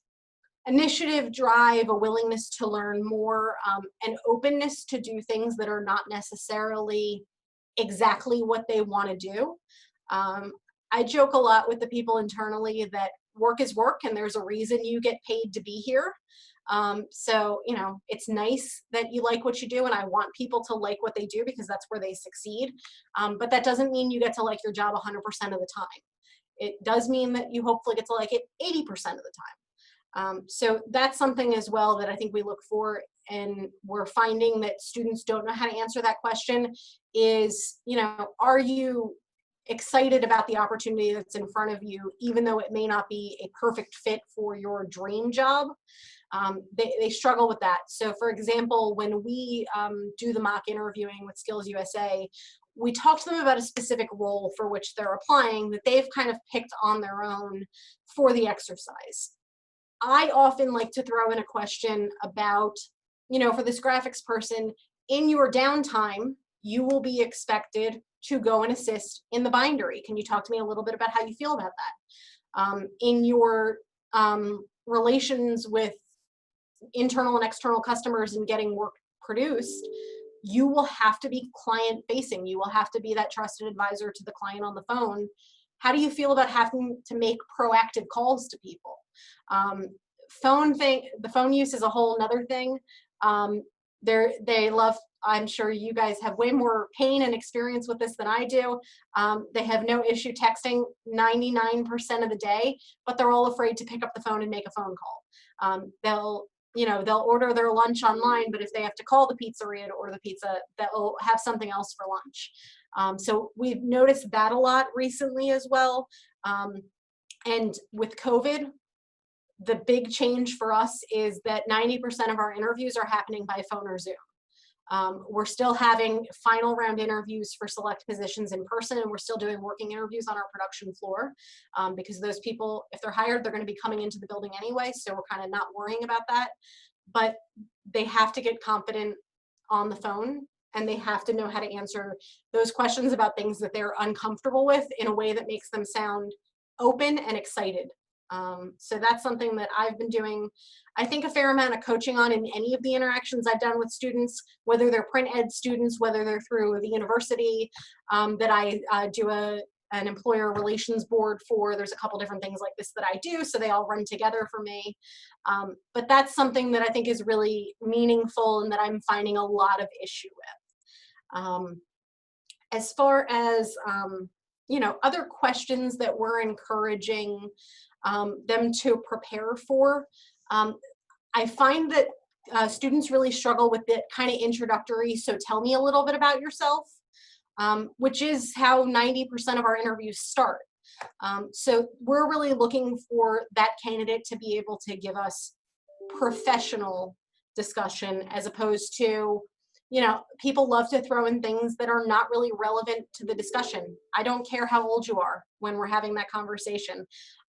S18: initiative, drive, a willingness to learn more, and openness to do things that are not necessarily exactly what they want to do. I joke a lot with the people internally that work is work and there's a reason you get paid to be here. So, you know, it's nice that you like what you do and I want people to like what they do because that's where they succeed. But that doesn't mean you get to like your job 100% of the time. It does mean that you hopefully get to like it 80% of the time. So that's something as well that I think we look for, and we're finding that students don't know how to answer that question is, you know, are you excited about the opportunity that's in front of you, even though it may not be a perfect fit for your dream job? They struggle with that. So for example, when we do the mock interviewing with Skills USA, we talk to them about a specific role for which they're applying that they've kind of picked on their own for the exercise. I often like to throw in a question about, you know, for this graphics person, in your downtime, you will be expected to go and assist in the bindery. Can you talk to me a little bit about how you feel about that? In your relations with internal and external customers and getting work produced, you will have to be client facing. You will have to be that trusted advisor to the client on the phone. How do you feel about having to make proactive calls to people? The phone use is a whole nother thing. They love, I'm sure you guys have way more pain and experience with this than I do. They have no issue texting 99% of the day, but they're all afraid to pick up the phone and make a phone call. They'll order their lunch online, but if they have to call the pizzeria to order the pizza, they'll have something else for lunch. So we've noticed that a lot recently as well. And with COVID, the big change for us is that 90% of our interviews are happening by phone or Zoom. We're still having final round interviews for select positions in person, and we're still doing working interviews on our production floor because those people, if they're hired, they're going to be coming into the building anyway, so we're kind of not worrying about that. But they have to get confident on the phone, and they have to know how to answer those questions about things that they're uncomfortable with in a way that makes them sound open and excited. So that's something that I've been doing, I think, a fair amount of coaching on in any of the interactions I've done with students, whether they're print ed students, whether they're through the university that I do an employer relations board for. There's a couple different things like this that I do, so they all run together for me. But that's something that I think is really meaningful and that I'm finding a lot of issue with. As far as other questions that we're encouraging them to prepare for, I find that students really struggle with the kind of introductory, so tell me a little bit about yourself, which is how 90% of our interviews start. So we're really looking for that candidate to be able to give us professional discussion as opposed to, people love to throw in things that are not really relevant to the discussion. I don't care how old you are when we're having that conversation.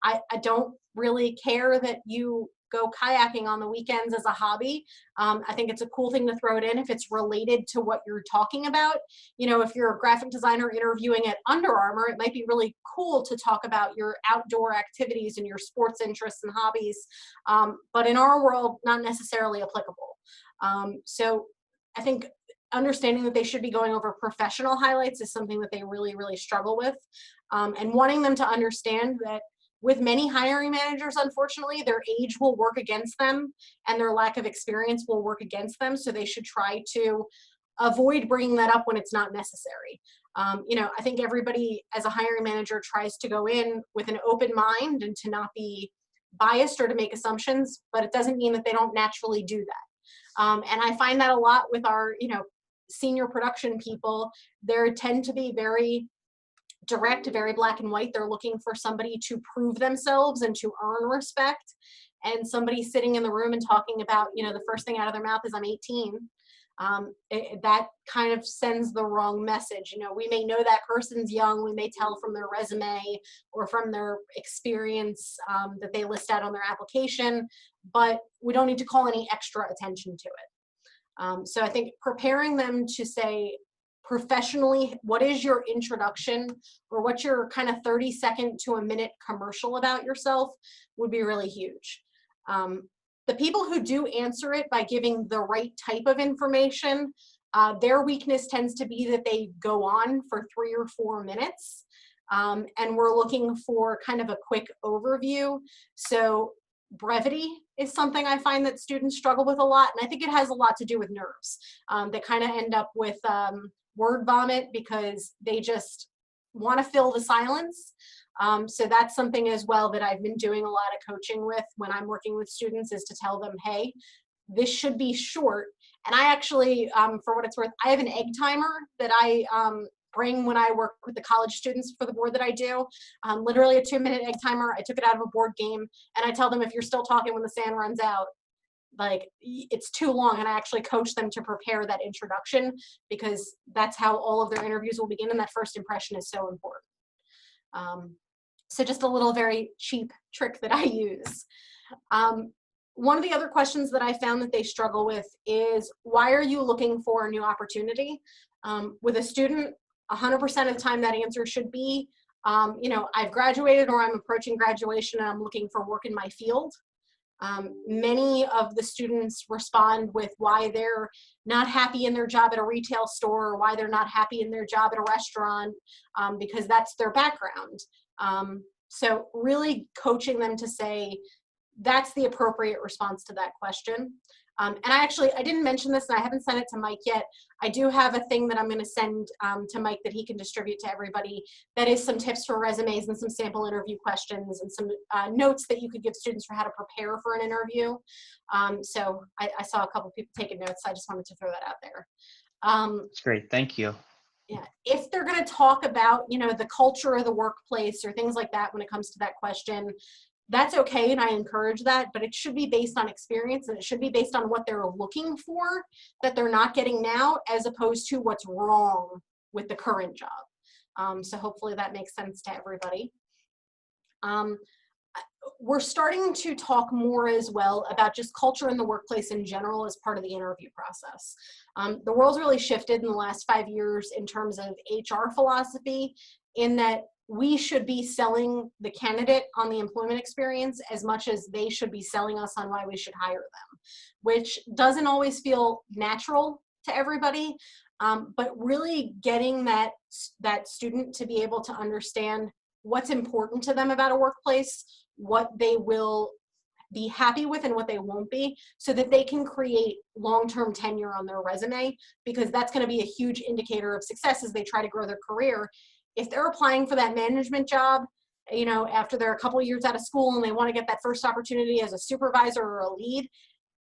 S18: I don't really care that you go kayaking on the weekends as a hobby. I think it's a cool thing to throw it in if it's related to what you're talking about. You know, if you're a graphic designer interviewing at Under Armour, it might be really cool to talk about your outdoor activities and your sports interests and hobbies. But in our world, not necessarily applicable. So I think understanding that they should be going over professional highlights is something that they really, really struggle with. And wanting them to understand that with many hiring managers, unfortunately, their age will work against them and their lack of experience will work against them. So they should try to avoid bringing that up when it's not necessary. You know, I think everybody as a hiring manager tries to go in with an open mind and to not be biased or to make assumptions, but it doesn't mean that they don't naturally do that. And I find that a lot with our, you know, senior production people. They tend to be very direct, very black and white. They're looking for somebody to prove themselves and to earn respect. And somebody sitting in the room and talking about, you know, the first thing out of their mouth is I'm 18. That kind of sends the wrong message. You know, we may know that person's young. We may tell from their resume or from their experience that they list out on their application, but we don't need to call any extra attention to it. So I think preparing them to say professionally, what is your introduction or what's your kind of 30-second to a minute commercial about yourself would be really huge. The people who do answer it by giving the right type of information, their weakness tends to be that they go on for 3 or 4 minutes. And we're looking for kind of a quick overview. So brevity is something I find that students struggle with a lot. And I think it has a lot to do with nerves. They kind of end up with word vomit because they just want to fill the silence. So that's something as well that I've been doing a lot of coaching with when I'm working with students, is to tell them, hey, this should be short. And I actually, for what it's worth, I have an egg timer that I bring when I work with the college students for the board that I do. Literally a 2-minute egg timer. I took it out of a board game, and I tell them, if you're still talking when the sand runs out, like, it's too long. And I actually coach them to prepare that introduction, because that's how all of their interviews will begin, and that first impression is so important. So just a little very cheap trick that I use. One of the other questions that I found that they struggle with is, why are you looking for a new opportunity? With a student, 100% of the time that answer should be, you know, I've graduated or I'm approaching graduation and I'm looking for work in my field. Many of the students respond with why they're not happy in their job at a retail store, or why they're not happy in their job at a restaurant, because that's their background. So really coaching them to say, that's the appropriate response to that question. And I didn't mention this, and I haven't sent it to Mike yet. I do have a thing that I'm going to send to Mike that he can distribute to everybody. That is some tips for resumes and some sample interview questions and some notes that you could give students for how to prepare for an interview. So I saw a couple people taking notes. So I just wanted to throw that out there.
S3: That's great. Thank you.
S18: Yeah, if they're going to talk about, you know, the culture of the workplace or things like that when it comes to that question, that's okay, and I encourage that, but it should be based on experience, and it should be based on what they're looking for that they're not getting now, as opposed to what's wrong with the current job. So hopefully that makes sense to everybody. We're starting to talk more as well about just culture in the workplace in general as part of the interview process. The world's really shifted in the last 5 years in terms of HR philosophy, in that we should be selling the candidate on the employment experience as much as they should be selling us on why we should hire them, which doesn't always feel natural to everybody. But really getting that student to be able to understand what's important to them about a workplace, what they will be happy with and what they won't be, so that they can create long-term tenure on their resume, because that's going to be a huge indicator of success as they try to grow their career. If they're applying for that management job, you know, after they're a couple of years out of school and they want to get that first opportunity as a supervisor or a lead,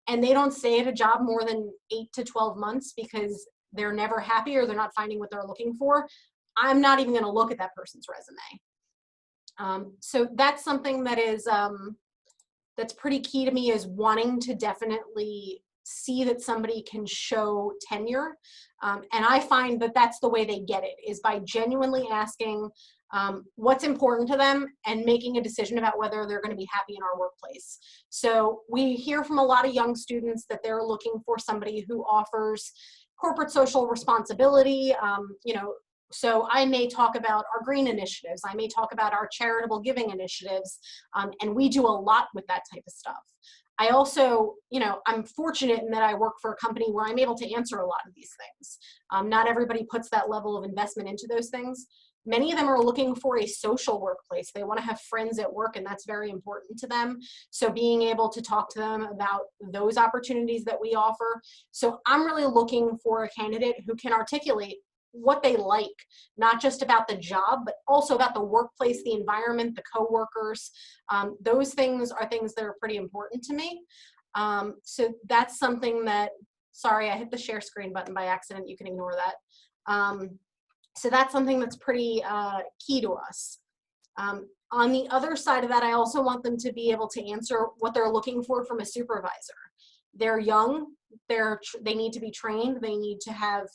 S18: and they don't stay at a job more than 8 to 12 months because they're never happy or they're not finding what they're looking for, I'm not even going to look at that person's resume. So that's something that is that's pretty key to me, is wanting to definitely see that somebody can show tenure. And I find that that's the way they get it, is by genuinely asking what's important to them and making a decision about whether they're going to be happy in our workplace. So we hear from a lot of young students that they're looking for somebody who offers corporate social responsibility. You know, so I may talk about our green initiatives. I may talk about our charitable giving initiatives. And we do a lot with that type of stuff. I also, you know, I'm fortunate in that I work for a company where I'm able to answer a lot of these things. Not everybody puts that level of investment into those things. Many of them are looking for a social workplace. They want to have friends at work, and that's very important to them. So being able to talk to them about those opportunities that we offer. So I'm really looking for a candidate who can articulate what they like, not just about the job, but also about the workplace, the environment, the coworkers. Those things are things that are pretty important to me. So that's something that, sorry, I hit the share screen button by accident. You can ignore that. So that's something that's pretty key to us. On the other side of that, I also want them to be able to answer what they're looking for from a supervisor. They're young, they need to be trained, they need to have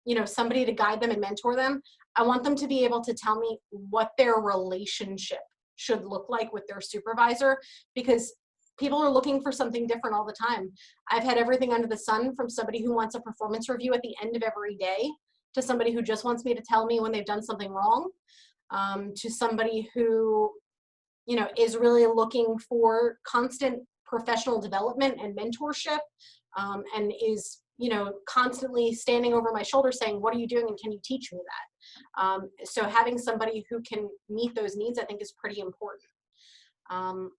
S18: you know, somebody to guide them and mentor them. I want them to be able to tell me what their relationship should look like with their supervisor, because people are looking for something different all the time. I've had everything under the sun, from somebody who wants a performance review at the end of every day, to somebody who just wants me to tell me when they've done something wrong, to somebody who, you know, is really looking for constant professional development and mentorship, and is, you know, constantly standing over my shoulder saying, what are you doing and can you teach me that? So having somebody who can meet those needs, I think, is pretty important.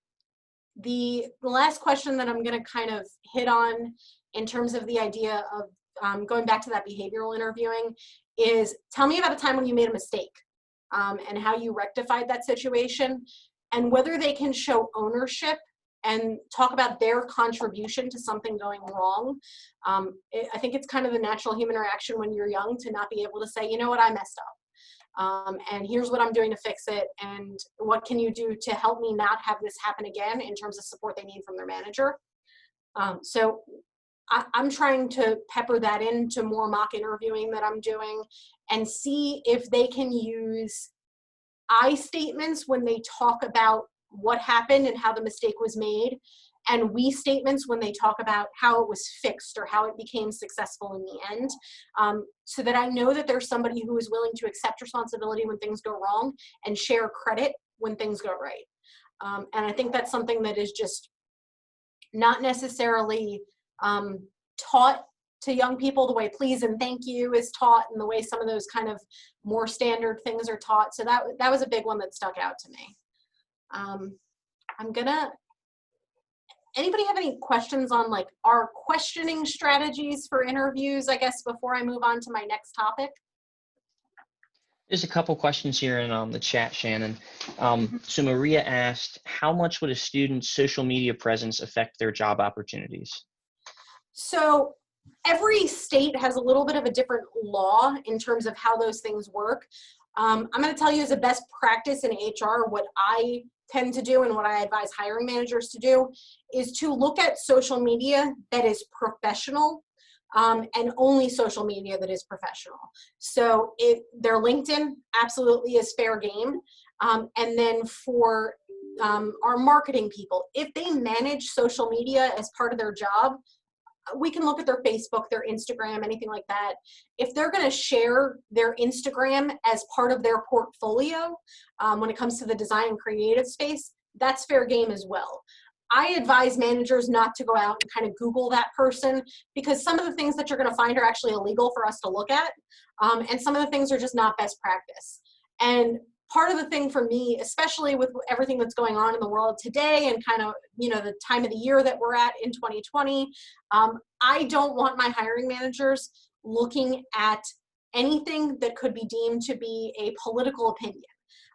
S18: The last question that I'm going to kind of hit on in terms of the idea of going back to that behavioral interviewing is, tell me about a time when you made a mistake and how you rectified that situation, and whether they can show ownership and talk about their contribution to something going wrong. I think it's kind of the natural human reaction when you're young to not be able to say, you know what, I messed up. And here's what I'm doing to fix it. And what can you do to help me not have this happen again in terms of support they need from their manager? So I'm trying to pepper that into more mock interviewing that I'm doing, and see if they can use I statements when they talk about what happened and how the mistake was made, and we statements when they talk about how it was fixed or how it became successful in the end, so that I know that there's somebody who is willing to accept responsibility when things go wrong and share credit when things go right. And I think that's something that is just not necessarily taught to young people the way please and thank you is taught, and the way some of those kind of more standard things are taught. So that was a big one that stuck out to me. Anybody have any questions on like our questioning strategies for interviews, I guess, before I move on to my next topic?
S3: There's a couple questions here in the chat, Shannon. So Maria asked, how much would a student's social media presence affect their job opportunities?
S18: So every state has a little bit of a different law in terms of how those things work. I'm going to tell you as a best practice in HR, what I tend to do and what I advise hiring managers to do is to look at social media that is professional, and only social media that is professional. So their LinkedIn absolutely is fair game. And then for our marketing people, if they manage social media as part of their job, we can look at their Facebook, their Instagram, anything like that. If they're going to share their Instagram as part of their portfolio, when it comes to the design and creative space, that's fair game as well. I advise managers not to go out and kind of Google that person, because some of the things that you're going to find are actually illegal for us to look at. And some of the things are just not best practice. And part of the thing for me, especially with everything that's going on in the world today and kind of, you know, the time of the year that we're at in 2020, I don't want my hiring managers looking at anything that could be deemed to be a political opinion.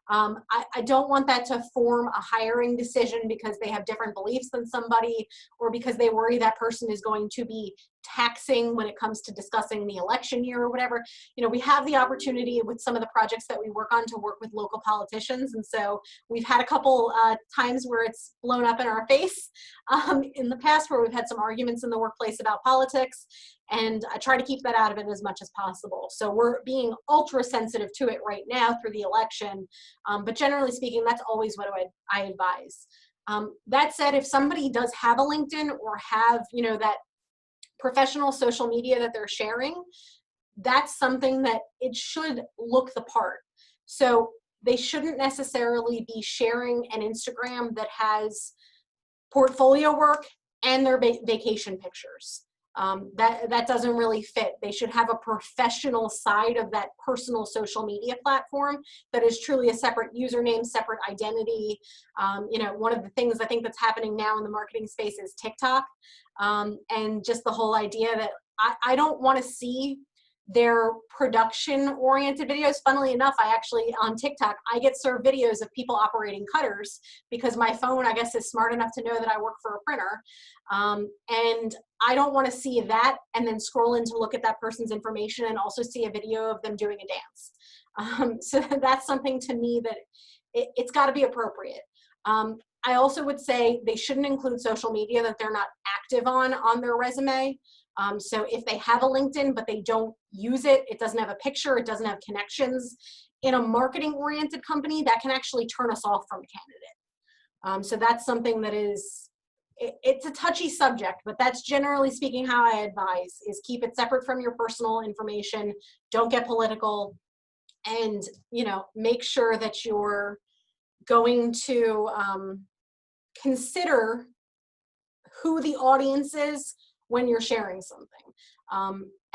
S18: I don't want that to form a hiring decision because they have different beliefs than somebody, or because they worry that person is going to be taxing when it comes to discussing the election year or whatever. You know, we have the opportunity with some of the projects that we work on to work with local politicians. And so we've had a couple times where it's blown up in our face in the past, where we've had some arguments in the workplace about politics. And I try to keep that out of it as much as possible. So we're being ultra sensitive to it right now through the election. But generally speaking, that's always what I advise. That said, if somebody does have a LinkedIn or have, you know, that professional social media that they're sharing, that's something that it should look the part. So they shouldn't necessarily be sharing an Instagram that has portfolio work and their vacation pictures. That doesn't really fit. They should have a professional side of that personal social media platform that is truly a separate username, separate identity. You know, one of the things I think that's happening now in the marketing space is TikTok, and just the whole idea that I don't want to see their production-oriented videos. Funnily enough, I actually, on TikTok, I get served videos of people operating cutters because my phone, I guess, is smart enough to know that I work for a printer. And I don't want to see that and then scroll in to look at that person's information and also see a video of them doing a dance. So that's something to me that it's got to be appropriate. I also would say they shouldn't include social media that they're not active on their resume. So if they have a LinkedIn, but they don't use it, it doesn't have a picture, it doesn't have connections. In a marketing-oriented company, that can actually turn us off from a candidate. So that's something that is, it's a touchy subject, but that's generally speaking how I advise, is keep it separate from your personal information, don't get political, and, you know, make sure that you're going to consider who the audience is when you're sharing something.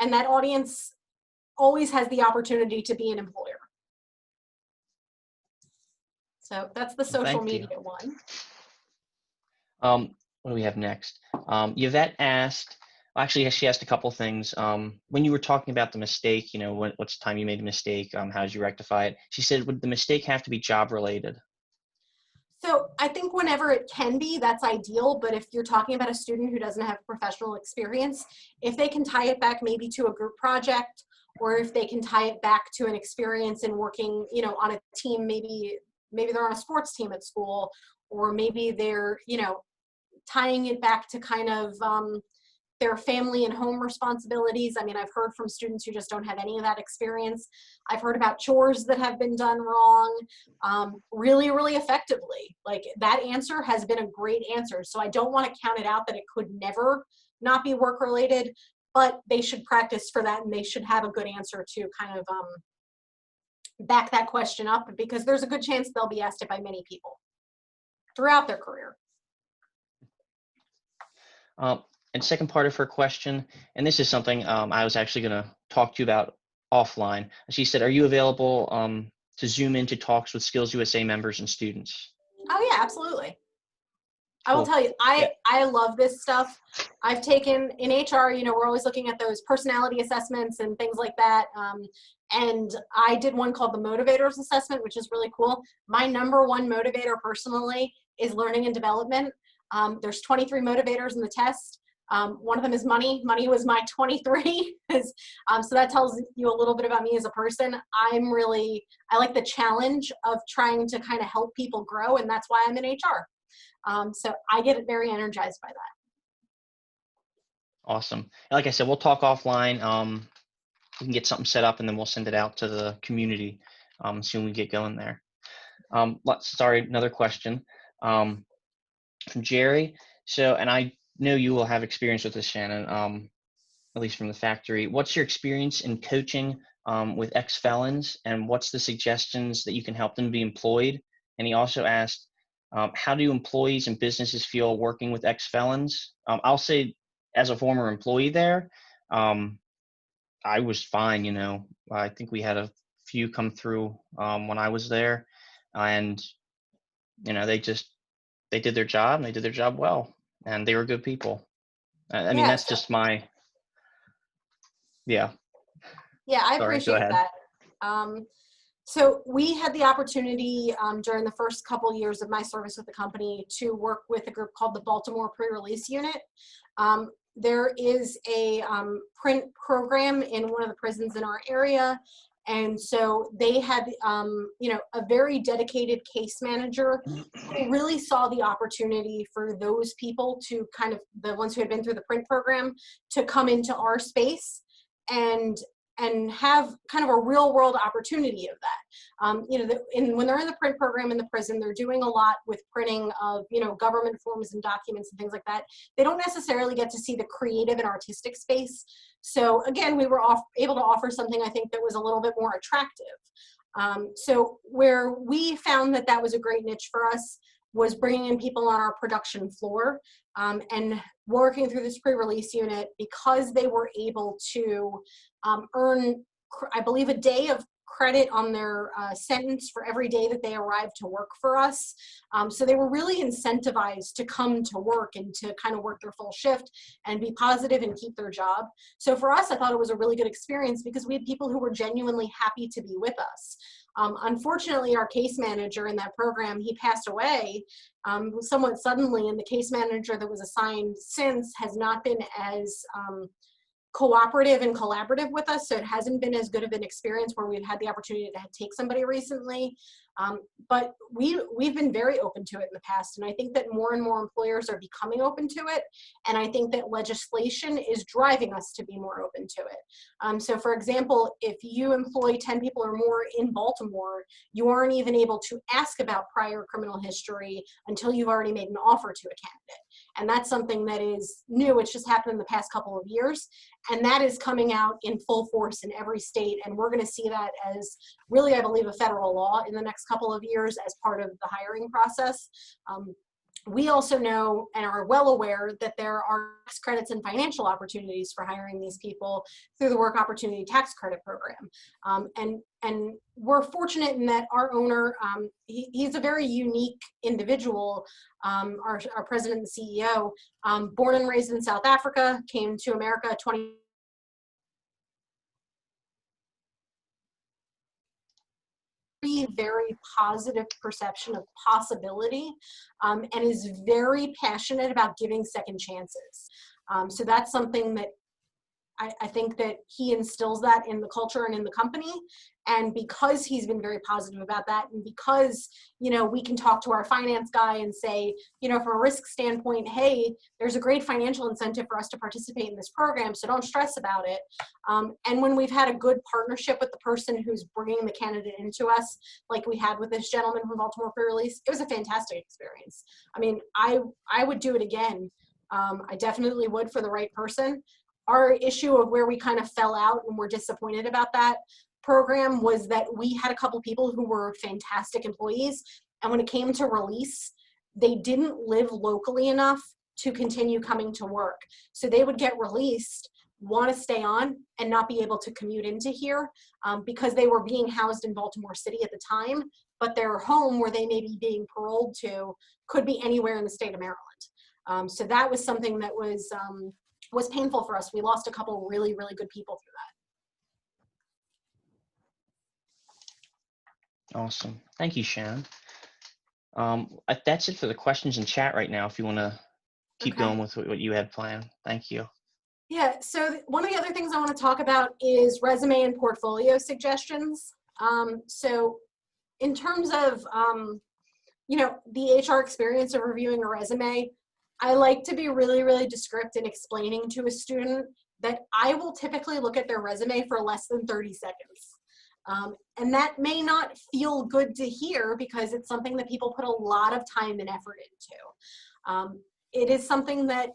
S18: And that audience always has the opportunity to be an employer. So that's the social media one.
S3: What do we have next? Yvette asked, actually, she asked a couple things. When you were talking about the mistake, you know, what's the time you made a mistake? How did you rectify it? She said, would the mistake have to be job related?
S18: So I think whenever it can be, that's ideal. But if you're talking about a student who doesn't have professional experience, if they can tie it back maybe to a group project, or if they can tie it back to an experience in working, you know, on a team, maybe they're on a sports team at school, or maybe they're, you know, tying it back to kind of their family and home responsibilities. I mean, I've heard from students who just don't have any of that experience. I've heard about chores that have been done wrong really, really effectively. Like, that answer has been a great answer. So I don't want to count it out that it could never not be work related, but they should practice for that, and they should have a good answer to kind of back that question up, because there's a good chance they'll be asked it by many people throughout their career.
S3: And second part of her question, and this is something I was actually going to talk to you about offline. She said, are you available to Zoom into talks with Skills USA members and students?
S18: Oh yeah, absolutely. I will tell you, I love this stuff. I've taken, in HR, you know, we're always looking at those personality assessments and things like that. And I did one called the Motivators Assessment, which is really cool. My number one motivator personally is learning and development. There's 23 motivators in the test. One of them is money. Money was my 23. So that tells you a little bit about me as a person. I like the challenge of trying to kind of help people grow, and that's why I'm in HR. So I get very energized by that.
S3: Awesome. Like I said, we'll talk offline. We can get something set up, and then we'll send it out to the community soon we get going there. Sorry, another question from Jerry. So, and I know you will have experience with this, Shannon, at least from the factory. What's your experience in coaching with ex-felons, and what's the suggestions that you can help them be employed? And he also asked, how do employees and businesses feel working with ex-felons? I'll say, as a former employee there, I was fine. You know, I think we had a few come through when I was there, and you know, they did their job, and they did their job well, and they were good people. I mean, that's just my, Yeah,
S18: I
S3: sorry, go
S18: appreciate
S3: ahead.
S18: that. So we had the opportunity during the first couple years of my service with the company to work with a group called the Baltimore Pre-Release Unit. There is a print program in one of the prisons in our area. And so they had, you know, a very dedicated case manager who really saw the opportunity for those people to kind of, the ones who had been through the print program, to come into our space and have kind of a real world opportunity of that. You know, when they're in the print program in the prison, they're doing a lot with printing of, you know, government forms and documents and things like that. They don't necessarily get to see the creative and artistic space. So again, we were able to offer something I think that was a little bit more attractive. So where we found that that was a great niche for us was bringing in people on our production floor and working through this pre-release unit, because they were able to earn, I believe, a day of credit on their sentence for every day that they arrived to work for us. So they were really incentivized to come to work and to kind of work their full shift and be positive and keep their job. So for us, I thought it was a really good experience because we had people who were genuinely happy to be with us. Unfortunately, our case manager in that program, he passed away somewhat suddenly, and the case manager that was assigned since has not been as cooperative and collaborative with us, so it hasn't been as good of an experience where we've had the opportunity to take somebody recently. But we've been very open to it in the past, and I think that more and more employers are becoming open to it, and I think that legislation is driving us to be more open to it. So for example, if you employ 10 people or more in Baltimore, you aren't even able to ask about prior criminal history until you've already made an offer to a candidate. And that's something that is new. It's just happened in the past couple of years. And that is coming out in full force in every state. And we're going to see that as really, I believe, a federal law in the next couple of years as part of the hiring process. We also know and are well aware that there are tax credits and financial opportunities for hiring these people through the Work Opportunity Tax Credit Program. And we're fortunate in that our owner, he's a very unique individual, our president and CEO, born and raised in South Africa, came to America very positive perception of possibility, and is very passionate about giving second chances. So that's something that I think that he instills that in the culture and in the company. And because he's been very positive about that, and because, you know, we can talk to our finance guy and say, you know, from a risk standpoint, hey, there's a great financial incentive for us to participate in this program, so don't stress about it. And when we've had a good partnership with the person who's bringing the candidate into us, like we had with this gentleman from Baltimore Pre-Release, it was a fantastic experience. I mean, I would do it again. I definitely would for the right person. Our issue of where we kind of fell out and we're disappointed about that program was that we had a couple people who were fantastic employees, and when it came to release, they didn't live locally enough to continue coming to work. So they would get released, want to stay on, and not be able to commute into here because they were being housed in Baltimore City at the time, but their home where they may be being paroled to could be anywhere in the state of Maryland. So that was something that was painful for us. We lost a couple really, really good people through that.
S3: Awesome. Thank you, Sharon. That's it for the questions in chat right now, if you want to keep going with what you had planned. Thank you.
S18: Yeah, so one of the other things I want to talk about is resume and portfolio suggestions. So in terms of, you know, the HR experience of reviewing a resume, I like to be really, really descriptive in explaining to a student that I will typically look at their resume for less than 30 seconds. And that may not feel good to hear because it's something that people put a lot of time and effort into. It is something that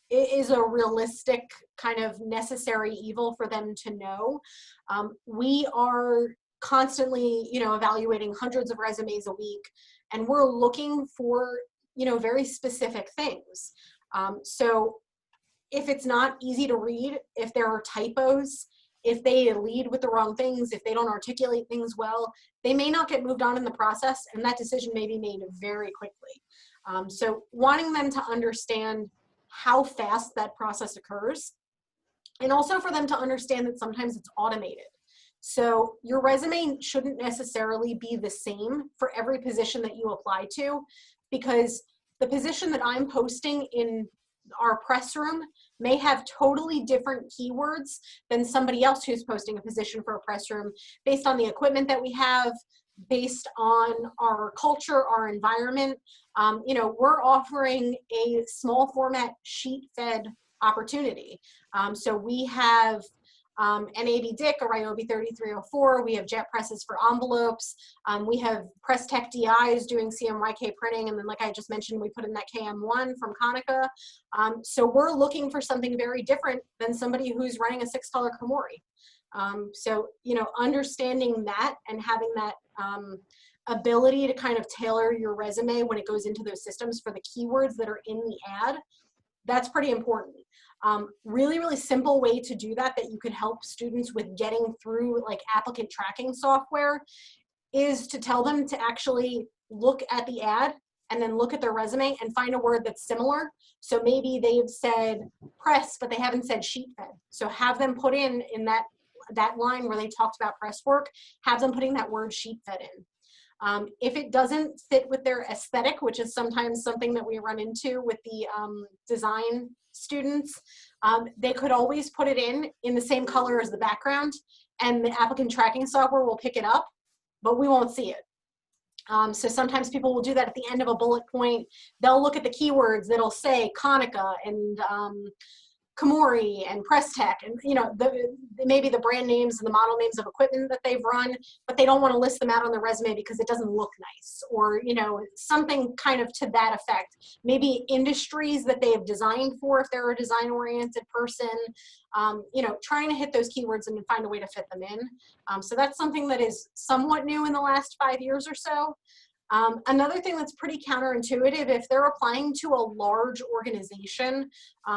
S18: is a realistic kind of necessary evil for them to know. We are constantly, you know, evaluating hundreds of resumes a week, and we're looking for, you know, very specific things. So if it's not easy to read, if there are typos, if they lead with the wrong things, if they don't articulate things well, they may not get moved on in the process, and that decision may be made very quickly. So wanting them to understand how fast that process occurs, and also for them to understand that sometimes it's automated. So your resume shouldn't necessarily be the same for every position that you apply to, because the position that I'm posting in our press room may have totally different keywords than somebody else who's posting a position for a press room, based on the equipment that we have, based on our culture, our environment. You know, we're offering a small format sheet fed opportunity. So we have NAB Dick, a Ryobi 3304. We have jet presses for envelopes. We have Press Tech DIs doing CMYK printing. And then, like I just mentioned, we put in that KM1 from Konica. So we're looking for something very different than somebody who's running a 6-color Komori. So, you know, understanding that and having that ability to kind of tailor your resume when it goes into those systems for the keywords that are in the ad, that's pretty important. Really, really simple way to do that you could help students with getting through like applicant tracking software is to tell them to actually look at the ad and then look at their resume and find a word that's similar. So maybe they've said press, but they haven't said sheet fed. So have them put in that line where they talked about press work, have them putting that word sheet fed in. If it doesn't fit with their aesthetic, which is sometimes something that we run into with the design students, they could always put it in the same color as the background, and the applicant tracking software will pick it up, but we won't see it. So sometimes people will do that at the end of a bullet point. They'll look at the keywords that'll say Konica and Komori and Press Tech, and you know, maybe the brand names and the model names of equipment that they've run, but they don't want to list them out on the resume because it doesn't look nice, or you know, something kind of to that effect. Maybe industries that they have designed for if they're a design-oriented person. You know, trying to hit those keywords and find a way to fit them in. So that's something that is somewhat new in the last 5 years or so. Another thing that's pretty counterintuitive, if they're applying to a large organization,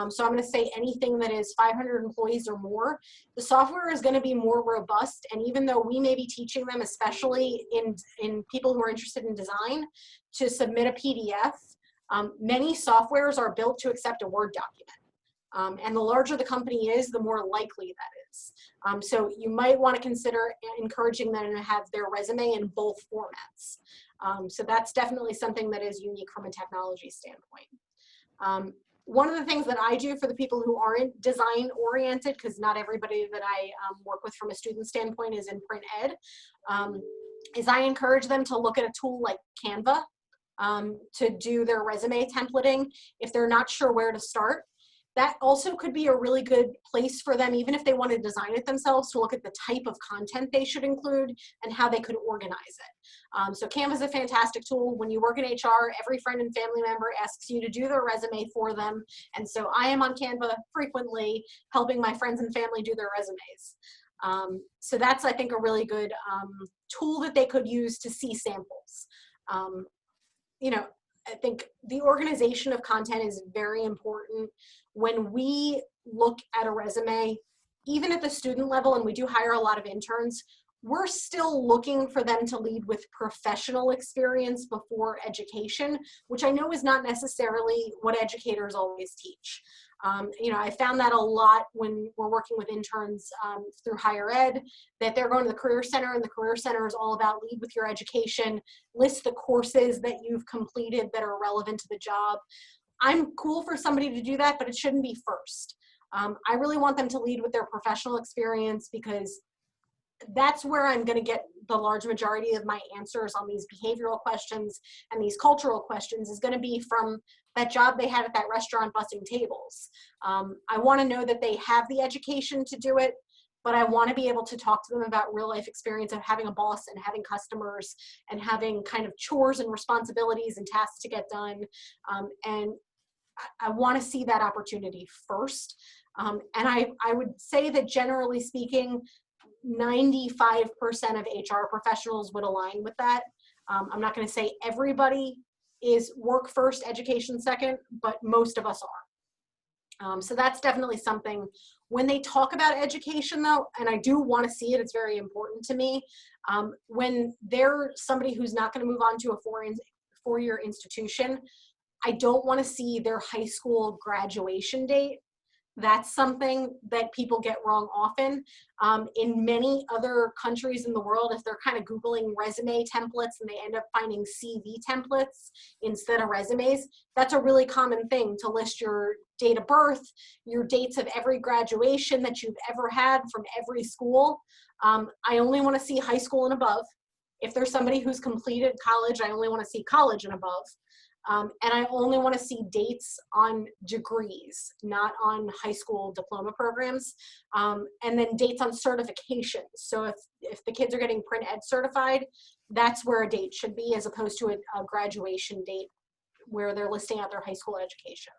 S18: so I'm going to say anything that is 500 employees or more, the software is going to be more robust. And even though we may be teaching them, especially in people who are interested in design, to submit a PDF, many softwares are built to accept a Word document. And the larger the company is, the more likely that is. So you might want to consider encouraging them to have their resume in both formats. So that's definitely something that is unique from a technology standpoint. One of the things that I do for the people who aren't design oriented, because not everybody that I work with from a student standpoint is in print ed, is I encourage them to look at a tool like Canva to do their resume templating if they're not sure where to start. That also could be a really good place for them, even if they want to design it themselves, to look at the type of content they should include and how they could organize it. So Canva is a fantastic tool. When you work in HR, every friend and family member asks you to do their resume for them. And so I am on Canva frequently helping my friends and family do their resumes. So that's, I think, a really good tool that they could use to see samples. You know, I think the organization of content is very important. When we look at a resume, even at the student level, and we do hire a lot of interns, we're still looking for them to lead with professional experience before education, which I know is not necessarily what educators always teach. You know, I found that a lot when we're working with interns through higher ed, that they're going to the Career Center, and the Career Center is all about lead with your education, list the courses that you've completed that are relevant to the job. I'm cool for somebody to do that, but it shouldn't be first. I really want them to lead with their professional experience, because that's where I'm going to get the large majority of my answers on these behavioral questions and these cultural questions is going to be from that job they had at that restaurant bussing tables. I want to know that they have the education to do it, but I want to be able to talk to them about real life experience of having a boss and having customers and having kind of chores and responsibilities and tasks to get done. And I want to see that opportunity first. And I would say that generally speaking, 95% of HR professionals would align with that. I'm not going to say everybody is work first, education second, but most of us are. So that's definitely something. When they talk about education though, and I do want to see it, it's very important to me, when they're somebody who's not going to move on to a four-year institution, I don't want to see their high school graduation date, That's something that people get wrong often. In many other countries in the world, if they're kind of Googling resume templates and they end up finding CV templates instead of resumes, that's a really common thing to list your date of birth, your dates of every graduation that you've ever had from every school. I only want to see high school and above. If there's somebody who's completed college, I only want to see college and above. And I only want to see dates on degrees, not on high school diploma programs. And then dates on certifications. So if the kids are getting print ed certified, that's where a date should be, as opposed to a graduation date where they're listing out their high school education.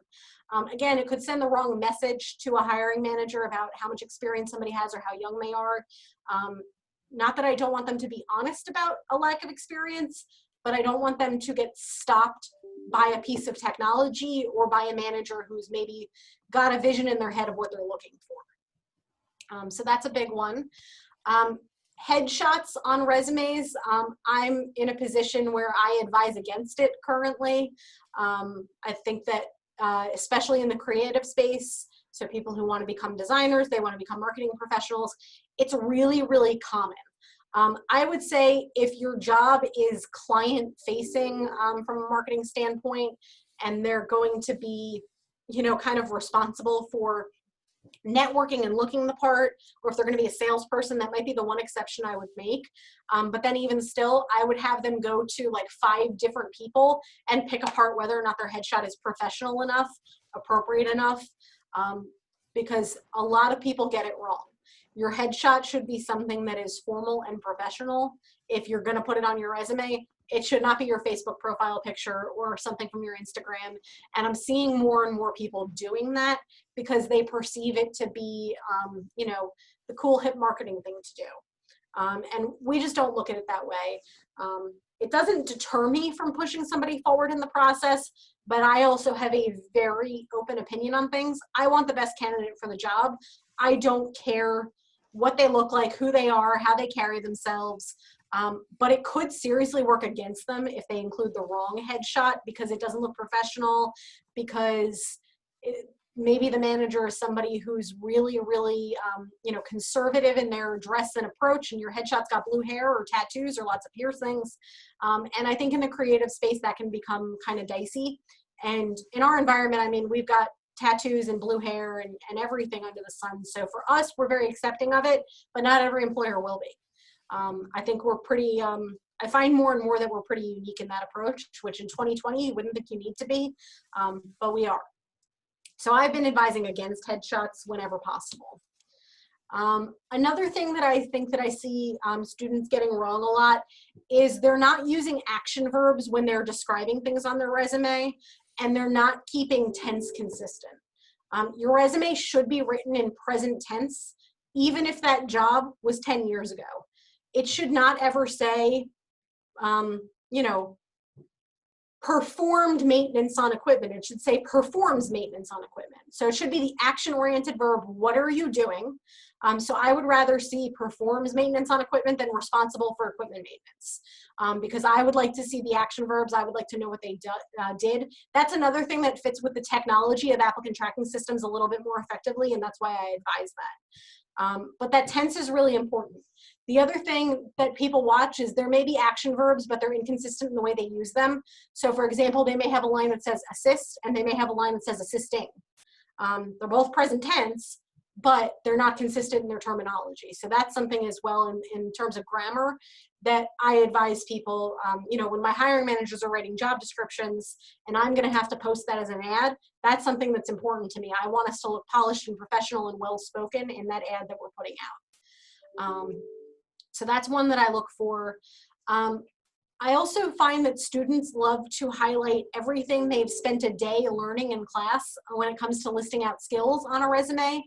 S18: Again, it could send the wrong message to a hiring manager about how much experience somebody has or how young they are. Not that I don't want them to be honest about a lack of experience, but I don't want them to get stopped by a piece of technology or by a manager who's maybe got a vision in their head of what they're looking for. So that's a big one. Headshots on resumes, I'm in a position where I advise against it currently. I think that especially in the creative space, so people who want to become designers, they want to become marketing professionals, it's really, really common. I would say if your job is client facing from a marketing standpoint, and they're going to be, you know, kind of responsible for networking and looking the part, or if they're going to be a salesperson, that might be the one exception I would make. But then even still, I would have them go to like 5 different people and pick apart whether or not their headshot is professional enough, appropriate enough, because a lot of people get it wrong. Your headshot should be something that is formal and professional. If you're going to put it on your resume, it should not be your Facebook profile picture or something from your Instagram. And I'm seeing more and more people doing that because they perceive it to be, you know, the cool hip marketing thing to do. And we just don't look at it that way. It doesn't deter me from pushing somebody forward in the process, but I also have a very open opinion on things. I want the best candidate for the job. I don't care what they look like, who they are, how they carry themselves. But it could seriously work against them if they include the wrong headshot because it doesn't look professional, because maybe the manager is somebody who's really, really, you know, conservative in their dress and approach, and your headshot's got blue hair or tattoos or lots of piercings. And I think in the creative space that can become kind of dicey. And in our environment, I mean, we've got tattoos and blue hair and everything under the sun. So for us, we're very accepting of it, but not every employer will be. I think we're pretty, I find more and more that we're pretty unique in that approach, which in 2020, you wouldn't think you need to be, but we are. So I've been advising against headshots whenever possible. Another thing that I think that I see students getting wrong a lot is they're not using action verbs when they're describing things on their resume, and they're not keeping tense consistent. Your resume should be written in present tense, even if that job was 10 years ago. It should not ever say, you know, performed maintenance on equipment. It should say performs maintenance on equipment. So it should be the action-oriented verb, what are you doing? So I would rather see performs maintenance on equipment than responsible for equipment maintenance, because I would like to see the action verbs. I would like to know what they did. That's another thing that fits with the technology of applicant tracking systems a little bit more effectively, and that's why I advise that. But that tense is really important. The other thing that people watch is there may be action verbs, but they're inconsistent in the way they use them. So for example, they may have a line that says assist, and they may have a line that says assisting. They're both present tense, but they're not consistent in their terminology. So that's something as well in terms of grammar that I advise people, you know, when my hiring managers are writing job descriptions and I'm gonna have to post that as an ad, that's something that's important to me. I want us to look polished and professional and well-spoken in that ad that we're putting out. So that's one that I look for. I also find that students love to highlight everything they've spent a day learning in class when it comes to listing out skills on a resume.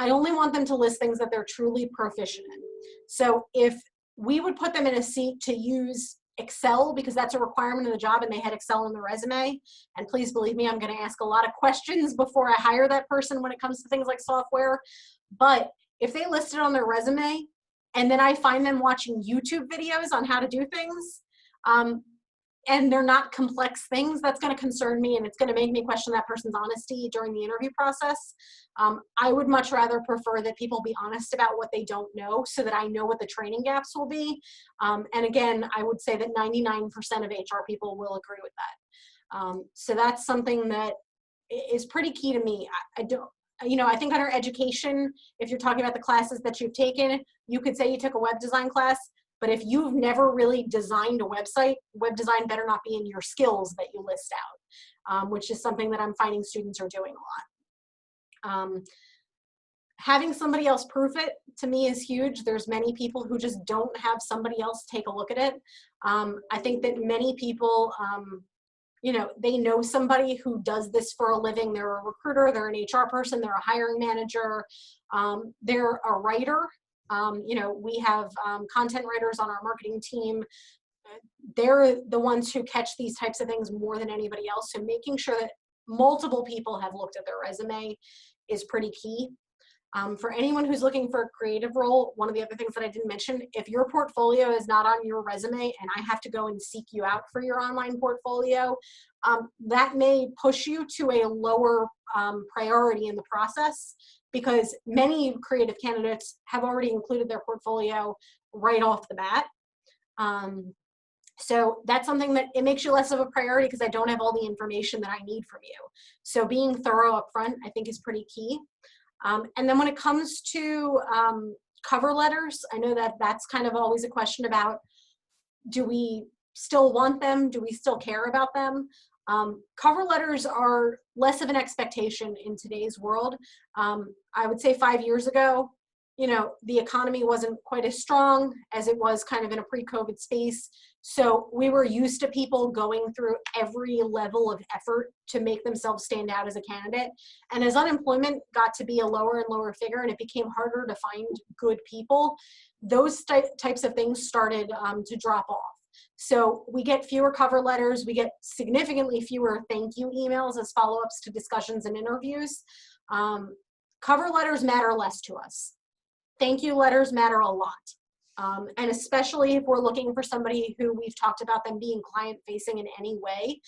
S18: I only want them to list things that they're truly proficient in. So if we would put them in a seat to use Excel, because that's a requirement of the job and they had Excel in the resume, and please believe me, I'm going to ask a lot of questions before I hire that person when it comes to things like software. But if they list it on their resume and then I find them watching YouTube videos on how to do things, and they're not complex things, that's going to concern me, and it's going to make me question that person's honesty during the interview process. I would much rather prefer that people be honest about what they don't know so that I know what the training gaps will be. And again, I would say that 99% of HR people will agree with that. So that's something that is pretty key to me. I don't, you know, I think under education, if you're talking about the classes that you've taken, you could say you took a web design class, but if you've never really designed a website, web design better not be in your skills that you list out, which is something that I'm finding students are doing a lot. Having somebody else proof it, to me, is huge. There's many people who just don't have somebody else take a look at it. I think that many people, you know, they know somebody who does this for a living. They're a recruiter, they're an HR person, they're a hiring manager, they're a writer. You know, we have content writers on our marketing team. They're the ones who catch these types of things more than anybody else. So making sure that multiple people have looked at their resume is pretty key. For anyone who's looking for a creative role, one of the other things that I didn't mention, if your portfolio is not on your resume and I have to go and seek you out for your online portfolio, that may push you to a lower priority in the process, because many creative candidates have already included their portfolio right off the bat. So that's something that it makes you less of a priority because I don't have all the information that I need from you. So being thorough up front, I think, is pretty key. And then when it comes to cover letters, I know that that's kind of always a question about, do we still want them? Do we still care about them? Cover letters are less of an expectation in today's world. I would say 5 years ago, you know, the economy wasn't quite as strong as it was kind of in a pre-COVID space. So we were used to people going through every level of effort to make themselves stand out as a candidate. And as unemployment got to be a lower and lower figure and it became harder to find good people, those types of things started to drop off. So we get fewer cover letters, we get significantly fewer thank you emails as follow-ups to discussions and interviews. Cover letters matter less to us. Thank you letters matter a lot. And especially if we're looking for somebody who we've talked about them being client-facing in any way.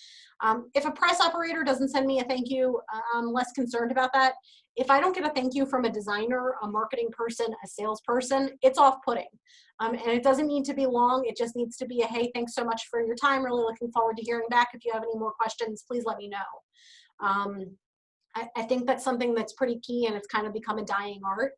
S18: If a press operator doesn't send me a thank you, I'm less concerned about that. If I don't get a thank you from a designer, a marketing person, a salesperson, it's off-putting. And it doesn't need to be long. It just needs to be a, hey, thanks so much for your time. Really looking forward to hearing back. If you have any more questions, please let me know. I think that's something that's pretty key, and it's kind of become a dying art.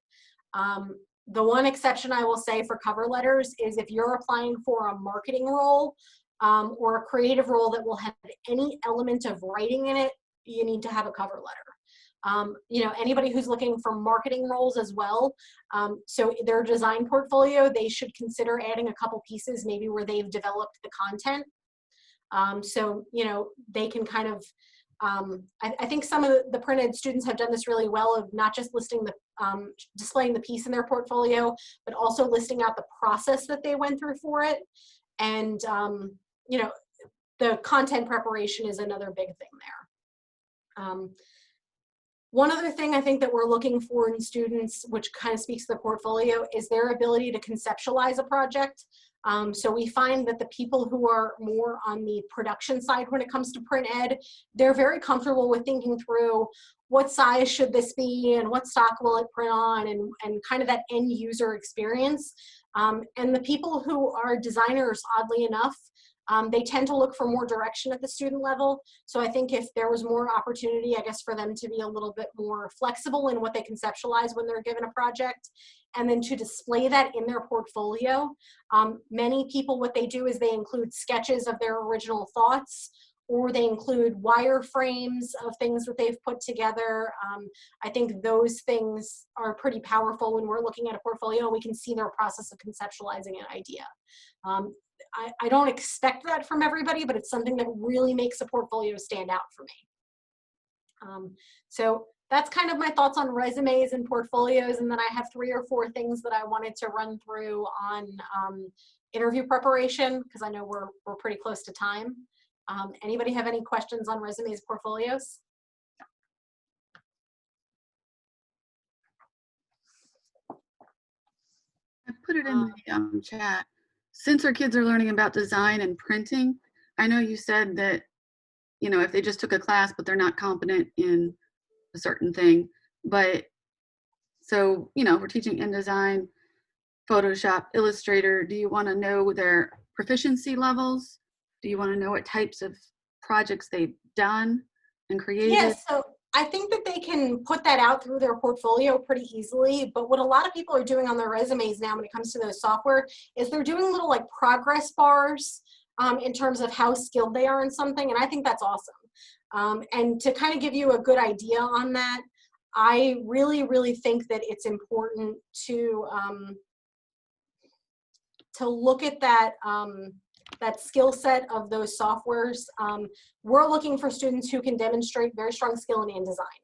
S18: The one exception I will say for cover letters is if you're applying for a marketing role or a creative role that will have any element of writing in it, you need to have a cover letter. You know, anybody who's looking for marketing roles as well, so their design portfolio, they should consider adding a couple pieces maybe where they've developed the content. So, you know, they can kind of, I think some of the print ed students have done this really well of not just listing the, displaying the piece in their portfolio, but also listing out the process that they went through for it. And, you know, the content preparation is another big thing there. One other thing I think that we're looking for in students, which kind of speaks to the portfolio, is their ability to conceptualize a project. So we find that the people who are more on the production side when it comes to print ed, they're very comfortable with thinking through what size should this be and what stock will it print on, and kind of that end user experience. And the people who are designers, oddly enough, they tend to look for more direction at the student level. So I think if there was more opportunity, I guess, for them to be a little bit more flexible in what they conceptualize when they're given a project, and then to display that in their portfolio. Many people, what they do is they include sketches of their original thoughts, or they include wireframes of things that they've put together. I think those things are pretty powerful when we're looking at a portfolio. We can see their process of conceptualizing an idea. I don't expect that from everybody, but it's something that really makes a portfolio stand out for me. So that's kind of my thoughts on resumes and portfolios. And then I have 3 or 4 things that I wanted to run through on interview preparation, because I know we're pretty close to time. Anybody have any questions on resumes, portfolios?
S11: I put it in the chat. Since our kids are learning about design and printing, I know you said that, you know, if they just took a class, but they're not competent in a certain thing, but so, you know, we're teaching InDesign, Photoshop, Illustrator. Do you want to know their proficiency levels? Do you want to know what types of projects they've done and created?
S18: Yes, so I think that they can put that out through their portfolio pretty easily, but what a lot of people are doing on their resumes now when it comes to those software is they're doing little like progress bars in terms of how skilled they are in something, and I think that's awesome. And to kind of give you a good idea on that, I really, really think that it's important to look at that that skill set of those softwares. We're looking for students who can demonstrate very strong skill in InDesign.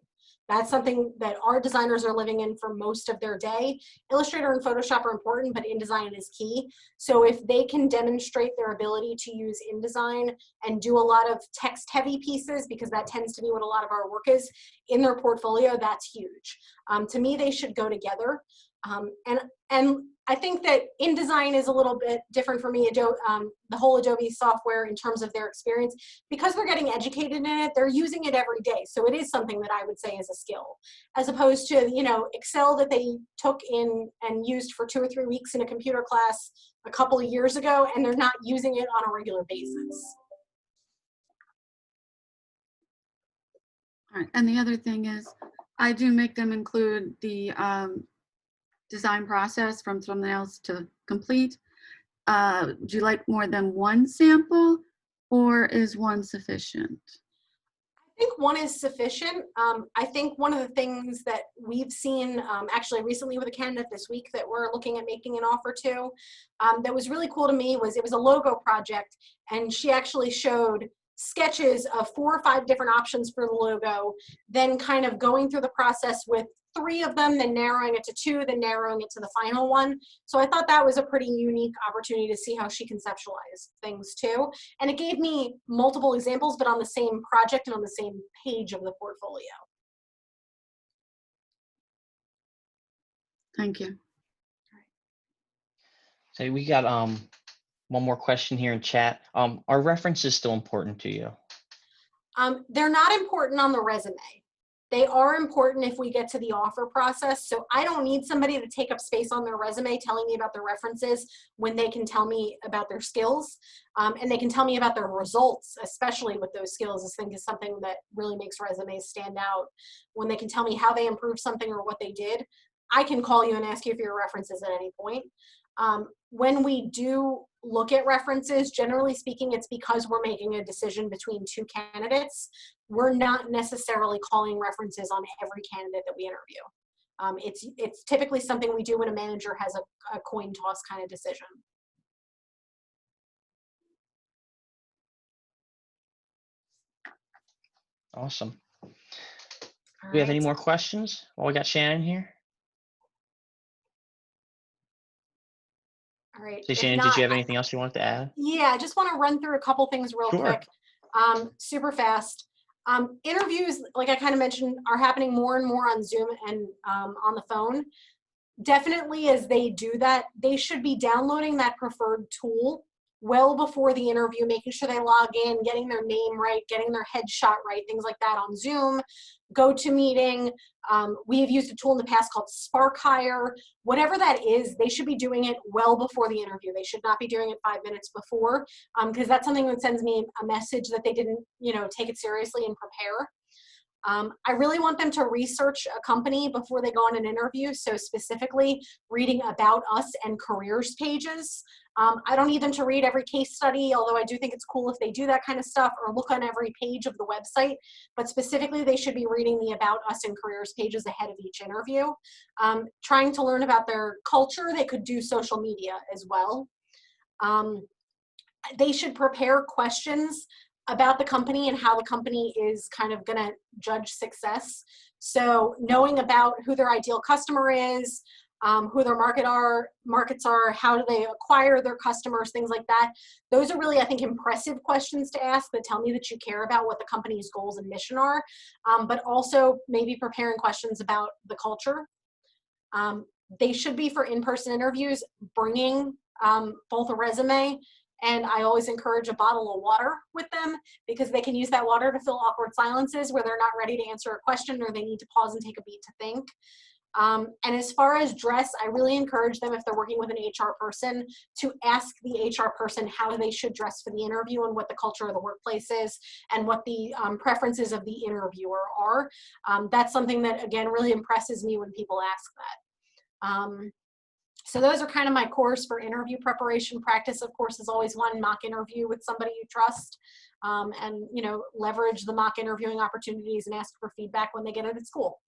S18: That's something that our designers are living in for most of their day. Illustrator and Photoshop are important, but InDesign is key. So if they can demonstrate their ability to use InDesign and do a lot of text-heavy pieces, because that tends to be what a lot of our work is, in their portfolio, that's huge. To me, they should go together. And I think that InDesign is a little bit different for me, Adobe, the whole Adobe software in terms of their experience. Because they're getting educated in it, they're using it every day. So it is something that I would say is a skill. As opposed to, you know, Excel that they took in and used for 2 or 3 weeks in a computer class a couple of years ago, and they're not using it on a regular basis.
S11: All right. And the other thing is, I do make them include the design process from thumbnails to complete. Would you like more than one sample, or is one sufficient?
S18: I think one is sufficient. I think one of the things that we've seen actually recently with a candidate this week that we're looking at making an offer to, that was really cool to me was it was a logo project, and she actually showed sketches of 4 or 5 different options for the logo, then kind of going through the process with 3 of them, then narrowing it to 2, then narrowing it to the final one. So I thought that was a pretty unique opportunity to see how she conceptualized things too. And it gave me multiple examples, but on the same project and on the same page of the portfolio.
S11: Thank you.
S3: So we got one more question here in chat. Are references still important to you?
S18: They're not important on the resume. They are important if we get to the offer process. So I don't need somebody to take up space on their resume telling me about their references when they can tell me about their skills. And they can tell me about their results, especially with those skills. I think is something that really makes resumes stand out. When they can tell me how they improved something or what they did, I can call you and ask you for your references at any point. When we do look at references, generally speaking, it's because we're making a decision between 2 candidates. We're not necessarily calling references on every candidate that we interview. It's typically something we do when a manager has a coin toss kind of decision.
S3: Awesome. Do we have any more questions? Well, we got Shannon here.
S18: All right.
S3: So Shannon, did you have anything else you wanted to add?
S18: Yeah, I just want to run through a couple things real
S3: Sure.
S18: quick, super fast. Interviews, like I kind of mentioned, are happening more and more on Zoom and on the phone. Definitely as they do that, they should be downloading that preferred tool well before the interview, making sure they log in, getting their name right, getting their headshot right, things like that on Zoom. GoToMeeting. We have used a tool in the past called SparkHire. Whatever that is, they should be doing it well before the interview. They should not be doing it 5 minutes before, because that's something that sends me a message that they didn't, take it seriously and prepare. I really want them to research a company before they go on an interview. So specifically reading about us and careers pages. I don't need them to read every case study, although I do think it's cool if they do that kind of stuff or look on every page of the website. But specifically, they should be reading the about us and careers pages ahead of each interview. Trying to learn about their culture, they could do social media as well. They should prepare questions about the company and how the company is kind of going to judge success. So knowing about who their ideal customer is, who their markets are, how do they acquire their customers, things like that. Those are really, I think, impressive questions to ask that tell me that you care about what the company's goals and mission are, but also maybe preparing questions about the culture. They should be for in-person interviews, bringing both a resume And I always encourage a bottle of water with them because they can use that water to fill awkward silences where they're not ready to answer a question or they need to pause and take a beat to think. And as far as dress, I really encourage them, if they're working with an HR person, to ask the HR person how they should dress for the interview and what the culture of the workplace is and what the preferences of the interviewer are. That's something that, again, really impresses me when people ask that. So those are kind of my cores for interview preparation. Practice, of course, is always one. Mock interview with somebody you trust, and leverage the mock interviewing opportunities and ask for feedback when they get it at school.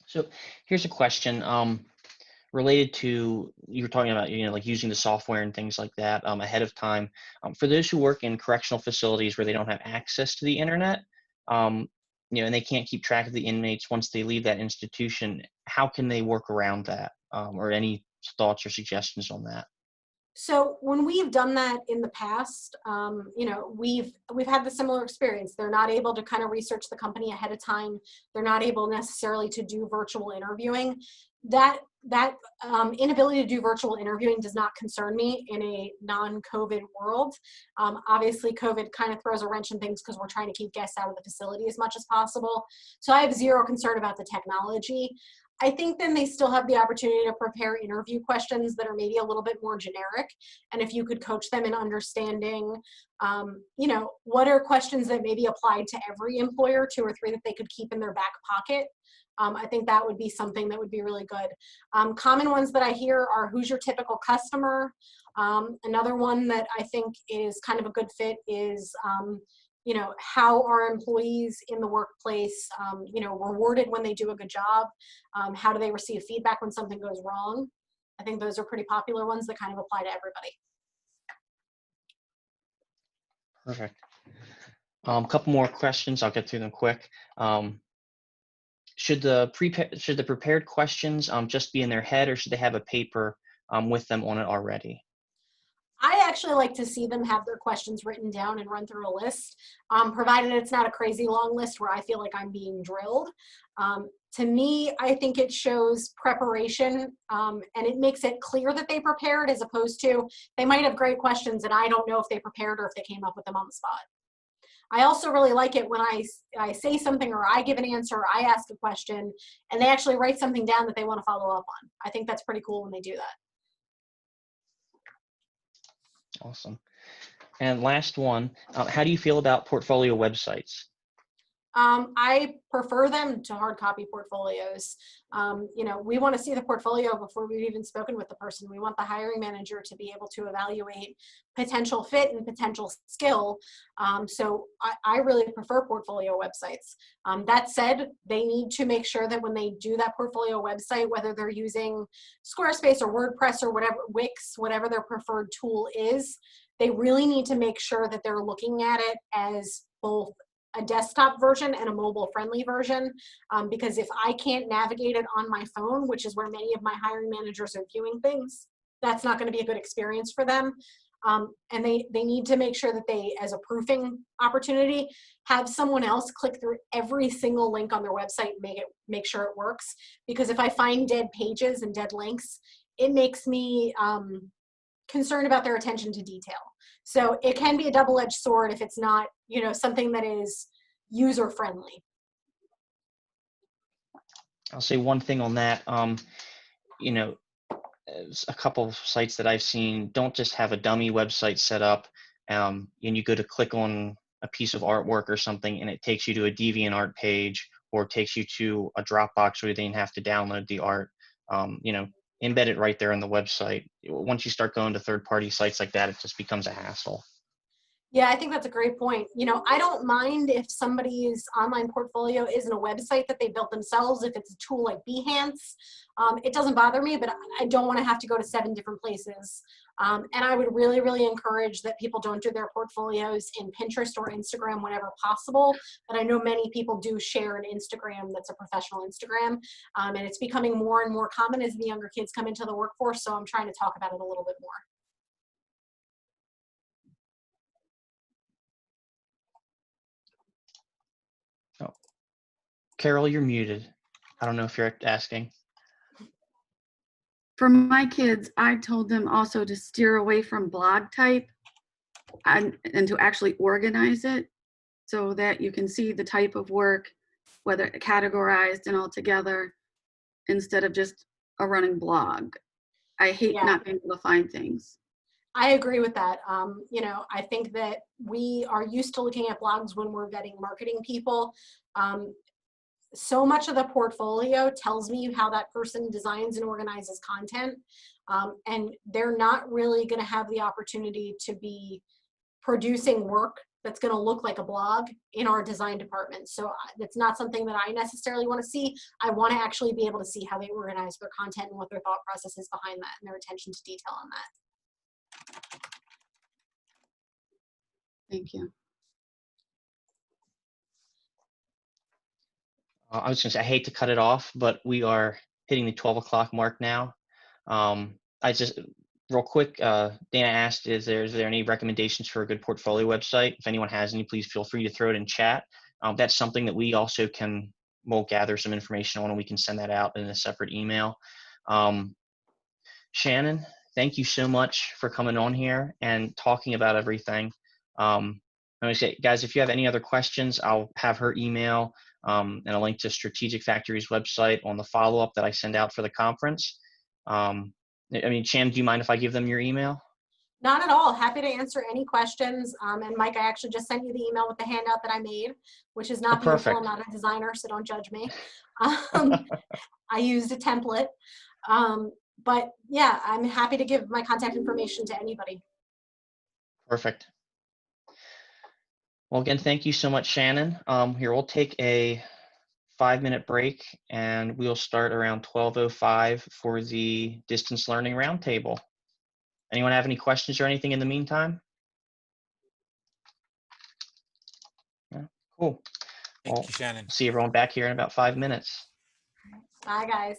S3: So here's a question related to, you were talking about, like using the software and things like that ahead of time. For those who work in correctional facilities where they don't have access to the internet, and they can't keep track of the inmates once they leave that institution, how can they work around that? Or any thoughts or suggestions on that?
S18: So when we've done that in the past, we've had the similar experience. They're not able to kind of research the company ahead of time. They're not able necessarily to do virtual interviewing. That inability to do virtual interviewing does not concern me in a non-COVID world. Obviously, COVID kind of throws a wrench in things because we're trying to keep guests out of the facility as much as possible. So I have zero concern about the technology. I think then they still have the opportunity to prepare interview questions that are maybe a little bit more generic. And if you could coach them in understanding, what are questions that maybe applied to every employer, 2 or 3 that they could keep in their back pocket. I think that would be something that would be really good. Common ones that I hear are, who's your typical customer? Another one that I think is kind of a good fit is, how are employees in the workplace, rewarded when they do a good job? How do they receive feedback when something goes wrong? I think those are pretty popular ones that kind of apply to everybody.
S3: Perfect. A couple more questions. I'll get through them quick. Should the prepared questions just be in their head, or should they have a paper with them on it already?
S18: I actually like to see them have their questions written down and run through a list, provided it's not a crazy long list where I feel like I'm being drilled. To me, I think it shows preparation, and it makes it clear that they prepared, as opposed to they might have great questions and I don't know if they prepared or if they came up with them on the spot. I also really like it when I say something or I give an answer or I ask a question and they actually write something down that they want to follow up on. I think that's pretty cool when they do that.
S3: Awesome. And last one, how do you feel about portfolio websites?
S18: I prefer them to hard copy portfolios. We want to see the portfolio before we've even spoken with the person. We want the hiring manager to be able to evaluate potential fit and potential skill. So I really prefer portfolio websites. That said, they need to make sure that when they do that portfolio website, whether they're using Squarespace or WordPress or whatever, Wix, whatever their preferred tool is, they really need to make sure that they're looking at it as both a desktop version and a mobile friendly version, because if I can't navigate it on my phone, which is where many of my hiring managers are viewing things, that's not going to be a good experience for them. And they need to make sure that they, as a proofing opportunity, have someone else click through every single link on their website and make sure it works. Because if I find dead pages and dead links, it makes me concerned about their attention to detail. So it can be a double-edged sword if it's not, something that is user-friendly.
S3: I'll say one thing on that. A couple of sites that I've seen don't just have a dummy website set up, and you go to click on a piece of artwork or something, and it takes you to a DeviantArt page, or takes you to a Dropbox where you then have to download the art. Embed it right there on the website. Once you start going to third-party sites like that, it just becomes a hassle.
S18: Yeah, I think that's a great point. I don't mind if somebody's online portfolio isn't a website that they built themselves, if it's a tool like Behance. It doesn't bother me, but I don't want to have to go to 7 different places. And I would really, really encourage that people don't do their portfolios in Pinterest or Instagram whenever possible. But I know many people do share an Instagram that's a professional Instagram. And it's becoming more and more common as the younger kids come into the workforce. So I'm trying to talk about it a little bit more.
S3: Carol, you're muted. I don't know if you're asking.
S11: For my kids, I told them also to steer away from blog type and to actually organize it so that you can see the type of work, whether categorized and all together, instead of just a running blog. I hate
S18: Yeah.
S11: not being able to find things.
S18: I agree with that. You know, I think that we are used to looking at blogs when we're vetting marketing people. So much of the portfolio tells me how that person designs and organizes content. And they're not really going to have the opportunity to be producing work that's going to look like a blog in our design department. So that's not something that I necessarily want to see. I want to actually be able to see how they organize their content and what their thought process is behind that and their attention to detail on that.
S11: Thank you.
S3: I was going to say, I hate to cut it off, but we are hitting the 12 o'clock mark now. I just, real quick, Dana asked, is there any recommendations for a good portfolio website? If anyone has any, please feel free to throw it in chat. That's something that we also we'll gather some information on, and we can send that out in a separate email. Shannon, thank you so much for coming on here and talking about everything. I'm going to say, guys, if you have any other questions, I'll have her email and a link to Strategic Factory's website on the follow-up that I send out for the conference. I mean, Shannon, do you mind if I give them your email?
S18: Not at all. Happy to answer any questions. And Mike, I actually just sent you the email with the handout that I made, which is not beautiful. I'm not a designer, so don't judge me. I used a template. But yeah, I'm happy to give my contact information to anybody.
S3: Perfect. Well, again, thank you so much, Shannon. Here, we'll take a 5-minute break, and we'll start around 12:05 for the distance learning roundtable. Anyone have any questions or anything in the meantime? Yeah, cool.
S17: Thank you, Shannon.
S3: See everyone back here in about 5 minutes.
S18: Bye, guys.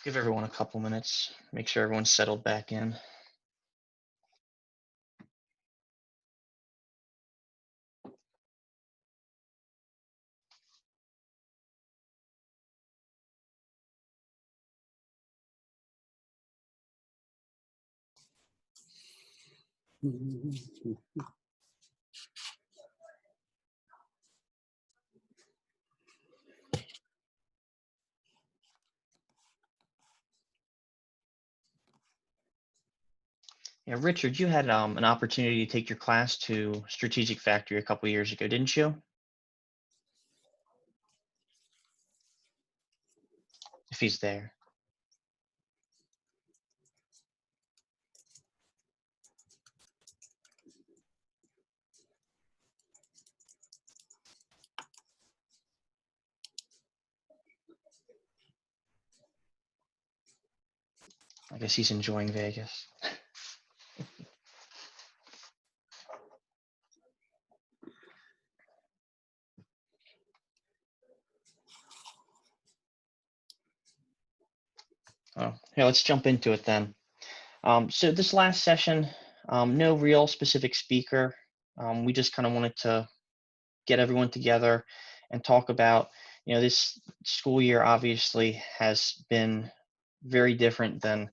S3: Give everyone a couple minutes, make sure everyone's settled back in. Yeah, Richard, you had an opportunity to take your class to Strategic Factory a couple years ago, didn't you? If he's there. I guess he's enjoying Vegas. Oh, yeah, let's jump into it then. So this last session, no real specific speaker. We just kind of wanted to get everyone together and talk about, this school year obviously has been very different than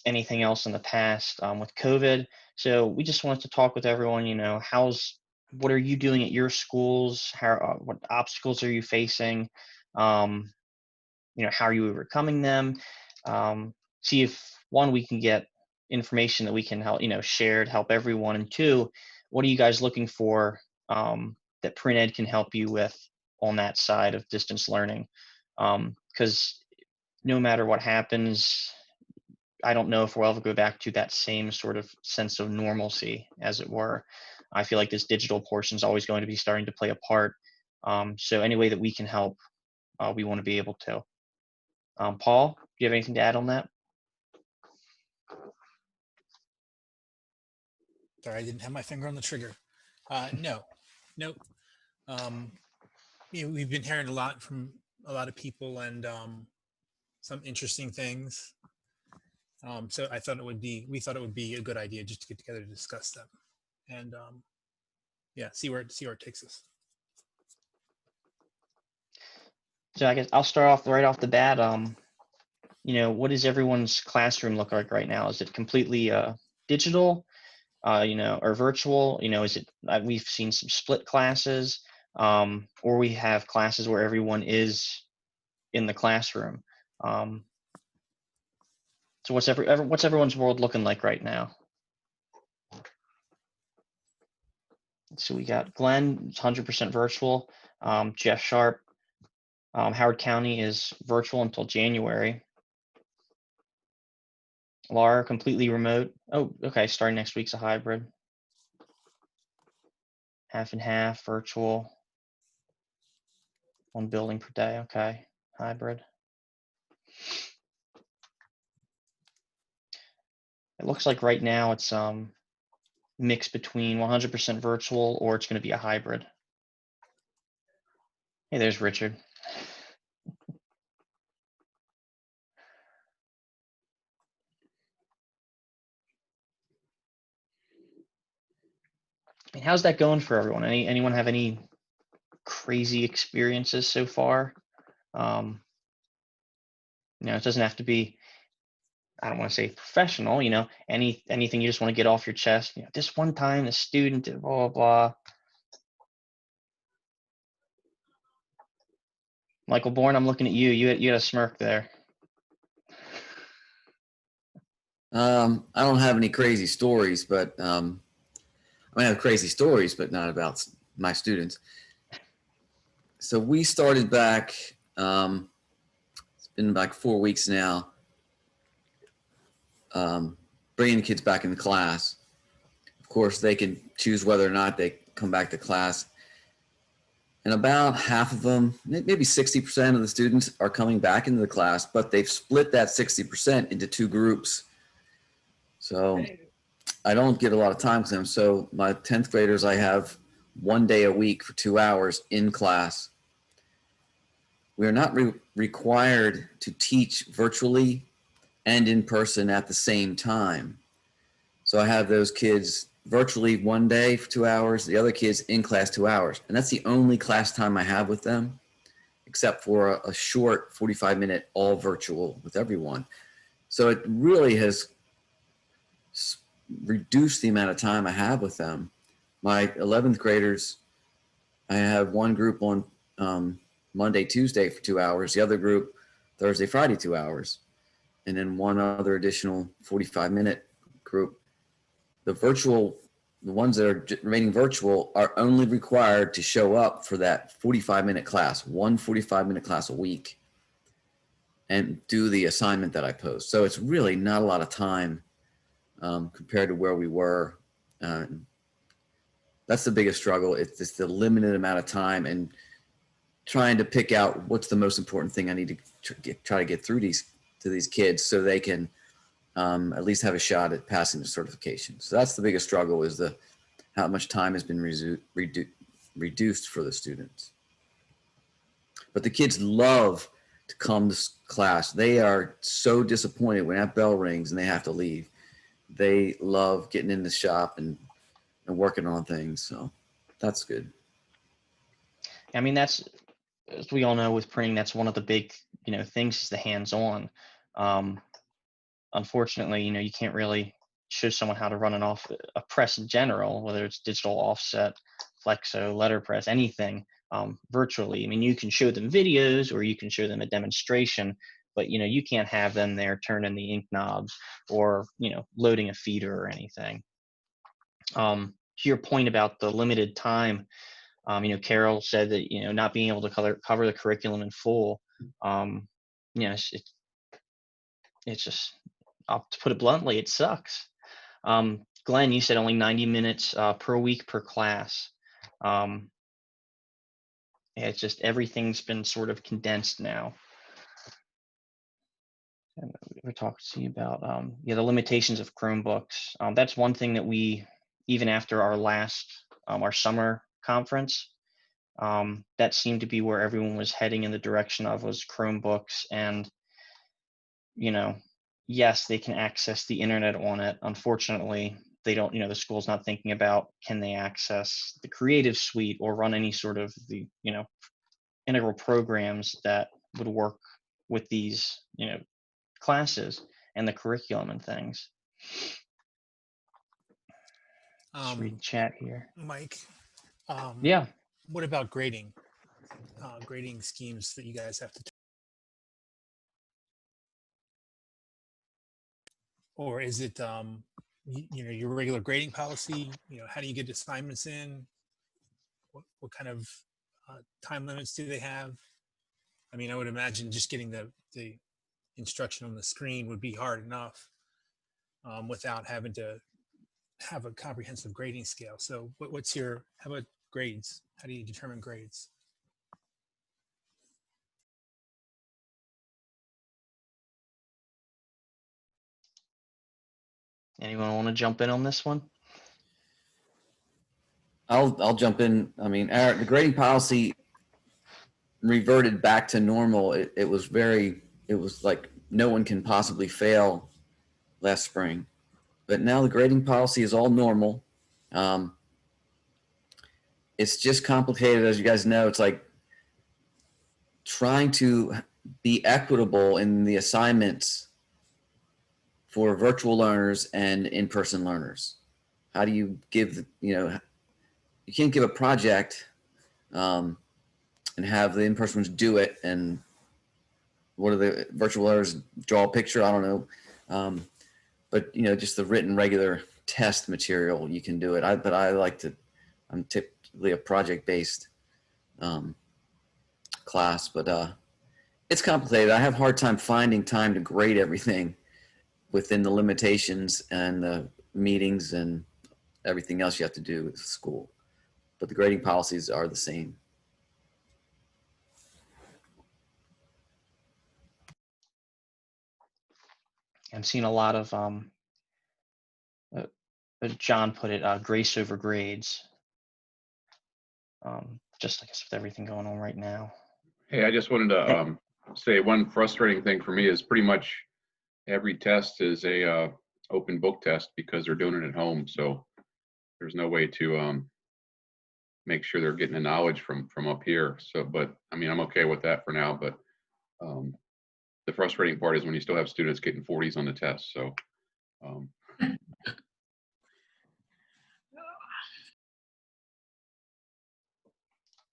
S3: anything else in the past with COVID. So we just wanted to talk with everyone, what are you doing at your schools? What obstacles are you facing? How are you overcoming them? See if one, we can get information that we can help, share to help everyone. And two, what are you guys looking for that Print Ed can help you with on that side of distance learning? Because no matter what happens, I don't know if we'll ever go back to that same sort of sense of normalcy, as it were. I feel like this digital portion is always going to be starting to play a part. So any way that we can help, we want to be able to. Paul, do you have anything to add on that?
S17: Sorry, I didn't have my finger on the trigger. No, nope. We've been hearing a lot from a lot of people and some interesting things. So we thought it would be a good idea just to get together to discuss them and yeah, see where it takes us.
S3: So I guess I'll start off right off the bat. What does everyone's classroom look like right now? Is it completely digital, or virtual? Is it, we've seen some split classes, or we have classes where everyone is in the classroom. So what's everyone's world looking like right now? So we got Glenn, 100% virtual. Jeff Sharp, Howard County is virtual until January. Laura, completely remote. Oh, okay, starting next week's a hybrid. Half and half, virtual. One building per day, okay, hybrid. It looks like right now it's mixed between 100% virtual or it's going to be a hybrid. Hey, there's Richard. How's that going for everyone? Anyone have any crazy experiences so far? It doesn't have to be, I don't want to say professional, anything you just want to get off your chest. This one time the student did blah, blah, blah. Michael Bourne, I'm looking at you. You had a smirk there.
S8: I don't have any crazy stories, but I have crazy stories, but not about my students. So we started back, it's been like 4 weeks now, bringing the kids back into class. Of course, they can choose whether or not they come back to class. And about half of them, maybe 60% of the students are coming back into the class, but they've split that 60% into 2 groups. So I don't get a lot of time with them. So my 10th graders, I have 1 day a week for 2 hours in class. we are not required to teach virtually and in person at the same time. So I have those kids virtually one day for 2 hours, the other kids in class 2 hours. And that's the only class time I have with them, except for a short 45-minute all virtual with everyone. So it really has reduced the amount of time I have with them. My 11th graders, I have one group on Monday, Tuesday for 2 hours, the other group Thursday, Friday, 2 hours, and then one other additional 45-minute group. The ones that are remaining virtual are only required to show up for that 45-minute class, one 45-minute class a week, and do the assignment that I post. So it's really not a lot of time compared to where we were. That's the biggest struggle. It's just the limited amount of time and trying to pick out what's the most important thing I need to try to get through to these kids so they can at least have a shot at passing the certification. So that's the biggest struggle, is how much time has been reduced for the students. But the kids love to come to class. They are so disappointed when that bell rings and they have to leave. They love getting in the shop and working on things. So that's good.
S3: I mean, that's, as we all know with printing, that's one of the big, things is the hands-on. Unfortunately, you can't really show someone how to run a press in general, whether it's digital offset, flexo, letterpress, anything virtually. I mean, you can show them videos or you can show them a demonstration, but you can't have them there turning the ink knobs or loading a feeder or anything. To your point about the limited time, Carol said that not being able to cover the curriculum in full, it's just, to put it bluntly, it sucks. Glenn, you said only 90 minutes per week per class. It's just everything's been sort of condensed now. And we're talking to you about the limitations of Chromebooks. That's one thing that we, even after our last our summer conference, that seemed to be where everyone was heading in the direction of, was Chromebooks. And yes, they can access the internet on it. Unfortunately, they don't, the school's not thinking about, can they access the Creative Suite or run any sort of the, integral programs that would work with these, classes and the curriculum and things. Just read chat here.
S17: Mike,
S3: yeah.
S17: What about grading? Grading schemes that you guys have to, or is it your regular grading policy? How do you get assignments in? What kind of time limits do they have? I mean, I would imagine just getting the instruction on the screen would be hard enough without having to have a comprehensive grading scale. So how about grades? How do you determine grades?
S3: Anyone want to jump in on this one?
S8: I'll jump in. I mean, the grading policy reverted back to normal. It was like no one can possibly fail last spring. But now the grading policy is all normal. It's just complicated, as you guys know. It's like trying to be equitable in the assignments for virtual learners and in-person learners. How do you give, you can't give a project and have the in-person ones do it, and what are the virtual learners draw a picture? I don't know. But just the written regular test material, you can do it. I'm typically a project-based class, but it's complicated. I have a hard time finding time to grade everything within the limitations and the meetings and everything else you have to do with school. But the grading policies are the same.
S3: I'm seeing a lot of, as John put it, grace over grades. Just I guess with everything going on right now.
S20: Hey, I just wanted to say one frustrating thing for me is pretty much every test is a open book test because they're doing it at home. So there's no way to make sure they're getting the knowledge from up here. So, but I mean, I'm okay with that for now. But the frustrating part is when you still have students getting 40s on the test. So.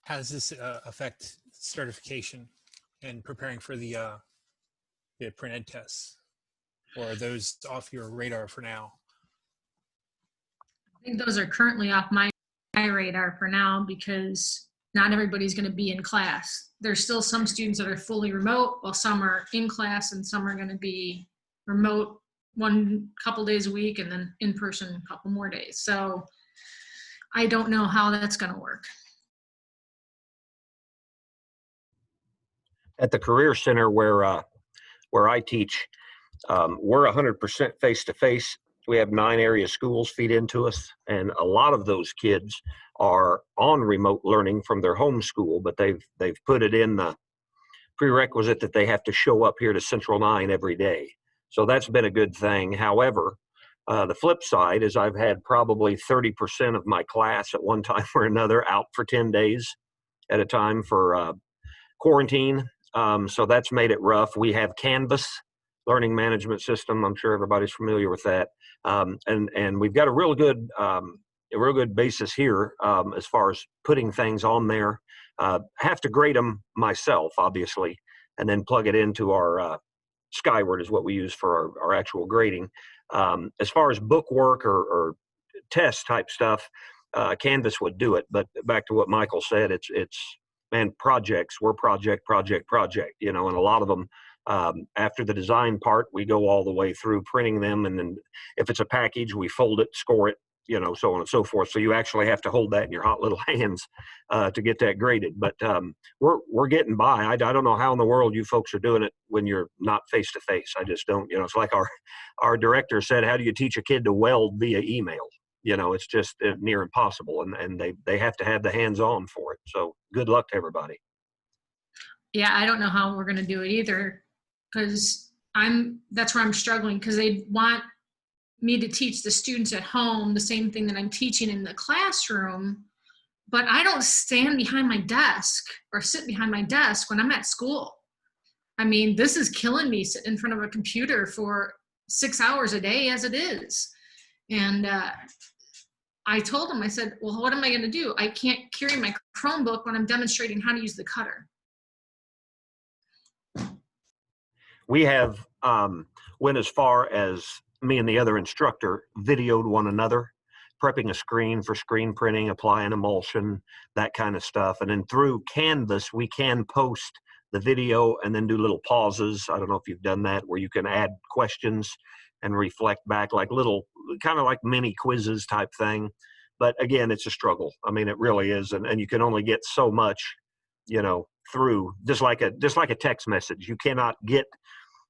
S17: How does this affect certification and preparing for the print ed tests? Or are those off your radar for now?
S9: I think those are currently off my radar for now because not everybody's going to be in class. There's still some students that are fully remote, while some are in class and some are going to be remote couple days a week and then in person a couple more days. So I don't know how that's going to work.
S10: At the Career Center where I teach, we're 100% face-to-face. We have 9 area schools feed into us, and a lot of those kids are on remote learning from their home school, but they've put it in the prerequisite that they have to show up here to Central 9 every day. So that's been a good thing. However, the flip side is I've had probably 30% of my class at one time or another out for 10 days at a time for quarantine. So that's made it rough. We have Canvas learning management system. I'm sure everybody's familiar with that. And we've got a real good basis here as far as putting things on there. Have to grade them myself, obviously, and then plug it into our Skyward is what we use for our actual grading. As far as book work or test type stuff, Canvas would do it. But back to what Michael said, it's man, projects, we're project, you know, and a lot of them, after the design part, we go all the way through printing them. And then if it's a package, we fold it, score it, you know, so on and so forth. So you actually have to hold that in your hot little hands to get that graded. But we're getting by. I don't know how in the world you folks are doing it when you're not face to face. I just don't, you know, it's like our director said, how do you teach a kid to weld via email? You know, it's just near impossible, and they have to have the hands-on for it. So good luck to everybody.
S9: Yeah, I don't know how we're going to do it either, because that's where I'm struggling, because they want me to teach the students at home the same thing that I'm teaching in the classroom, but I don't stand behind my desk or sit behind my desk when I'm at school. I mean, this is killing me sitting in front of a computer for 6 hours a day as it is. And I told him, I said, well, what am I going to do? I can't carry my Chromebook when I'm demonstrating how to use the cutter.
S10: We have went as far as me and the other instructor videoed one another, prepping a screen for screen printing, applying emulsion, that kind of stuff. And then through Canvas, we can post the video and then do little pauses. I don't know if you've done that, where you can add questions and reflect back, like little, kind of like mini quizzes type thing. But again, it's a struggle. I mean, it really is. And you can only get so much, you know, through just like a text message. You cannot get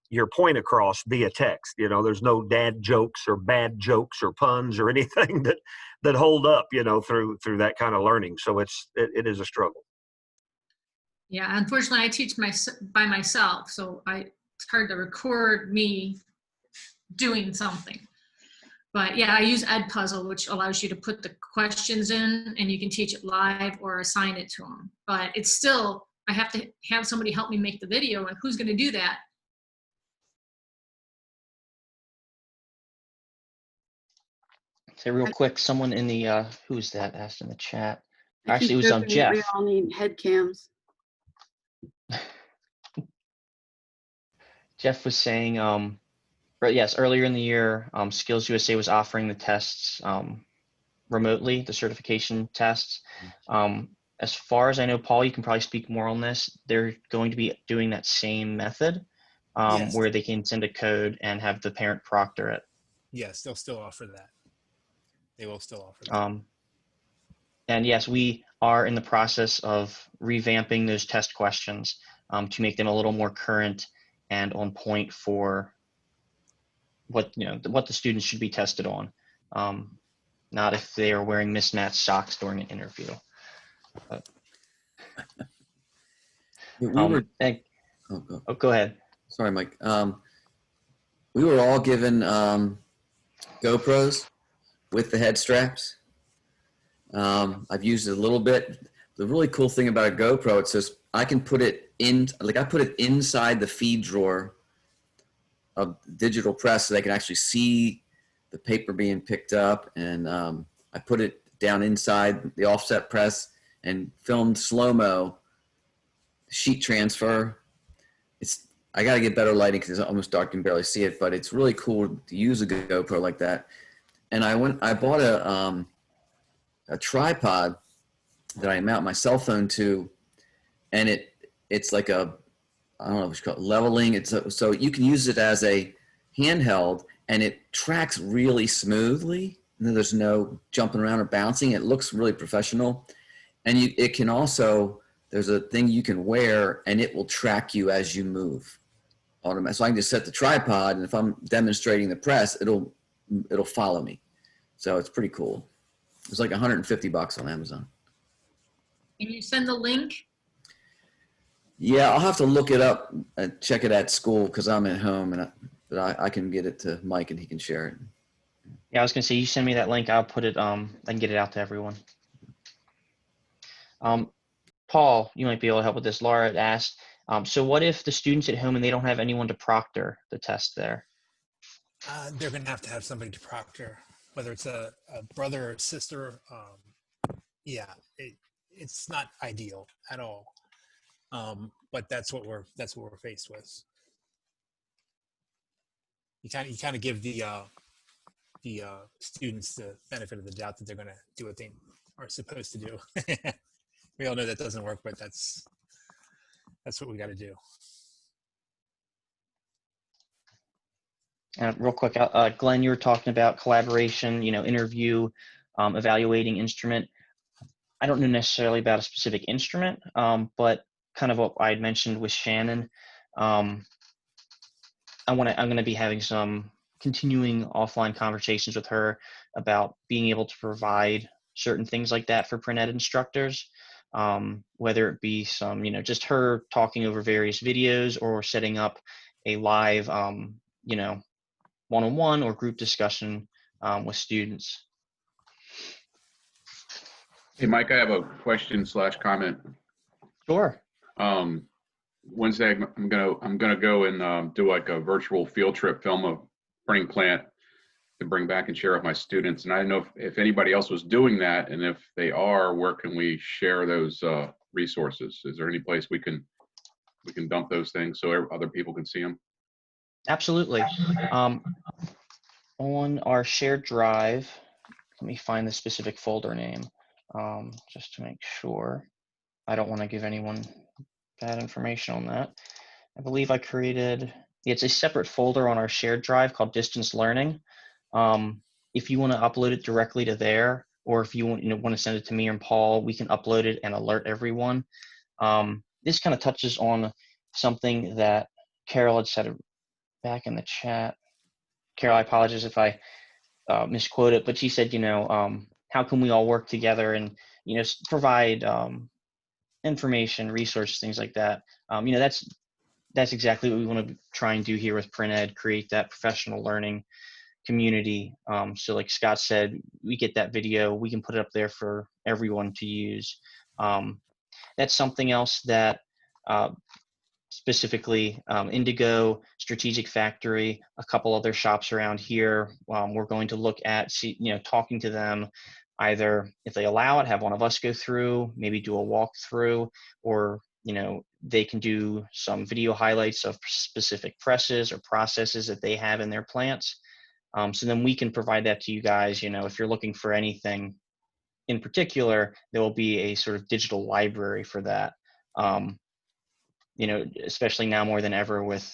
S10: your point across via text. You know, there's no dad jokes or bad jokes or puns or anything that hold up, you know, through that kind of learning. So it is a struggle.
S9: Yeah, unfortunately, I teach by myself, so it's hard to record me doing something. But yeah, I use Edpuzzle, which allows you to put the questions in, and you can teach it live or assign it to them. But it's still, I have to have somebody help me make the video, and who's going to do that?
S3: Say real quick, someone in the who's that asked in the chat.
S11: I
S3: Actually,
S11: keep
S3: it was
S11: joking that
S3: Jeff.
S11: we all need head cams.
S3: Jeff was saying, but yes, earlier in the year, Skills USA was offering the tests remotely, the certification tests. As far as I know, Paul, you can probably speak more on this. They're going to be doing that same method
S17: Yes.
S3: where they can send a code and have the parent proctor it.
S17: Yes, they'll still offer that. They will still offer that.
S3: And yes, we are in the process of revamping those test questions to make them a little more current and on point for what the students should be tested on, not if they are wearing mismatched socks during an interview. But, Go ahead.
S8: Sorry, Mike. We were all given GoPros with the head straps. I've used it a little bit. The really cool thing about a GoPro, it's just I can put it in, like I put it inside the feed drawer of digital press so they can actually see the paper being picked up. And I put it down inside the offset press and filmed slow-mo sheet transfer. I got to get better lighting because it's almost dark, you can barely see it, but it's really cool to use a GoPro like that. And I bought a tripod that I mount my cell phone to, and it's like I don't know what you call it, leveling. So you can use it as a handheld, and it tracks really smoothly. And then there's no jumping around or bouncing. It looks really professional. And it can also, there's a thing you can wear, and it will track you as you move. So I can just set the tripod, and if I'm demonstrating the press, it'll follow me. So it's pretty cool. It's like $150 on Amazon.
S9: Can you send the link?
S8: Yeah, I'll have to look it up and check it at school because I'm at home, but I can get it to Mike and he can share it.
S3: Yeah, I was gonna say, you send me that link, I'll put it, I can get it out to everyone. Paul, you might be able to help with this. Laura had asked, so what if the student's at home and they don't have anyone to proctor the test there?
S17: They're going to have somebody to proctor, whether it's a brother or sister. Yeah, it's not ideal at all. But that's what we're faced with. You kind of give the students the benefit of the doubt that they're going to do what they are supposed to do. We all know that doesn't work, but that's what we got to do.
S3: Real quick, Glenn, you were talking about collaboration, interview, evaluating instrument. I don't know necessarily about a specific instrument, but kind of what I had mentioned with Shannon. I'm going to be having some continuing offline conversations with her about being able to provide certain things like that for print ed instructors, whether it be some, just her talking over various videos or setting up a live, one-on-one or group discussion with students.
S20: Hey, Mike, I have a question / comment.
S3: Sure.
S20: Wednesday, I'm gonna go and do like a virtual field trip, film a printing plant to bring back and share with my students. And I don't know if anybody else was doing that, and if they are, where can we share those resources? Is there any place we can dump those things so other people can see them?
S3: Absolutely. On our shared drive, let me find the specific folder name, just to make sure. I don't want to give anyone bad information on that. I believe I created, it's a separate folder on our shared drive called Distance Learning. If you want to upload it directly to there, or if you want to send it to me and Paul, we can upload it and alert everyone. This kind of touches on something that Carol had said back in the chat. Carol, I apologize if I misquote it, but she said, how can we all work together and, provide information, resources, things like that. That's exactly what we want to try and do here with Print Ed, create that professional learning community. So like Scott said, we get that video, we can put it up there for everyone to use. That's something else that specifically Indigo, Strategic Factory, a couple other shops around here, we're going to look at, talking to them, either if they allow it, have one of us go through, maybe do a walkthrough, or they can do some video highlights of specific presses or processes that they have in their plants. So then we can provide that to you guys. If you're looking for anything in particular, there will be a sort of digital library for that. Especially now more than ever with,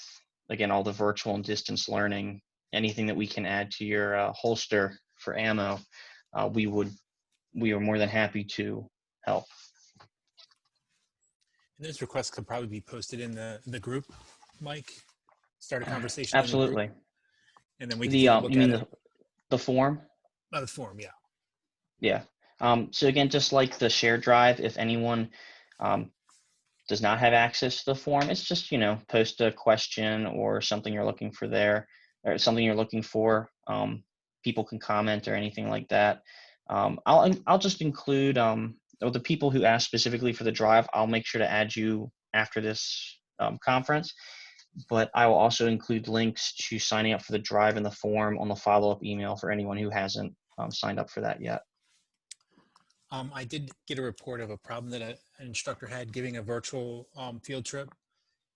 S3: again, all the virtual and distance learning, anything that we can add to your holster for ammo, we are more than happy to help.
S17: And those requests could probably be posted in the group, Mike. Start a conversation.
S3: Absolutely.
S17: In the group, and then we can take a look
S3: you mean
S17: at
S3: the form?
S17: Oh, the form, yeah.
S3: Yeah. So again, just like the shared drive, if anyone does not have access to the form, it's just, post a question or something you're looking for there, or something you're looking for. People can comment or anything like that. I'll just include the people who asked specifically for the drive. I'll make sure to add you after this conference, but I will also include links to signing up for the drive in the form on the follow-up email for anyone who hasn't signed up for that yet.
S17: I did get a report of a problem that an instructor had giving a virtual field trip.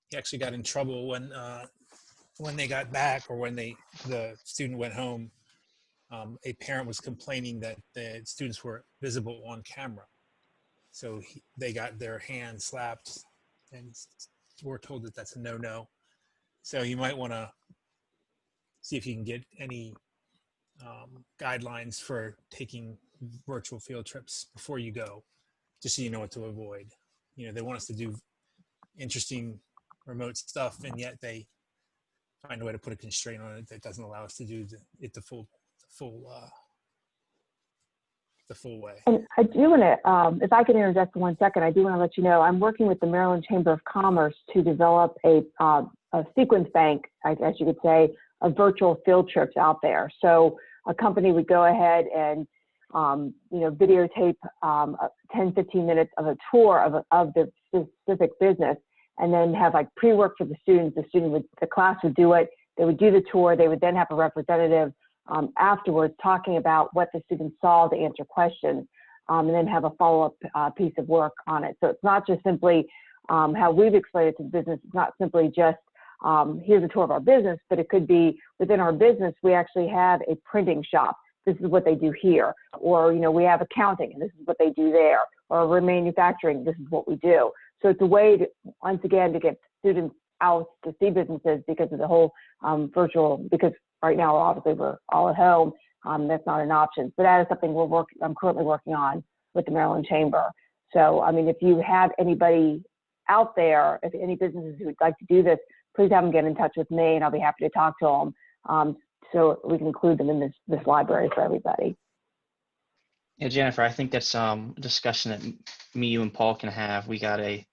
S17: He actually got in trouble when they got back, or when the student went home. A parent was complaining that the students were visible on camera. So they got their hands slapped, and we're told that that's a no-no. So you might want to see if you can get any guidelines for taking virtual field trips before you go, just so you know what to avoid. They want us to do interesting remote stuff, and yet they find a way to put a constraint on it that doesn't allow us to do it the full way.
S2: And I do want to, if I can interject for 1 second, I do want to let you know I'm working with the Maryland Chamber of Commerce to develop a sequence bank, I guess you could say, of virtual field trips out there. So a company would go ahead and videotape 10, 15 minutes of a tour of the specific business, and then have like pre-work for the students. The class would do it. They would do the tour. They would then have a representative afterwards talking about what the students saw to answer questions, and then have a follow-up piece of work on it. So it's not just simply how we've explained it to the business. It's not simply just here's a tour of our business, but it could be within our business, we actually have a printing shop. This is what they do here. Or, we have accounting, and this is what they do there. Or we're manufacturing, this is what we do. So it's a way to, once again, to get students out to see businesses, because of the whole virtual, because right now, obviously, we're all at home. That's not an option. So that is something I'm currently working on with the Maryland Chamber. So, if you have anybody out there, if any businesses who would like to do this, please have them get in touch with me, and I'll be happy to talk to them, so we can include them in this library for everybody.
S3: Yeah, Jennifer, I think that's a discussion that me, you, and Paul can have. We got a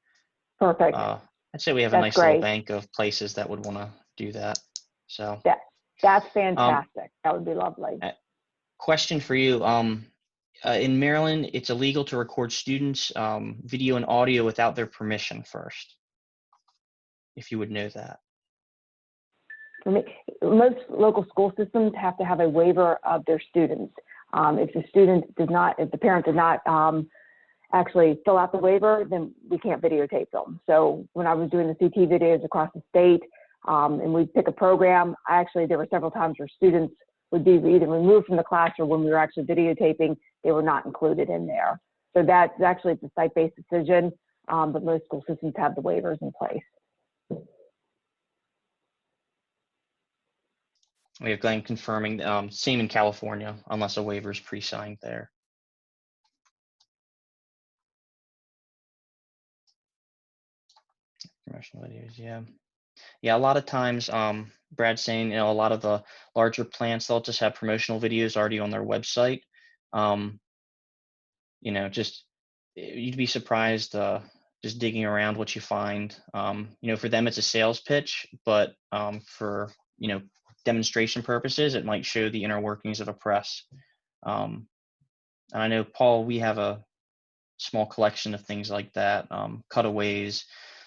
S2: perfect.
S3: I'd say we have a nice little bank of places that would want to do that. So
S2: that's fantastic. That would be lovely.
S3: Question for you. In Maryland, it's illegal to record students' video and audio without their permission first. If you would know that.
S2: For me, most local school systems have to have a waiver of their students. If the parent does not actually fill out the waiver, then we can't videotape them. So when I was doing the CT videos across the state, and we'd pick a program, there were several times where students would be either removed from the class, or when we were actually videotaping, they were not included in there. So that's actually it's a site-based decision, but most school systems have the waivers in place.
S3: We have Glenn confirming, same in California, unless a waiver is pre-signed there. Promotional videos, yeah. Yeah, a lot of times, Brad's saying, a lot of the larger plants, they'll just have promotional videos already on their website. You'd be surprised just digging around what you find. For them, it's a sales pitch, but for, demonstration purposes, it might show the inner workings of a press. And I know, Paul, we have a small collection of things like that, cutaways,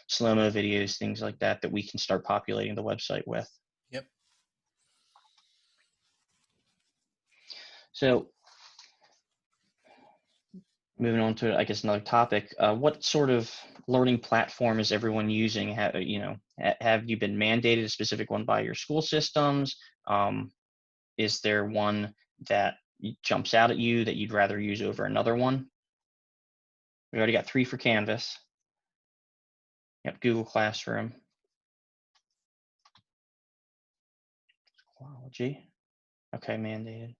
S3: slow-mo videos, things like that we can start populating the website with.
S17: Yep.
S3: So moving on to, I guess, another topic, what sort of learning platform is everyone using? Have you been mandated a specific one by your school systems? Is there one that jumps out at you that you'd rather use over another one? We already got 3 for Canvas. Yep, Google Classroom. Schoology. Okay, mandated.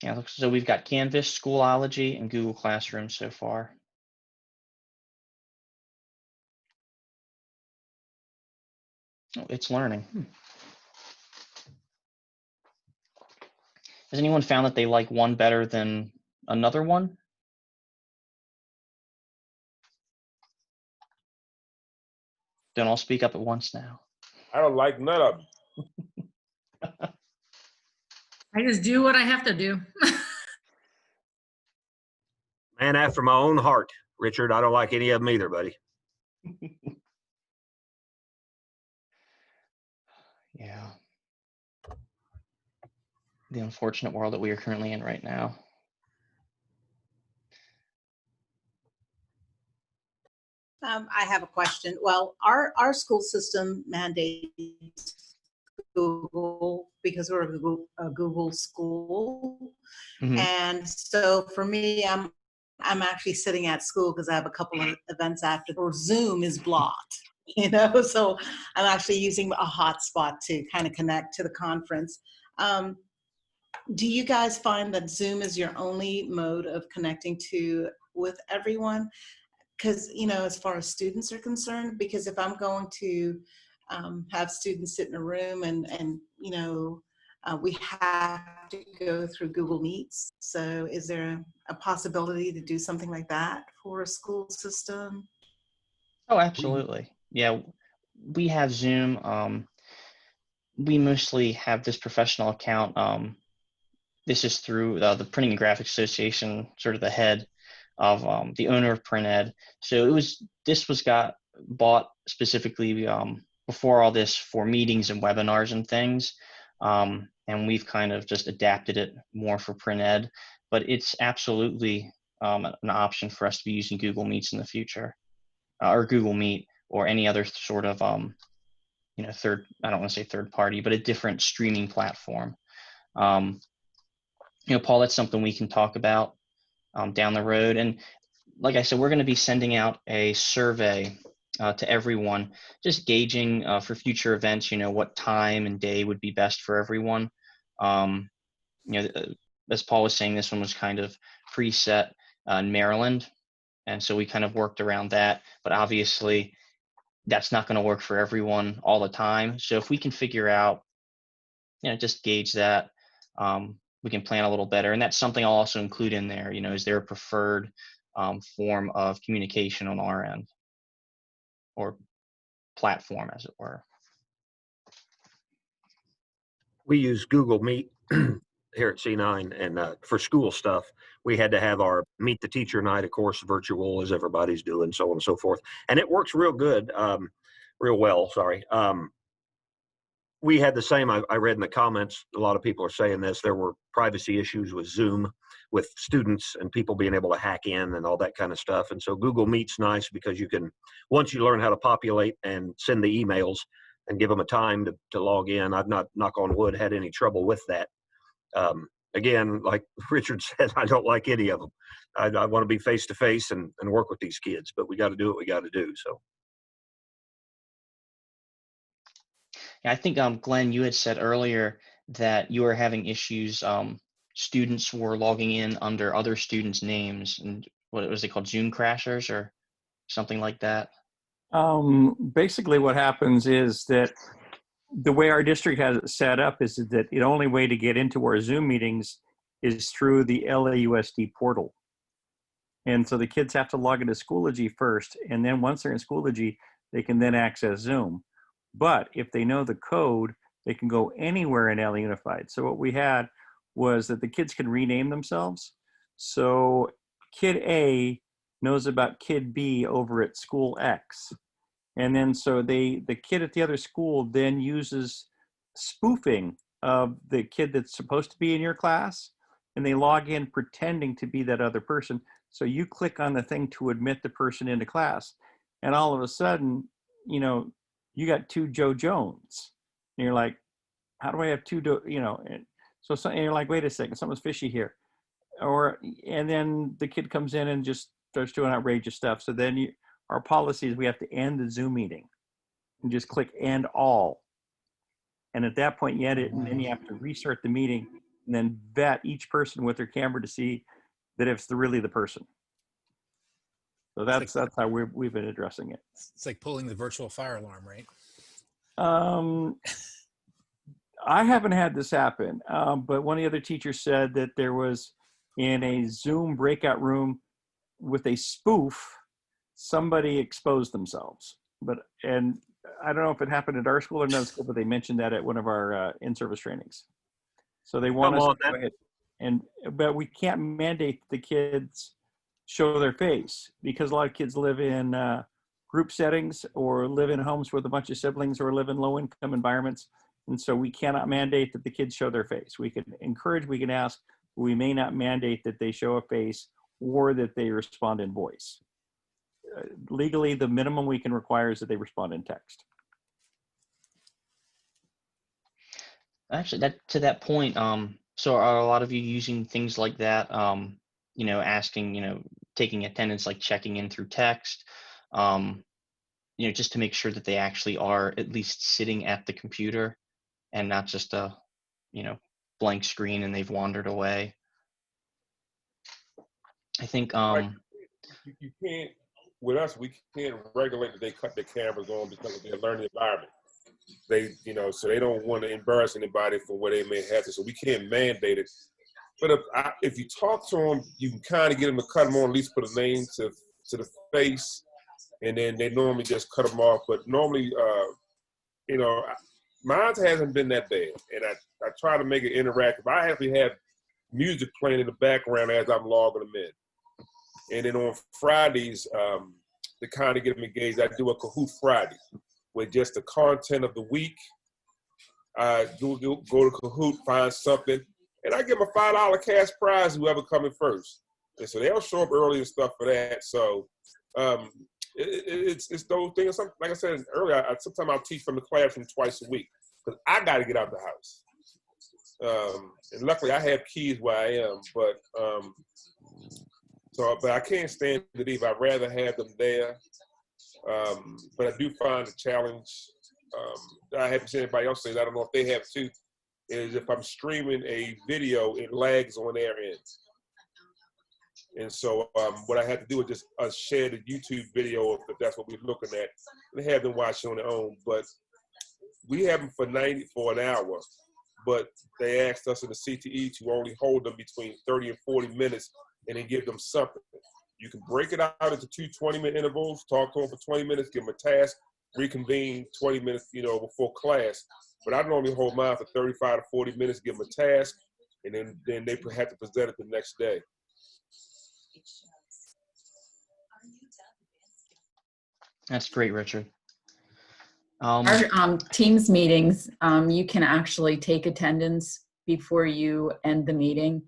S3: Yeah, so we've got Canvas, Schoology, and Google Classroom so far. Oh, it's learning. Has anyone found that they like one better than another one? Don't all speak up at once now.
S14: I don't like none of them.
S9: I just do what I have to do.
S10: Man after my own heart, Richard. I don't like any of them either, buddy.
S3: Yeah. The unfortunate world that we are currently in right now.
S12: I have a question. Well, our school system mandates Google because we're a Google school.
S3: Mhm.
S12: And so for me, I'm actually sitting at school because I have a couple of events after, or Zoom is blocked, so I'm actually using a hotspot to kind of connect to the conference. Do you guys find that Zoom is your only mode of connecting with everyone? Because, as far as students are concerned, because if I'm going to have students sit in a room and we have to go through Google Meets. So is there a possibility to do something like that for a school system?
S3: Oh, absolutely. Yeah, we have Zoom. We mostly have this professional account. This is through the Printing and Graphics Association, sort of the head of the owner of PrintEd. So this was bought specifically before all this for meetings and webinars and things. And we've kind of just adapted it more for PrintEd, but it's absolutely an option for us to be using Google Meets in the future, or Google Meet, or any other sort of, I don't want to say third party, but a different streaming platform. Paul, that's something we can talk about down the road. And like I said, we're going to be sending out a survey to everyone, just gauging for future events, what time and day would be best for everyone. As Paul was saying, this one was kind of preset in Maryland. And so we kind of worked around that, but obviously that's not going to work for everyone all the time. So if we can figure out, just gauge that, we can plan a little better. And that's something I'll also include in there, is there a preferred form of communication on our end, or platform, as it were?
S10: We use Google Meet here at C9, and for school stuff, we had to have our Meet the Teacher night, of course, virtual, as everybody's doing, so on and so forth. And it works real good, real well, sorry. We had the same, I read in the comments, a lot of people are saying this, there were privacy issues with Zoom, with students and people being able to hack in and all that kind of stuff. And so Google Meet's nice because you can, once you learn how to populate and send the emails and give them a time to log in, I've not, knock on wood, had any trouble with that. Again, like Richard said, I don't like any of them. I want to be face-to-face and work with these kids, but we got to do what we got to do, so.
S3: I think, Glenn, you had said earlier that you were having issues. Students were logging in under other students' names, and what was it called, Zoom crashers or something like that?
S21: Basically what happens is that the way our district has it set up is that the only way to get into our Zoom meetings is through the LAUSD portal. And so the kids have to log into Schoology first, and then once they're in Schoology, they can then access Zoom. But if they know the code, they can go anywhere in LA Unified. So what we had was that the kids can rename themselves. So Kid A knows about Kid B over at School X. And then so the kid at the other school then uses spoofing of the kid that's supposed to be in your class, and they log in pretending to be that other person. So you click on the thing to admit the person into class, and all of a sudden, you got two Joe Jones. And you're like, how do I have two, and and you're like, wait a second, something's fishy here. And then the kid comes in and just starts doing outrageous stuff. So then our policy is we have to end the Zoom meeting and just click end all. And at that point, you edit, and then you have to restart the meeting and then vet each person with their camera to see that it's really the person. So that's how we've been addressing it.
S17: It's like pulling the virtual fire alarm, right?
S21: I haven't had this happen, but one of the other teachers said that there was in a Zoom breakout room with a spoof, somebody exposed themselves. And I don't know if it happened at our school or another school, but they mentioned that at one of our in-service trainings. So they want us to go ahead but we can't mandate the kids show their face because a lot of kids live in group settings or live in homes with a bunch of siblings or live in low income environments. And so we cannot mandate that the kids show their face. We can encourage, we can ask, we may not mandate that they show a face or that they respond in voice. Legally, the minimum we can require is that they respond in text.
S3: Actually, to that point, so are a lot of you using things like that? Asking, taking attendance, like checking in through text, just to make sure that they actually are at least sitting at the computer and not just a, blank screen and they've wandered away. I think
S14: you can't, with us, we can't regulate that they cut their cameras on because of their learning environment. They, so they don't want to embarrass anybody for what they may have to, so we can't mandate it. But if you talk to them, you can kind of get them to cut them on, at least put a name to the face, and then they normally just cut them off. But normally, mine hasn't been that bad, and I try to make it interactive. I actually have music playing in the background as I'm logging them in. And then on Fridays, to kind of get them engaged, I do a Kahoot Friday with just the content of the week. I go to Kahoot, find something, and I give them a $5 cash prize whoever coming first. And so they'll show up early and stuff for that. So it's those things. Like I said earlier, sometimes I'll teach from the classroom twice a week because I got to get out the house. And luckily I have keys where I am, but I can't stand to leave. I'd rather have them there. But I do find the challenge, I haven't seen anybody else say that, I don't know if they have too, is if I'm streaming a video, it lags on their end. And so what I had to do is just share the YouTube video if that's what we're looking at, and have them watch on their own. But we have them for an hour, but they asked us in the CTE to only hold them between 30 and 40 minutes and then give them something. You can break it out into 2 20-minute intervals, talk to them for 20 minutes, give them a task, reconvene 20 minutes, before class. But I normally hold mine for 35 to 40 minutes, give them a task, and then they have to present it the next day.
S3: That's great, Richard.
S13: Our Teams meetings, you can actually take attendance before you end the meeting,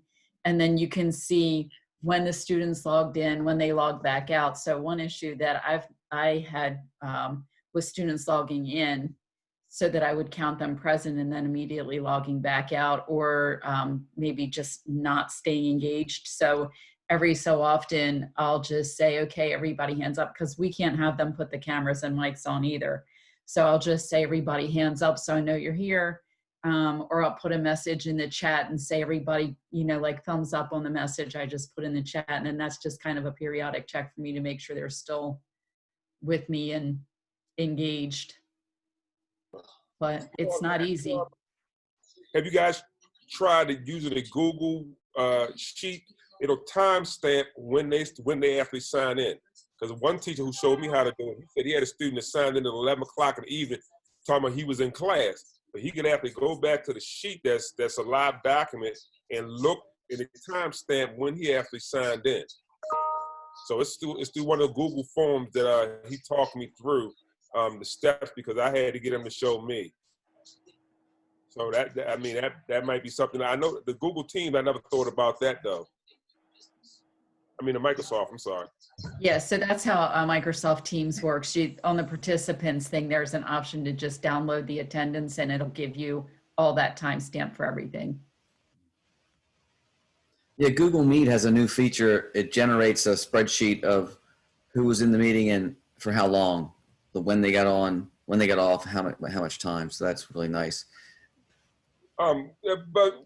S13: and then you can see when the students logged in, when they logged back out. So one issue that I had was students logging in so that I would count them present and then immediately logging back out, or maybe just not staying engaged. So every so often I'll just say, okay, everybody hands up, because we can't have them put the cameras and mics on either. So I'll just say, everybody hands up so I know you're here. Or I'll put a message in the chat and say, everybody, like thumbs up on the message I just put in the chat. And then that's just kind of a periodic check for me to make sure they're still with me and engaged. But it's not easy.
S14: Have you guys tried using a Google sheet? It'll timestamp when they actually sign in. Because one teacher who showed me how to do it, he said he had a student that signed in at 11 o'clock in the evening, talking about he was in class. But he can actually go back to the sheet that's a live document and look at the timestamp when he actually signed in. So it's through one of the Google forms that he talked me through the steps, because I had to get him to show me. So that might be something. I know the Google Teams, I never thought about that though. The Microsoft, I'm sorry.
S13: Yeah, so that's how Microsoft Teams works. On the participants thing, there's an option to just download the attendance and it'll give you all that timestamp for everything.
S8: Yeah, Google Meet has a new feature. It generates a spreadsheet of who was in the meeting and for how long, when they got on, when they got off, how much time. So that's really nice.
S14: But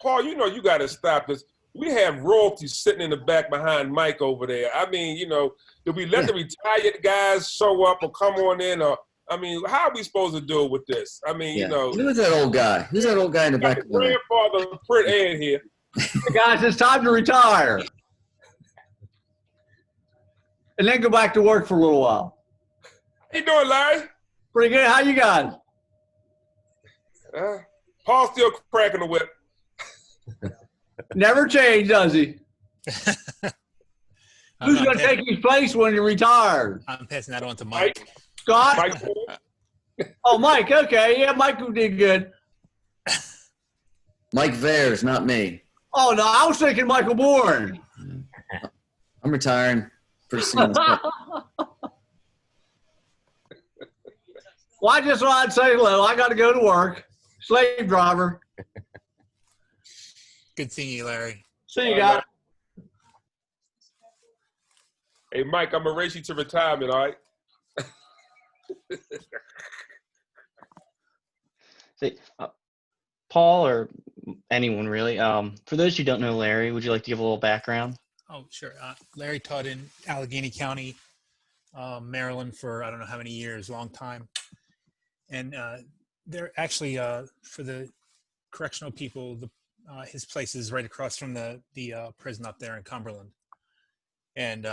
S14: Paul, you got to stop this. We have royalty sitting in the back behind Mike over there. Do we let the retired guys show up or come on in? Or how are we supposed to deal with this?
S8: Who's that old guy? Who's that old guy in the back?
S14: Grandfather Prit Ed here.
S4: Guys, it's time to retire. And then go back to work for a little while.
S14: How you doing, Larry?
S4: Pretty good. How you got?
S14: Paul's still cracking the whip.
S4: Never changed, does he? Who's going to take his place when he retired?
S17: I'm passing that on to Mike.
S4: Scott?
S14: Mike.
S4: Oh, Mike. Okay. Yeah, Mike did good.
S8: Mike Vares, not me.
S4: Oh, no. I was thinking Michael Bourne.
S8: I'm retiring pretty soon.
S4: Well, I just wanted to say hello. I got to go to work. Slave driver.
S17: Good seeing you, Larry.
S4: See you guys.
S14: Hey, Mike, I'm going to race you to retirement, all right?
S3: See, Paul, or anyone really, for those who don't know Larry, would you like to give a little background?
S17: Oh, sure. Larry taught in Allegheny County, Maryland for I don't know how many years, long time. And they're actually, for the correctional people, his place is right across from the prison up there in Cumberland. And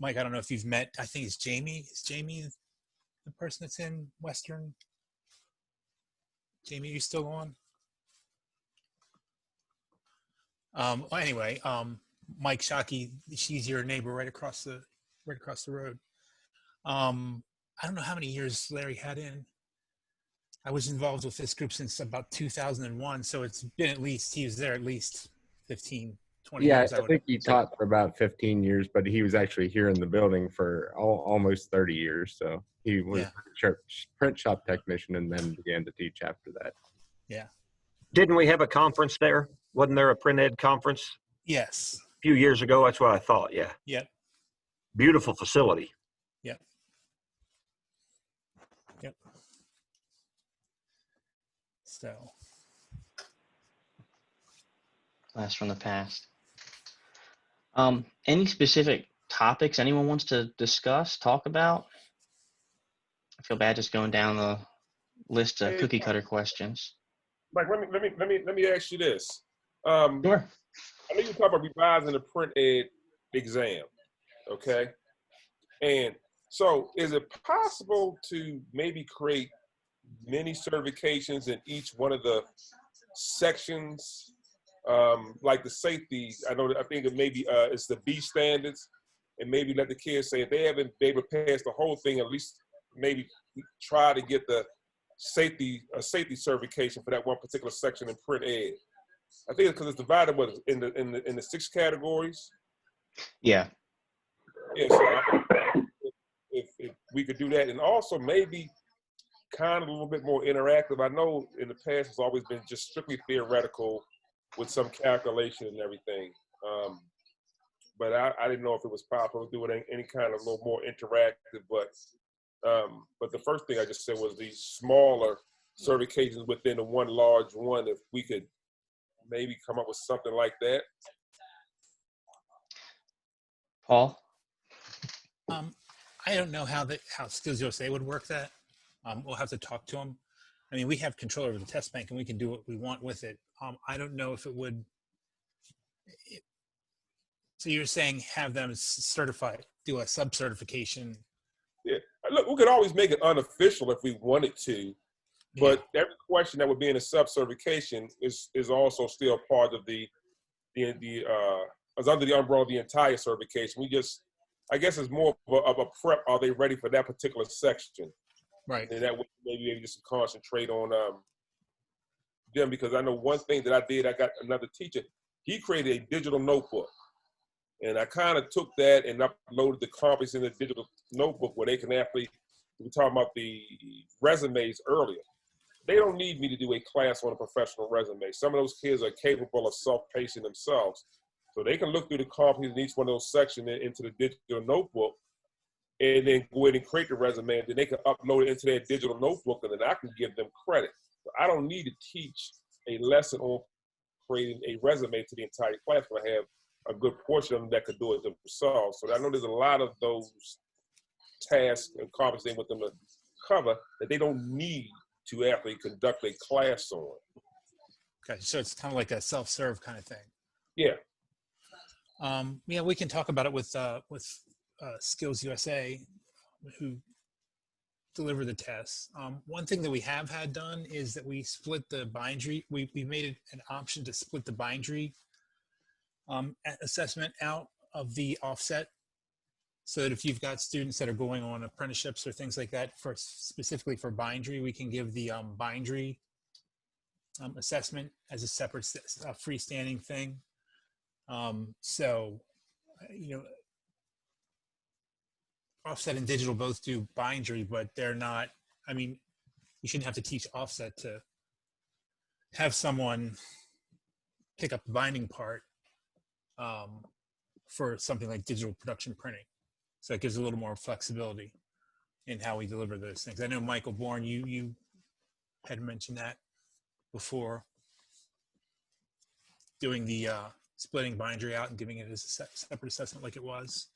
S17: Mike, I don't know if you've met, I think it's Jamie. Is Jamie the person that's in Western? Jamie, are you still on? Well, anyway, Mike Shockey, she's your neighbor right across the road. I don't know how many years Larry had in. I was involved with this group since about 2001, so it's been he was there at least 15, 20 years.
S6: Yeah, I think he taught for about 15 years, but he was actually here in the building for almost 30 years. So he was a print shop technician and then began to teach after that.
S17: Yeah.
S10: Didn't we have a conference there? Wasn't there a print ed conference?
S17: Yes.
S10: A few years ago, that's what I thought, yeah.
S17: Yep.
S10: Beautiful facility.
S17: Yep. Yep. So.
S3: Blast from the past. Any specific topics anyone wants to discuss, talk about? I feel bad just going down the list of cookie cutter questions.
S14: Mike, let me ask you this. Sure. I know you talk about revising the print ed exam, okay? And so is it possible to maybe create mini certifications in each one of the sections? Like the safety, I think it maybe it's the B standards, and maybe let the kids say if they haven't been able to pass the whole thing, at least maybe try to get the safety certification for that one particular section in print ed. I think because it's divided in the 6 categories.
S3: Yeah.
S14: Yeah. So if we could do that, and also maybe kind of a little bit more interactive. I know in the past it's always been just strictly theoretical with some calculation and everything. But I didn't know if it was possible to do it any kind of a little more interactive. But the first thing I just said was these smaller certifications within the one large one. If we could maybe come up with something like that.
S3: Paul?
S17: I don't know how Skills USA would work that. We'll have to talk to them. I mean, we have control over the test bank and we can do what we want with it. I don't know if it would. So you're saying have them certified, do a sub-certification?
S14: Yeah, look, we could always make it unofficial if we wanted to, but every question that would be in a sub-certification is also still part of is under the umbrella of the entire certification. I guess it's more of a prep. Are they ready for that particular section?
S17: Right.
S14: And that would maybe just concentrate on them, because I know one thing that I got another teacher, he created a digital notebook. And I kind of took that and uploaded the copies in the digital notebook where they can actually, we were talking about the resumes earlier. They don't need me to do a class on a professional resume. Some of those kids are capable of self-pacing themselves. So they can look through the copies in each one of those sections into the digital notebook and then go ahead and create the resume, and then they can upload it into their digital notebook, and then I can give them credit. So I don't need to teach a lesson on creating a resume to the entire class, but I have a good portion of them that could do it themselves. So I know there's a lot of those tasks and comments they want them to cover that they don't need to actually conduct a class on.
S17: Okay, so it's kind of like a self-serve kind of thing.
S14: Yeah.
S17: Yeah, we can talk about it with Skills USA, who deliver the tests. One thing that we have had done is that we split the bindery. We made it an option to split the bindery assessment out of the offset, so that if you've got students that are going on apprenticeships or things like that, for specifically for bindery, we can give the bindery assessment as a separate freestanding thing. So, you know, offset and digital both do bindery, but they're not, I mean, you shouldn't have to teach offset to have someone pick up the binding part for something like digital production printing. So it gives a little more flexibility in how we deliver those things. I know Michael Bourne, you had mentioned that before, doing the splitting bindery out and giving it as a separate assessment like it was.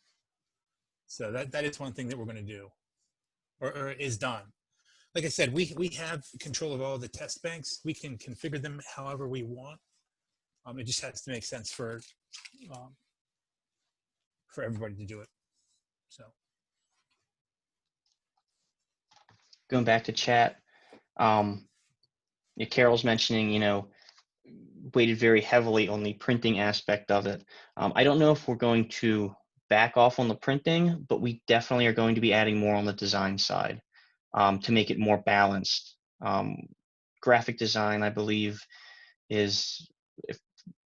S17: So that is one thing that we're going to do, or is done. Like I said, we have control of all the test banks. We can configure them however we want. It just has to make sense for everybody to do it. So
S3: Going back to chat, Carol's mentioning, you know, weighted very heavily on the printing aspect of it. I don't know if we're going to back off on the printing, but we definitely are going to be adding more on the design side to make it more balanced. Graphic design, I believe, is, if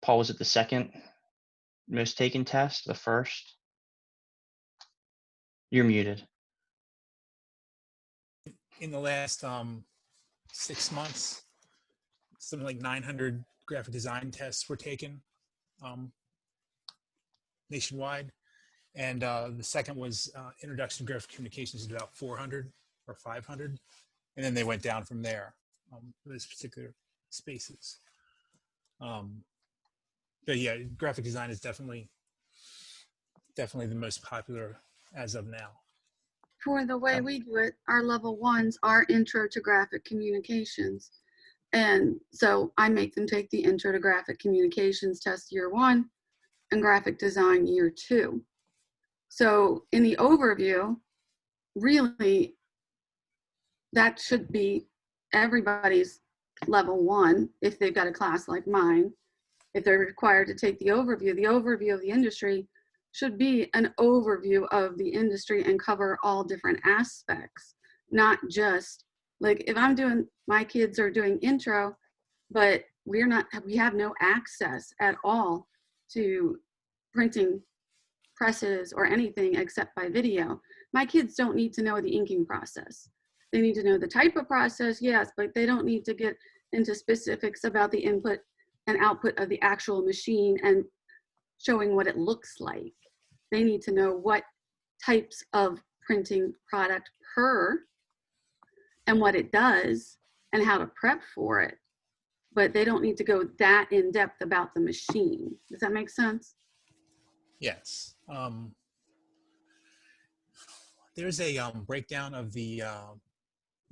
S3: Paul, was it the second most taken test, the first? You're muted.
S17: in the last 6 months, something like 900 graphic design tests were taken nationwide. And the second was Introduction to Graphic Communications, is about 400 or 500. And then they went down from there for those particular spaces. But yeah, graphic design is definitely the most popular as of now.
S11: For the way we do it, our level ones are intro to graphic communications. And so I make them take the intro to graphic communications test year 1 and graphic design year 2. So in the overview, really, that should be everybody's level 1 if they've got a class like mine. If they're required to take the overview of the industry should be an overview of the industry and cover all different aspects, not just like if I'm doing, my kids are doing intro, but we have no access at all to printing presses or anything except by video. My kids don't need to know the inking process. They need to know the type of process, yes, but they don't need to get into specifics about the input and output of the actual machine and showing what it looks like. They need to know what types of printing product per and what it does and how to prep for it. But they don't need to go that in depth about the machine. Does that make sense?
S17: Yes. There's a breakdown of the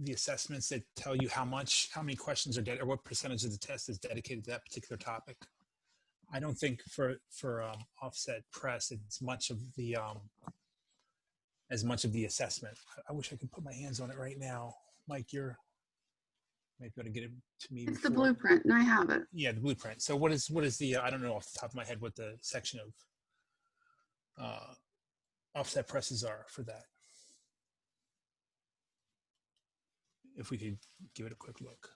S17: assessments that tell you how many questions are dedicated, or what percentage of the test is dedicated to that particular topic. I don't think for offset press, it's much of the as much of the assessment. I wish I could put my hands on it right now. Mike, you're maybe going to get it to me.
S11: It's the blueprint, and I have it.
S17: Yeah, the blueprint. So what is the I don't know off the top of my head what the section of offset presses are for that. If we could give it a quick look.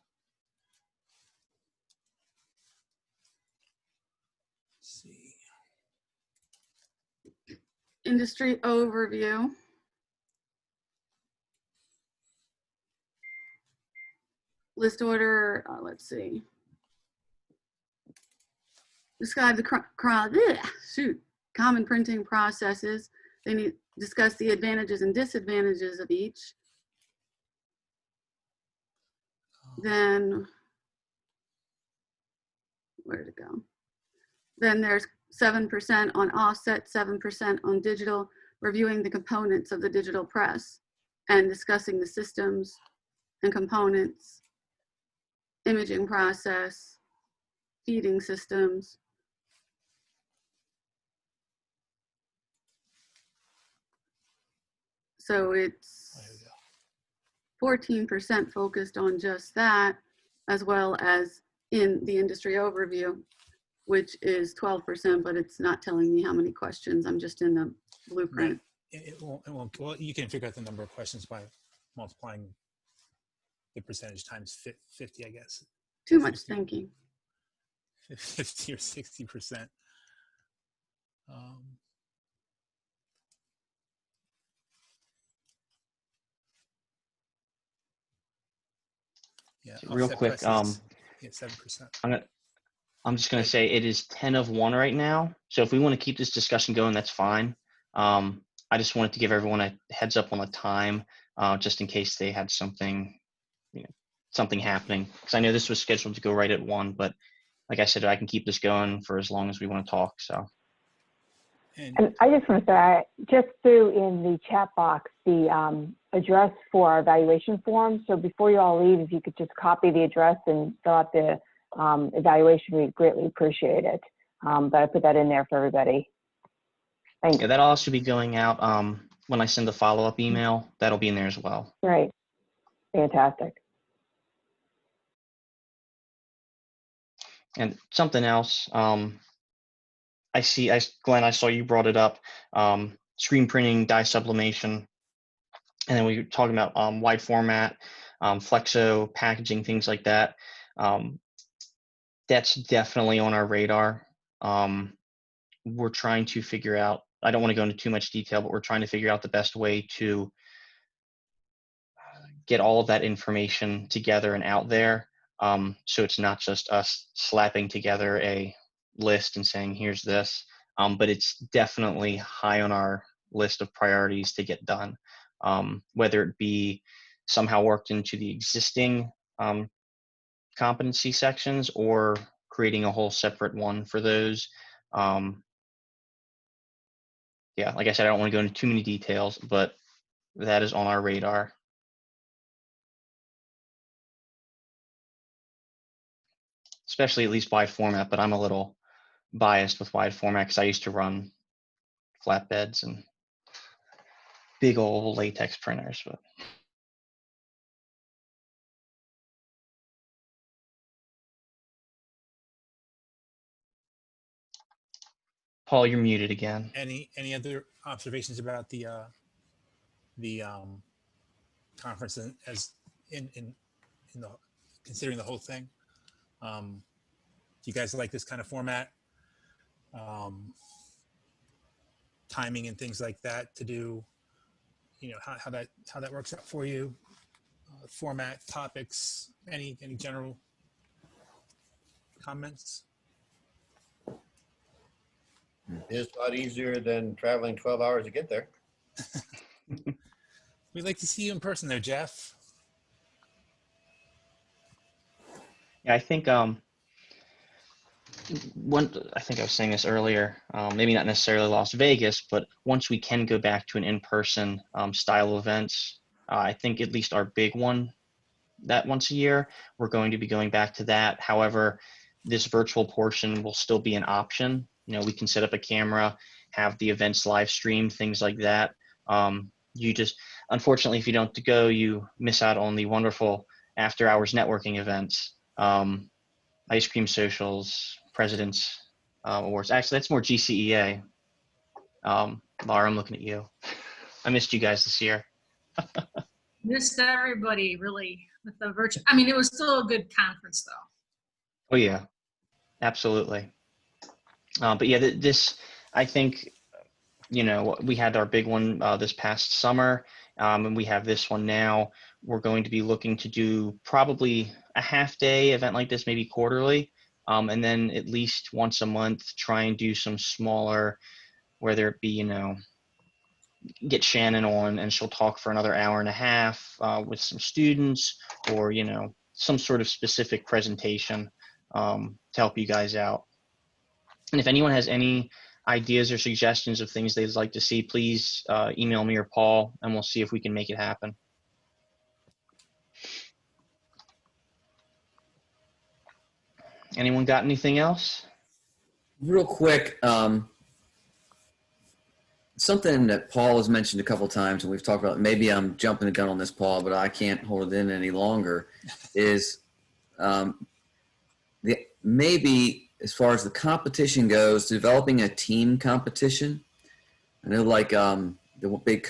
S17: Let's see.
S11: Industry overview. List order, let's see. Describe the common printing processes. They need to discuss the advantages and disadvantages of each. Then, where'd it go? Then there's 7% on offset, 7% on digital, reviewing the components of the digital press and discussing the systems and components, imaging process, feeding systems. So it's 14% focused on just that, as well as in the industry overview, which is 12%, but it's not telling me how many questions. I'm just in the blueprint.
S17: It won't, well, you can figure out the number of questions by multiplying the percentage times 50, I guess.
S11: Too much thinking.
S17: 50 or 60%. Yeah,
S3: Real
S17: offset
S3: quick,
S17: questions, yeah, 7%.
S3: I'm just going to say it is 10 of 1 right now. So if we want to keep this discussion going, that's fine. I just wanted to give everyone a heads up on the time, just in case they had something, something happening. Because I know this was scheduled to go right at 1, but like I said, I can keep this going for as long as we want to talk. So.
S2: And I just want to say, I just threw in the chat box the address for our evaluation form. So before you all leave, if you could just copy the address and fill out the evaluation, we'd greatly appreciate it. But I put that in there for everybody. Thanks.
S3: Yeah, that'll also be going out when I send the follow-up email. That'll be in there as well.
S2: Right. Fantastic.
S3: And something else, Glenn, I saw you brought it up, screen printing, dye sublimation, and then we were talking about wide format, flexo, packaging, things like that. That's definitely on our radar. We're trying to figure out, I don't want to go into too much detail, but we're trying to figure out the best way to get all of that information together and out there. So it's not just us slapping together a list and saying, here's this, but it's definitely high on our list of priorities to get done. Whether it be somehow worked into the existing competency sections or creating a whole separate one for those. Yeah, like I said, I don't want to go into too many details, but that is on our radar. Especially at least wide format, but I'm a little biased with wide format because I used to run flatbeds and big old latex printers. But Paul, you're muted again.
S17: Any other observations about the conference as in the considering the whole thing? Do you guys like this kind of format? Timing and things like that to do, how that works out for you? Format, topics, any general comments?
S5: It's a lot easier than traveling 12 hours to get there.
S17: We'd like to see you in person there, Jeff.
S3: Yeah, I think I think I was saying this earlier, maybe not necessarily Las Vegas, but once we can go back to an in-person style events, I think at least our big one, that once a year, we're going to be going back to that. However, this virtual portion will still be an option. We can set up a camera, have the events live streamed, things like that. Unfortunately, if you don't go, you miss out on the wonderful after hours networking events, ice cream socials, President's Awards. Actually, that's more GCEA. Laura, I'm looking at you. I missed you guys this year.
S9: Missed everybody, really, with the virtual. I mean, it was still a good conference, though.
S3: Oh, yeah, absolutely. But yeah, this, I think, we had our big one this past summer, and we have this one now. We're going to be looking to do probably a half-day event like this, maybe quarterly, and then at least once a month, try and do some smaller, whether it be, get Shannon on and she'll talk for another hour and a half with some students, or, some sort of specific presentation to help you guys out. And if anyone has any ideas or suggestions of things they'd like to see, please email me or Paul, and we'll see if we can make it happen. Anyone got anything else?
S8: Real quick, something that Paul has mentioned a couple of times, and we've talked about, maybe I'm jumping the gun on this, Paul, but I can't hold it in any longer, is maybe as far as the competition goes, developing a team competition. I know like the big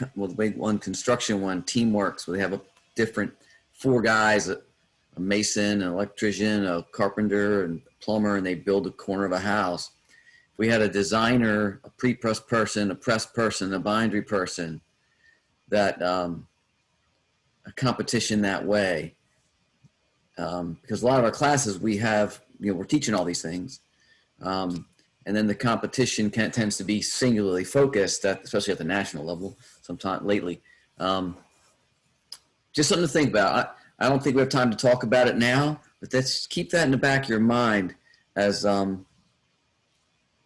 S8: one, construction one, Teamworks, where they have a different 4 guys, a mason, an electrician, a carpenter, and a plumber, and they build a corner of a house. If we had a designer, a pre-press person, a press person, a bindery person, that a competition that way. Because a lot of our classes we have, we're teaching all these things. And then the competition tends to be singularly focused, especially at the national level sometime lately. Just something to think about. I don't think we have time to talk about it now, but let's keep that in the back of your mind as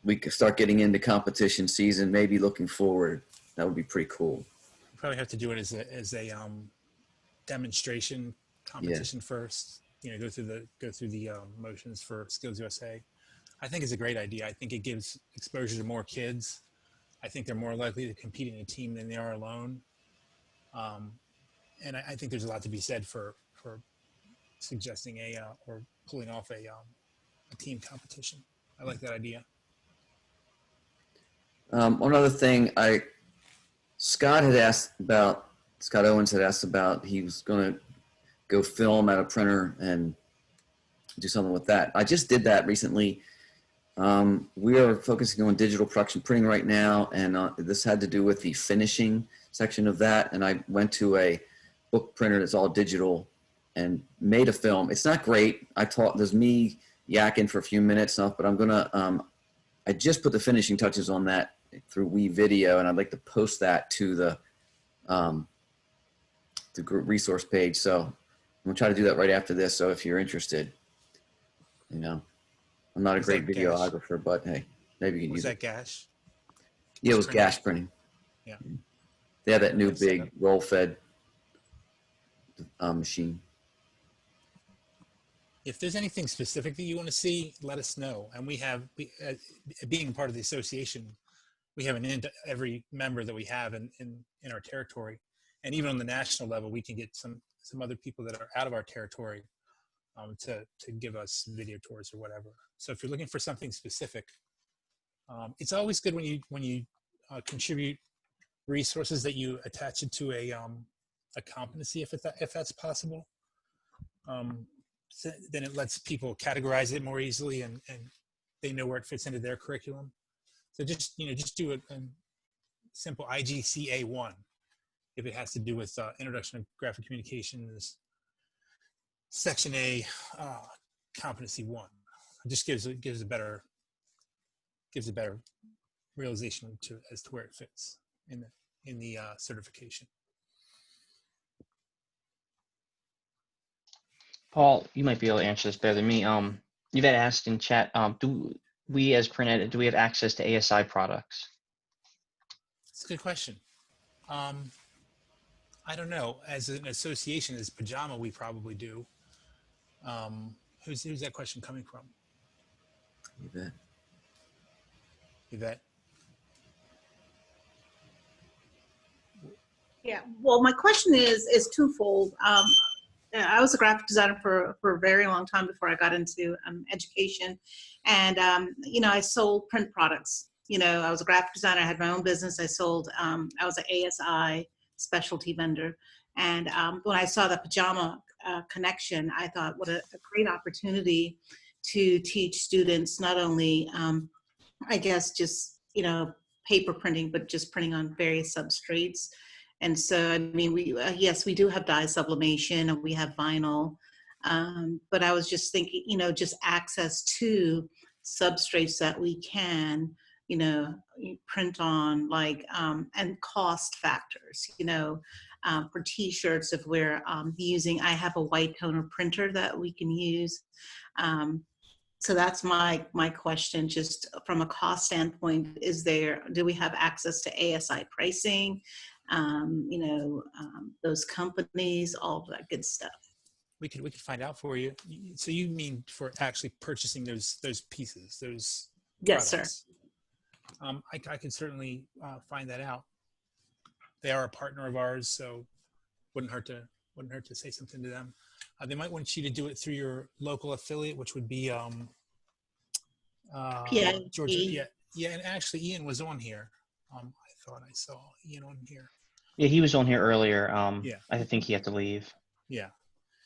S8: we could start getting into competition season, maybe looking forward. That would be pretty cool.
S17: You probably have to do it as a demonstration competition first. Go through the motions for Skills USA. I think it's a great idea. I think it gives exposure to more kids. I think they're more likely to compete in a team than they are alone. And I think there's a lot to be said for suggesting or pulling off a team competition. I like that idea.
S8: One other thing, Scott Owens had asked about, he was going to go film at a printer and do something with that. I just did that recently. We are focusing on digital production printing right now, and this had to do with the finishing section of that. And I went to a book printer that's all digital and made a film. It's not great. There's me yakking for a few minutes now, but I'm gonna, I just put the finishing touches on that through WeVideo, and I'd like to post that to the group resource page. So I'm gonna try to do that right after this. So if you're interested, I'm not a great videographer, but hey, maybe you can use it.
S17: Was that Gash?
S8: Yeah, it was Gash printing.
S17: Yeah.
S8: They have that new big roll-fed machine.
S17: If there's anything specific that you want to see, let us know. And we have, being part of the association, we have an into every member that we have in our territory. And even on the national level, we can get some other people that are out of our territory to give us video tours or whatever. So if you're looking for something specific, it's always good when you contribute resources that you attach it to a competency, if that's possible. So then it lets people categorize it more easily, and they know where it fits into their curriculum. So just do a simple IGCA1 if it has to do with Introduction to Graphic Communications, Section A, Competency 1. It just gives a better realization as to where it fits in the certification.
S3: Paul, you might be able to answer this better than me. You've had asked in chat, do we as PrintEd, do we have access to ASI products?
S17: That's a good question. I don't know. As an association, as Pajama, we probably do. Who's that question coming from? Yvette.
S12: Yeah, well, my question is twofold. I was a graphic designer for a very long time before I got into education. And, I sold print products. I was a graphic designer. I had my own business. I sold, I was an ASI specialty vendor. And when I saw the Pajama connection, I thought, what a great opportunity to teach students not only, I guess, just, paper printing, but just printing on various substrates. And so, I mean, yes, we do have dye sublimation and we have vinyl, but I was just thinking, just access to substrates that we can, print on, like, and cost factors, for t-shirts, if we're I have a white toner printer that we can use. So that's my question, just from a cost standpoint, do we have access to ASI pricing? Those companies, all of that good stuff.
S17: We could find out for you. So you mean for actually purchasing those pieces, those
S12: Yes,
S17: products?
S12: sir.
S17: I could certainly find that out. They are a partner of ours, so wouldn't hurt to say something to them. They might want you to do it through your local affiliate, which would be Georgia. Yeah, and actually Ian was on here. I thought I saw Ian on here.
S3: Yeah, he was on here earlier.
S17: Yeah.
S3: I think he had to leave.
S17: Yeah.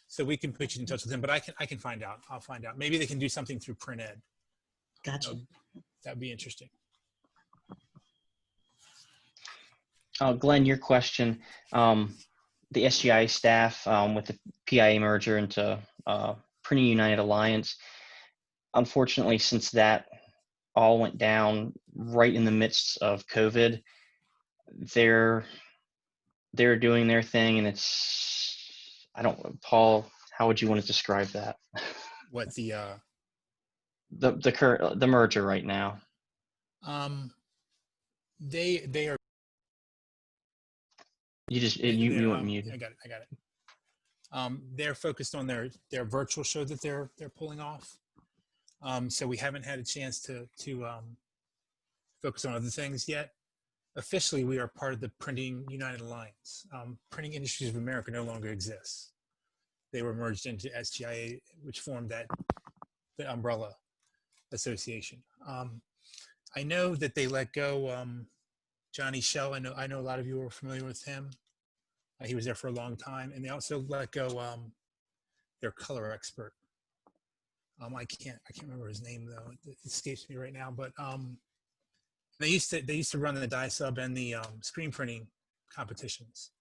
S17: So we can put you in touch with him, but I can find out. I'll find out. Maybe they can do something through Print Ed.
S12: Gotcha.
S17: That'd be interesting.
S3: Glenn, your question. The SGI staff with the PIA merger into Printing United Alliance. Unfortunately, since that all went down right in the midst of COVID, they're doing their thing, and Paul, how would you want to describe that?
S17: What the
S3: merger right now?
S17: They are.
S3: You went muted.
S17: I got it. They're focused on their virtual show that they're pulling off. So we haven't had a chance to focus on other things yet. Officially, we are part of the Printing United Alliance. Printing Industries of America no longer exists. They were merged into SGIA, which formed the umbrella association. I know that they let go Johnny Shell. I know a lot of you are familiar with him. He was there for a long time, and they also let go their color expert. I can't remember his name though. It escapes me right now. But they used to run the dye sub and the screen printing competitions.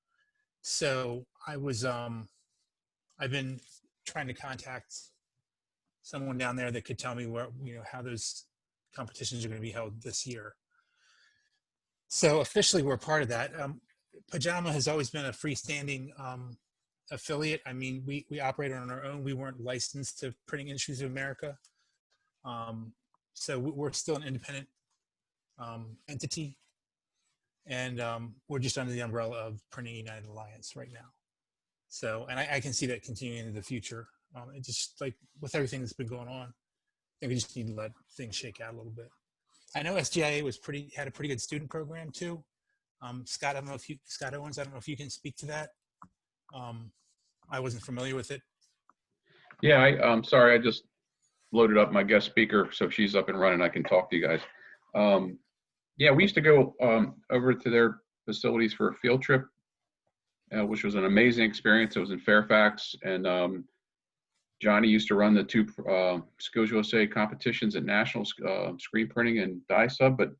S17: So I've been trying to contact someone down there that could tell me how those competitions are going to be held this year. So officially, we're part of that. Pajama has always been a freestanding affiliate. I mean, we operate on our own. We weren't licensed to Printing Industries of America. So we're still an independent entity. And we're just under the umbrella of Printing United Alliance right now. So, and I can see that continuing into the future. It just like with everything that's been going on, I think we just need to let things shake out a little bit. I know SGIA had a pretty good student program too. Scott Owens, I don't know if you can speak to that. I wasn't familiar with it.
S20: Yeah, I'm sorry. I just loaded up my guest speaker, so she's up and running. I can talk to you guys. Yeah, we used to go over to their facilities for a field trip, which was an amazing experience. It was in Fairfax, and Johnny used to run the two Skills USA competitions at National Screen Printing and Dye Sub, but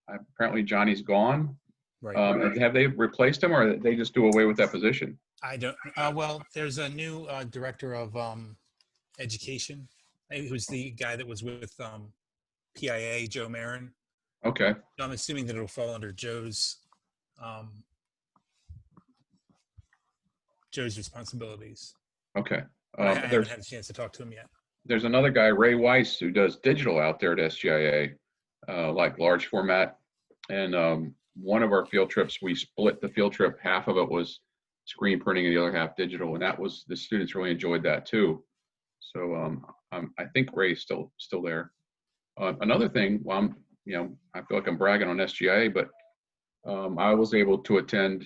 S20: apparently Johnny's gone. Right. Have they replaced him, or did they just do away with that position?
S17: I don't. Well, there's a new director of education. He was the guy that was with PIA, Joe Marin.
S20: Okay.
S17: So I'm assuming that it'll fall under Joe's responsibilities.
S20: Okay.
S17: I haven't had a chance to talk to him yet.
S20: There's another guy, Ray Weiss, who does digital out there at SGIA, like large format. And one of our field trips, we split the field trip. Half of it was screen printing and the other half digital. And the students really enjoyed that too. So I think Ray's still there. Another thing, I feel like I'm bragging on SGIA, but I was able to attend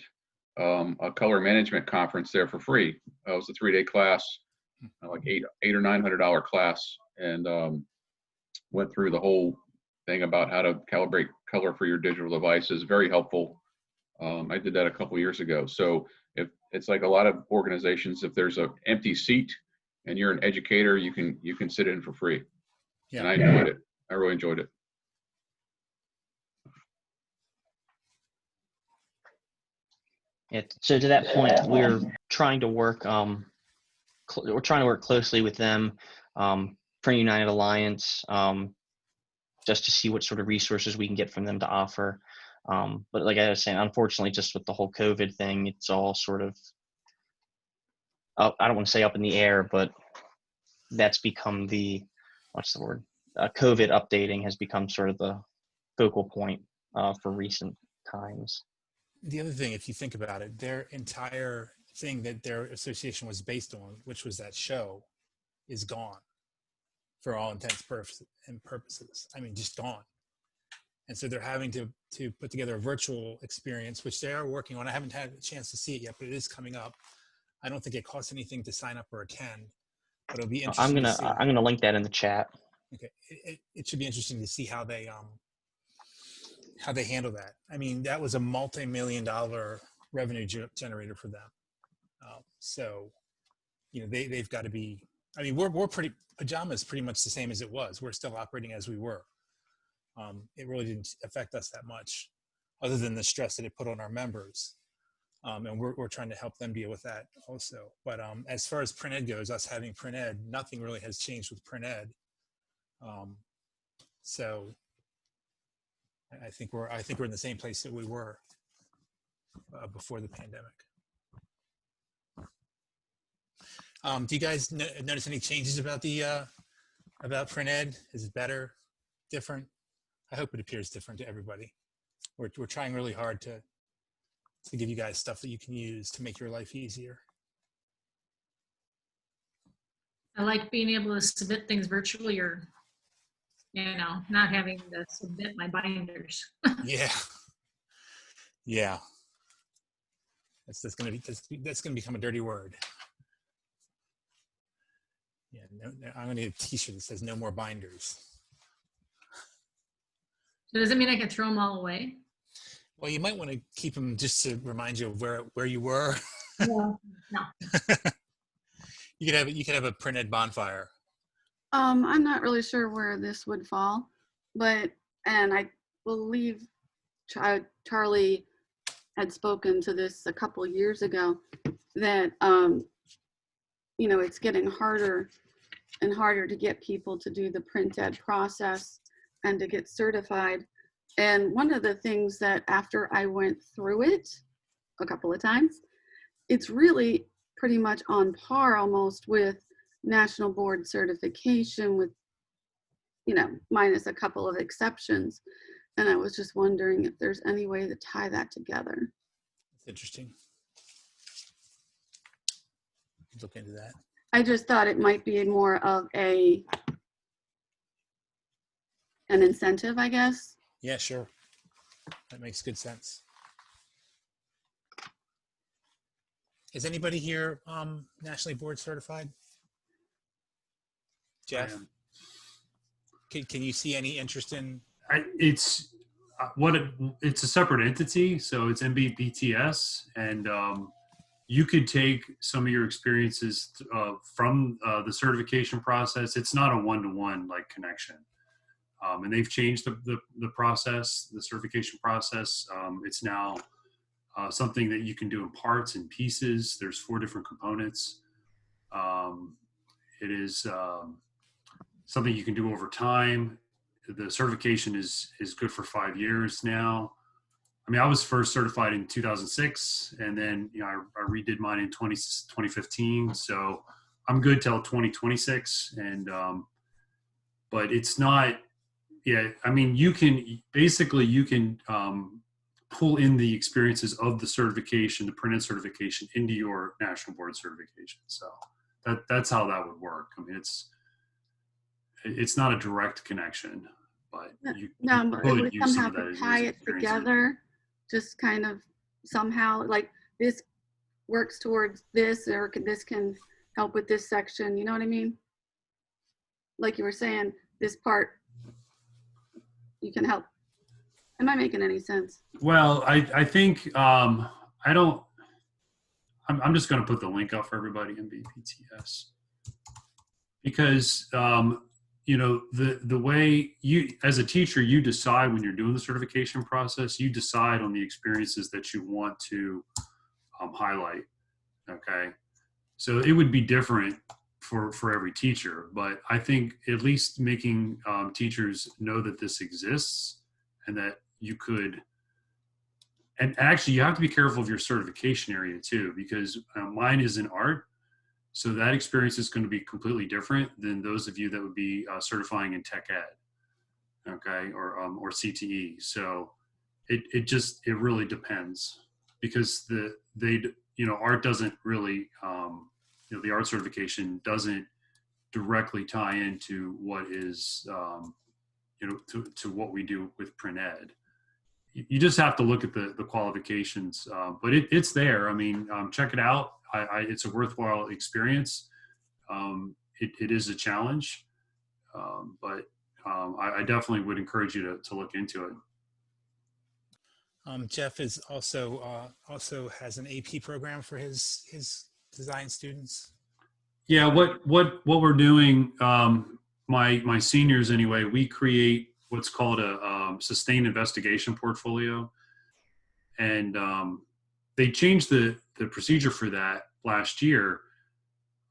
S20: a color management conference there for free. It was a 3-day class, like $800 or $900 class, and went through the whole thing about how to calibrate color for your digital devices. Very helpful. I did that a couple years ago. So if it's like a lot of organizations, if there's an empty seat and you're an educator, you can sit in for free. Yeah. And I enjoyed it. I really enjoyed it.
S3: So to that point, we're trying to work. We're trying to work closely with them, Printing United Alliance, just to see what sort of resources we can get from them to offer. But like I was saying, unfortunately, just with the whole COVID thing, it's all sort of up. I don't want to say up in the air, but that's become COVID updating has become sort of the focal point for recent times.
S17: The other thing, if you think about it, their entire thing that their association was based on, which was that show, is gone for all intents and purposes. I mean, just gone. And so they're having to put together a virtual experience, which they are working on. I haven't had a chance to see it yet, but it is coming up. I don't think it costs anything to sign up or attend, but it'll be interesting to see.
S3: I'm gonna link that in the chat.
S17: Okay, it should be interesting to see how they handle that. I mean, that was a multi-million-dollar revenue generator for them. So, you know, they've got to be. I mean, we're pretty. Pajama is pretty much the same as it was. We're still operating as we were. It really didn't affect us that much, other than the stress that it put on our members. And we're trying to help them deal with that also. But as far as print ed goes, us having print ed, nothing really has changed with print ed. So I think we're in the same place that we were before the pandemic. Do you guys notice any changes about about print ed? Is it better, different? I hope it appears different to everybody. We're trying really hard to give you guys stuff that you can use to make your life easier.
S9: I like being able to submit things virtually, or, you know, not having to submit my binders.
S17: Yeah. Yeah. That's gonna become a dirty word. Yeah, I'm gonna need a T-shirt that says "No more binders."
S9: So does it mean I can throw them all away?
S17: Well, you might want to keep them just to remind you of where you were.
S9: No.
S17: You could have a print ed bonfire.
S11: I'm not really sure where this would fall, and I believe Charlie had spoken to this a couple of years ago, that you know, it's getting harder and harder to get people to do the print ed process and to get certified. And one of the things that after I went through it a couple of times, it's really pretty much on par almost with national board certification, with, you know, minus a couple of exceptions. And I was just wondering if there's any way to tie that together.
S17: That's interesting. Look into that.
S11: I just thought it might be more of an incentive, I guess.
S17: Yeah, sure. That makes good sense. Is anybody here nationally board certified? Jeff? Can you see any interest in?
S19: It's a separate entity, so it's MBBTS, and you could take some of your experiences from the certification process. It's not a one-to-one like connection. And they've changed the process, the certification process. It's now something that you can do in parts and pieces. There's 4 different components. It is something you can do over time. The certification is good for 5 years now. I mean, I was first certified in 2006, and then, you know, I redid mine in 2015. So I'm good till 2026. And but it's not. Yeah, I mean, you can pull in the experiences of the certification, the printed certification, into your national board certification. So that's how that would work. I mean, it's not a direct connection, but you could use some of that as
S11: tie it together, just kind of somehow, like this works towards this, or this can help with this section. You know what I mean? Like you were saying, this part, you can help. Am I making any sense?
S19: Well, I think I'm just going to put the link up for everybody in BPTS, because you know, the way you, as a teacher, you decide when you're doing the certification process, you decide on the experiences that you want to highlight. Okay, so it would be different for every teacher, but I think at least making teachers know that this exists and that you could, and actually you have to be careful of your certification area too, because mine is in art. So that experience is going to be completely different than those of you that would be certifying in tech ed, okay, or CTE. So it really depends, because art doesn't really, the art certification doesn't directly tie into what is, to what we do with print ed. You just have to look at the qualifications, but it's there. I mean, check it out. It's a worthwhile experience. It is a challenge, but I definitely would encourage you to look into it.
S17: Jeff is also has an AP program for his design students.
S19: Yeah, what we're doing, my seniors anyway, we create what's called a sustained investigation portfolio, and they changed the procedure for that last year.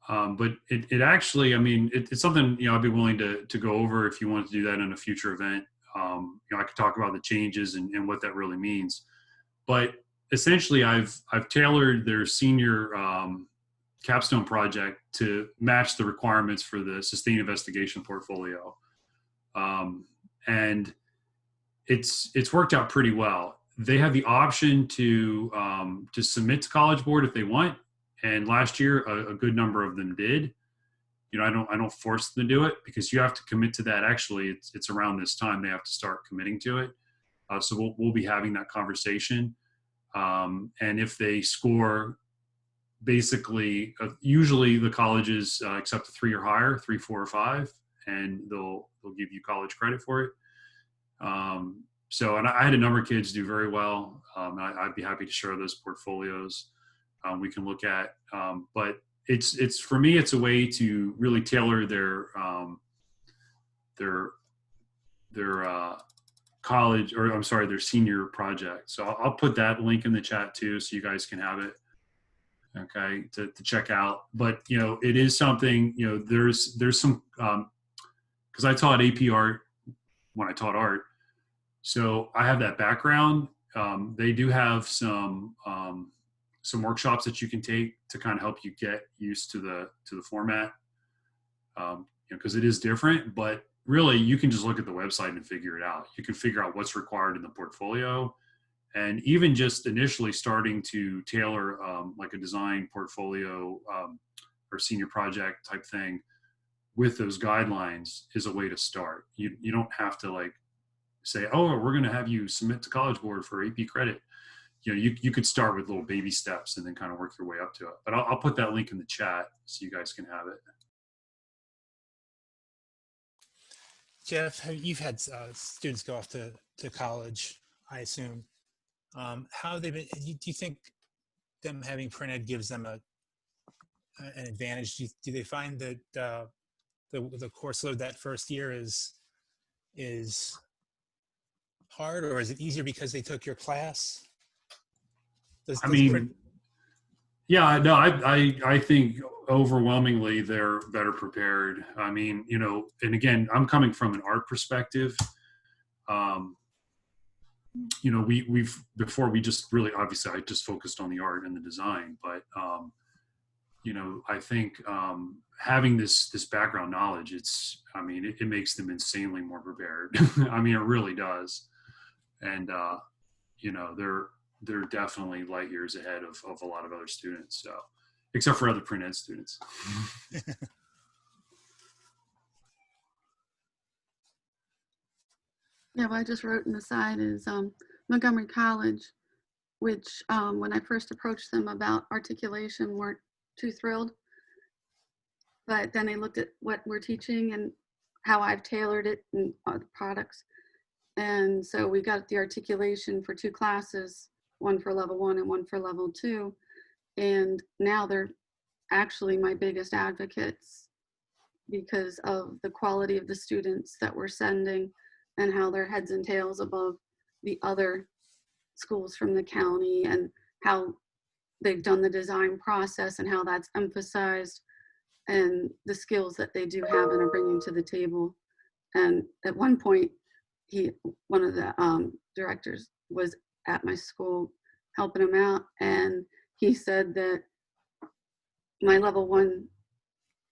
S19: But it actually, I mean, it's something, I'd be willing to go over if you want to do that in a future event. I could talk about the changes and what that really means. But essentially, I've tailored their senior capstone project to match the requirements for the sustained investigation portfolio, and it's worked out pretty well. They have the option to submit to College Board if they want, and last year a good number of them did. I don't force them to do it because you have to commit to that. Actually, it's around this time they have to start committing to it. So we'll be having that conversation. And if they score, basically, usually the colleges accept a 3 or higher, 3, 4, or 5, and they'll give you college credit for it. And I had a number of kids do very well. I'd be happy to share those portfolios. We can look at, but it's for me, it's a way to really tailor their college, or I'm sorry, their senior project. So I'll put that link in the chat too, so you guys can have it, okay, to check out. But it is something, there's some, because I taught AP art when I taught art, so I have that background. They do have some workshops that you can take to kind of help you get used to the format, because it is different. But really, you can just look at the website and figure it out. You can figure out what's required in the portfolio, and even just initially starting to tailor like a design portfolio or senior project type thing with those guidelines is a way to start. You don't have to say, oh, we're going to have you submit to College Board for AP credit. You could start with little baby steps and then kind of work your way up to it. But I'll put that link in the chat so you guys can have it.
S17: Jeff, you've had students go off to college, I assume. How have they been? Do you think them having print ed gives them an advantage? Do they find that the course load that first year is hard, or is it easier because they took your class?
S19: Yeah, no, I think overwhelmingly they're better prepared. I mean, and again, I'm coming from an art perspective. We've before we just really, obviously I just focused on the art and the design, but I think having this background knowledge, it makes them insanely more prepared. I mean, it really does. And they're definitely light years ahead of a lot of other students. So, except for other print ed students.
S11: Yeah, what I just wrote in the side is Montgomery College, which when I first approached them about articulation, weren't too thrilled. But then they looked at what we're teaching and how I've tailored it and the products. And so we got the articulation for 2 classes, one for level 1 and one for level 2. And now they're actually my biggest advocates because of the quality of the students that we're sending and how they're heads and tails above the other schools from the county, and how they've done the design process and how that's emphasized, and the skills that they do have and are bringing to the table. And at one point, one of the directors was at my school helping him out, and he said that my level 1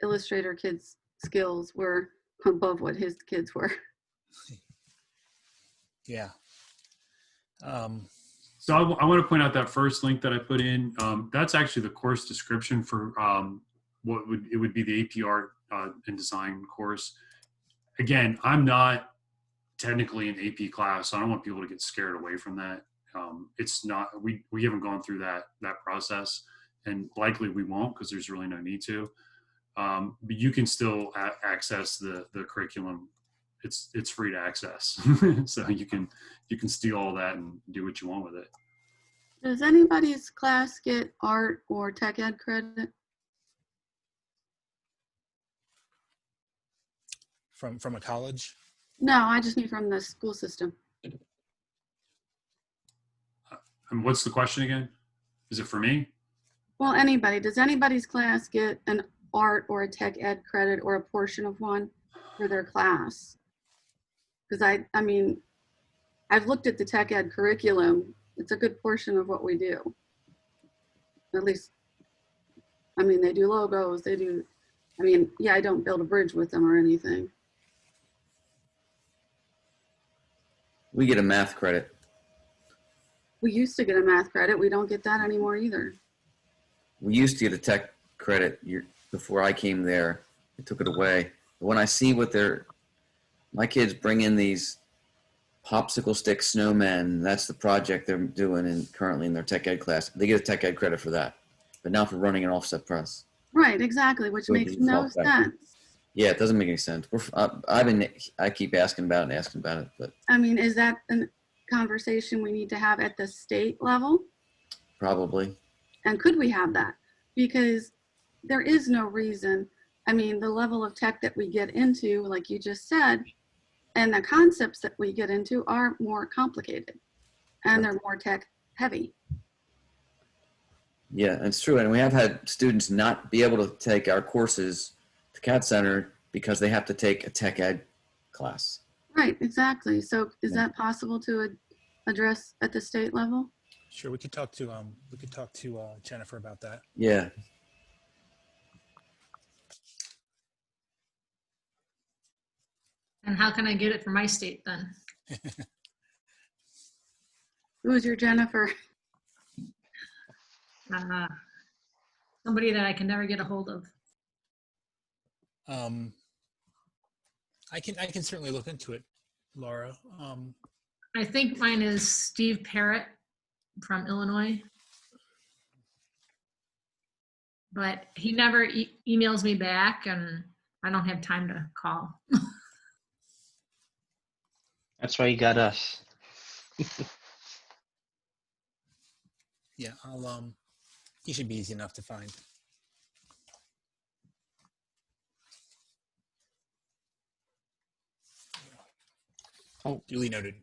S11: illustrator kids' skills were above what his kids were.
S17: Yeah.
S19: So I want to point out that first link that I put in. That's actually the course description for what would be the AP Art and Design course. Again, I'm not technically an AP class. So I don't want people to get scared away from that. It's not, we haven't gone through that process, and likely we won't because there's really no need to. But you can still access the curriculum. It's free to access. So you can steal all that and do what you want with it.
S11: Does anybody's class get art or tech ed credit?
S17: From a college?
S11: No, I just mean from the school system.
S19: And what's the question again? Is it for me?
S11: Well, anybody. Does anybody's class get an art or a tech ed credit or a portion of one for their class? Because I mean, I've looked at the tech ed curriculum. It's a good portion of what we do. At least, I mean, they do logos, they do, I mean, yeah, I don't build a bridge with them or anything.
S8: We get a math credit.
S11: We used to get a math credit. We don't get that anymore either.
S8: We used to get a tech credit before I came there. They took it away. But when I see what my kids bring in these popsicle stick snowmen, that's the project they're doing currently in their tech ed class. They get a tech ed credit for that. But now for running an offset press.
S11: Right, exactly, which makes no sense.
S8: Yeah, it doesn't make any sense. I keep asking about it, but
S11: I mean, is that a conversation we need to have at the state level?
S8: probably.
S11: And could we have that? Because there is no reason. I mean, the level of tech that we get into, like you just said, and the concepts that we get into are more complicated and they're more tech heavy.
S8: Yeah, it's true. And we have had students not be able to take our courses to CAD Center because they have to take a tech ed class.
S11: Right, exactly. So is that possible to address at the state level?
S17: Sure, we could talk to Jennifer about that.
S8: Yeah.
S9: And how can I get it for my state then?
S11: Who's your Jennifer?
S9: Somebody that I can never get a hold of.
S17: I can certainly look into it, Laura.
S9: I think mine is Steve Parrott from Illinois. But he never emails me back, and I don't have time to call.
S3: That's why you got us.
S17: Yeah, he should be easy enough to find.
S3: Oh,
S17: duly noted.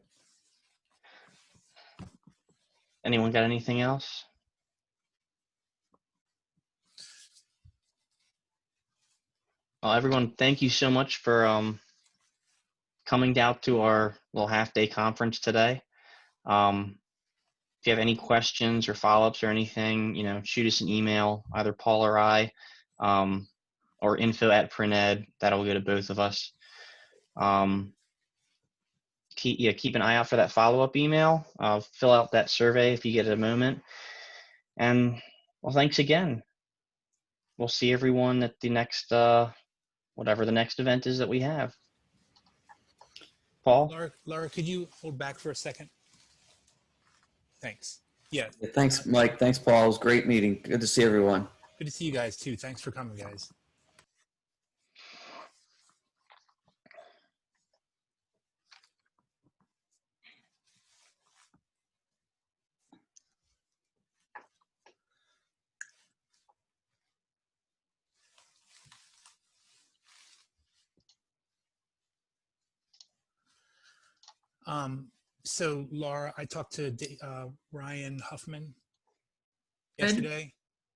S3: Anyone got anything else? Well, everyone, thank you so much for coming out to our little half-day conference today. If you have any questions or follow-ups or anything, shoot us an email, either Paul or I, or info@PrintEd. That'll go to both of us. Keep an eye out for that follow-up email. Fill out that survey if you get a moment. And, well, thanks again. We'll see everyone at the next, whatever the next event is that we have. Paul?
S17: Laura, could you hold back for a second? Thanks. Yeah.
S8: Thanks, Mike. Thanks, Paul. It was a great meeting. Good to see everyone.
S17: Good to see you guys too. Thanks for coming, guys. So Laura, I talked to Ryan Huffman yesterday.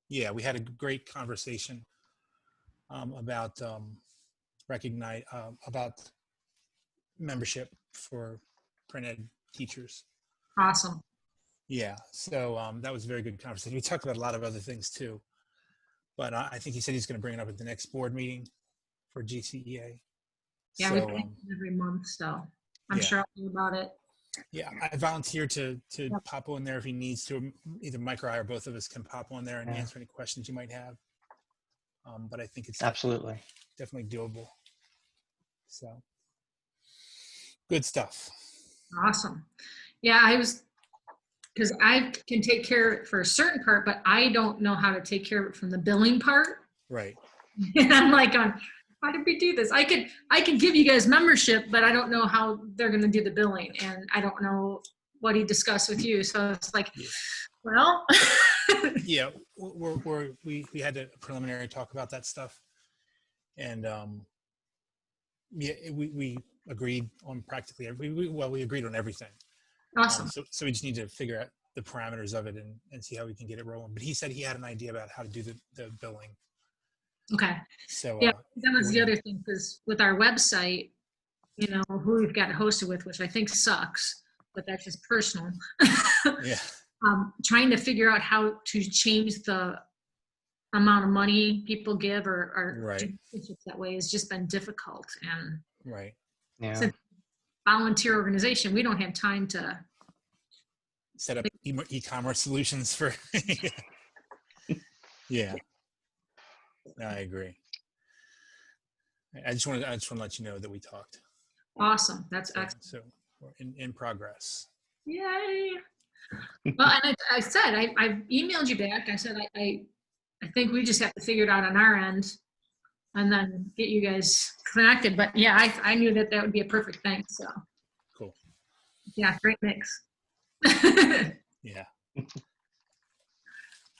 S17: Yeah, we had a great conversation about about membership for print ed teachers.
S9: Awesome.
S17: Yeah, so that was a very good conversation. We talked about a lot of other things too, but I think he said he's going to bring it up at the next board meeting for GCEA.
S9: Yeah,
S17: so,
S9: we do it every month, so I'm sure I'll know about it.
S17: Yeah, I volunteered to pop on there if he needs to. Either Mike or I or both of us can pop on there and answer any questions you might have. But I think it's
S3: absolutely
S17: definitely doable. So, Good stuff.
S9: Awesome. Yeah, because I can take care of it for a certain part, but I don't know how to take care of it from the billing part.
S17: Right.
S9: And I'm like, how did we do this? I can give you guys membership, but I don't know how they're going to do the billing, and I don't know what he discussed with you. So it's like, well,
S17: Yeah, we had a preliminary talk about that stuff, and yeah, we agreed on practically we agreed on everything.
S9: Awesome.
S17: So we just need to figure out the parameters of it and see how we can get it rolling. But he said he had an idea about how to do the billing.
S9: Okay.
S17: So
S9: yeah, that was the other thing, because with our website, you know, who we've got it hosted with, which I think sucks, but that's just personal.
S17: Yeah.
S9: Trying to figure out how to change the amount of money people give or
S17: Right.
S9: do it that way has just been difficult. And
S17: Right.
S3: Yeah.
S9: since volunteer organization, we don't have time to
S17: Set up e-commerce solutions for. Yeah. No, I agree. I just want to let you know that we talked.
S9: Awesome. That's excellent.
S17: So we're in progress.
S9: Yay. Well, and I said, I emailed you back. I said, I think we just have to figure it out on our end and then get you guys connected. But yeah, I knew that would be a perfect thing. So
S17: cool.
S9: Yeah, great mix.
S17: Yeah. All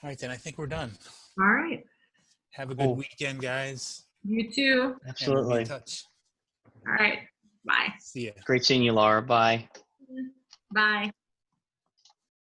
S17: right, then I think we're done.
S9: All right.
S17: Have a good weekend, guys.
S9: You too.
S17: And we'll be
S3: Absolutely.
S17: in touch.
S9: All right. Bye.
S17: See ya.
S3: Great seeing you, Laura. Bye.
S9: Bye.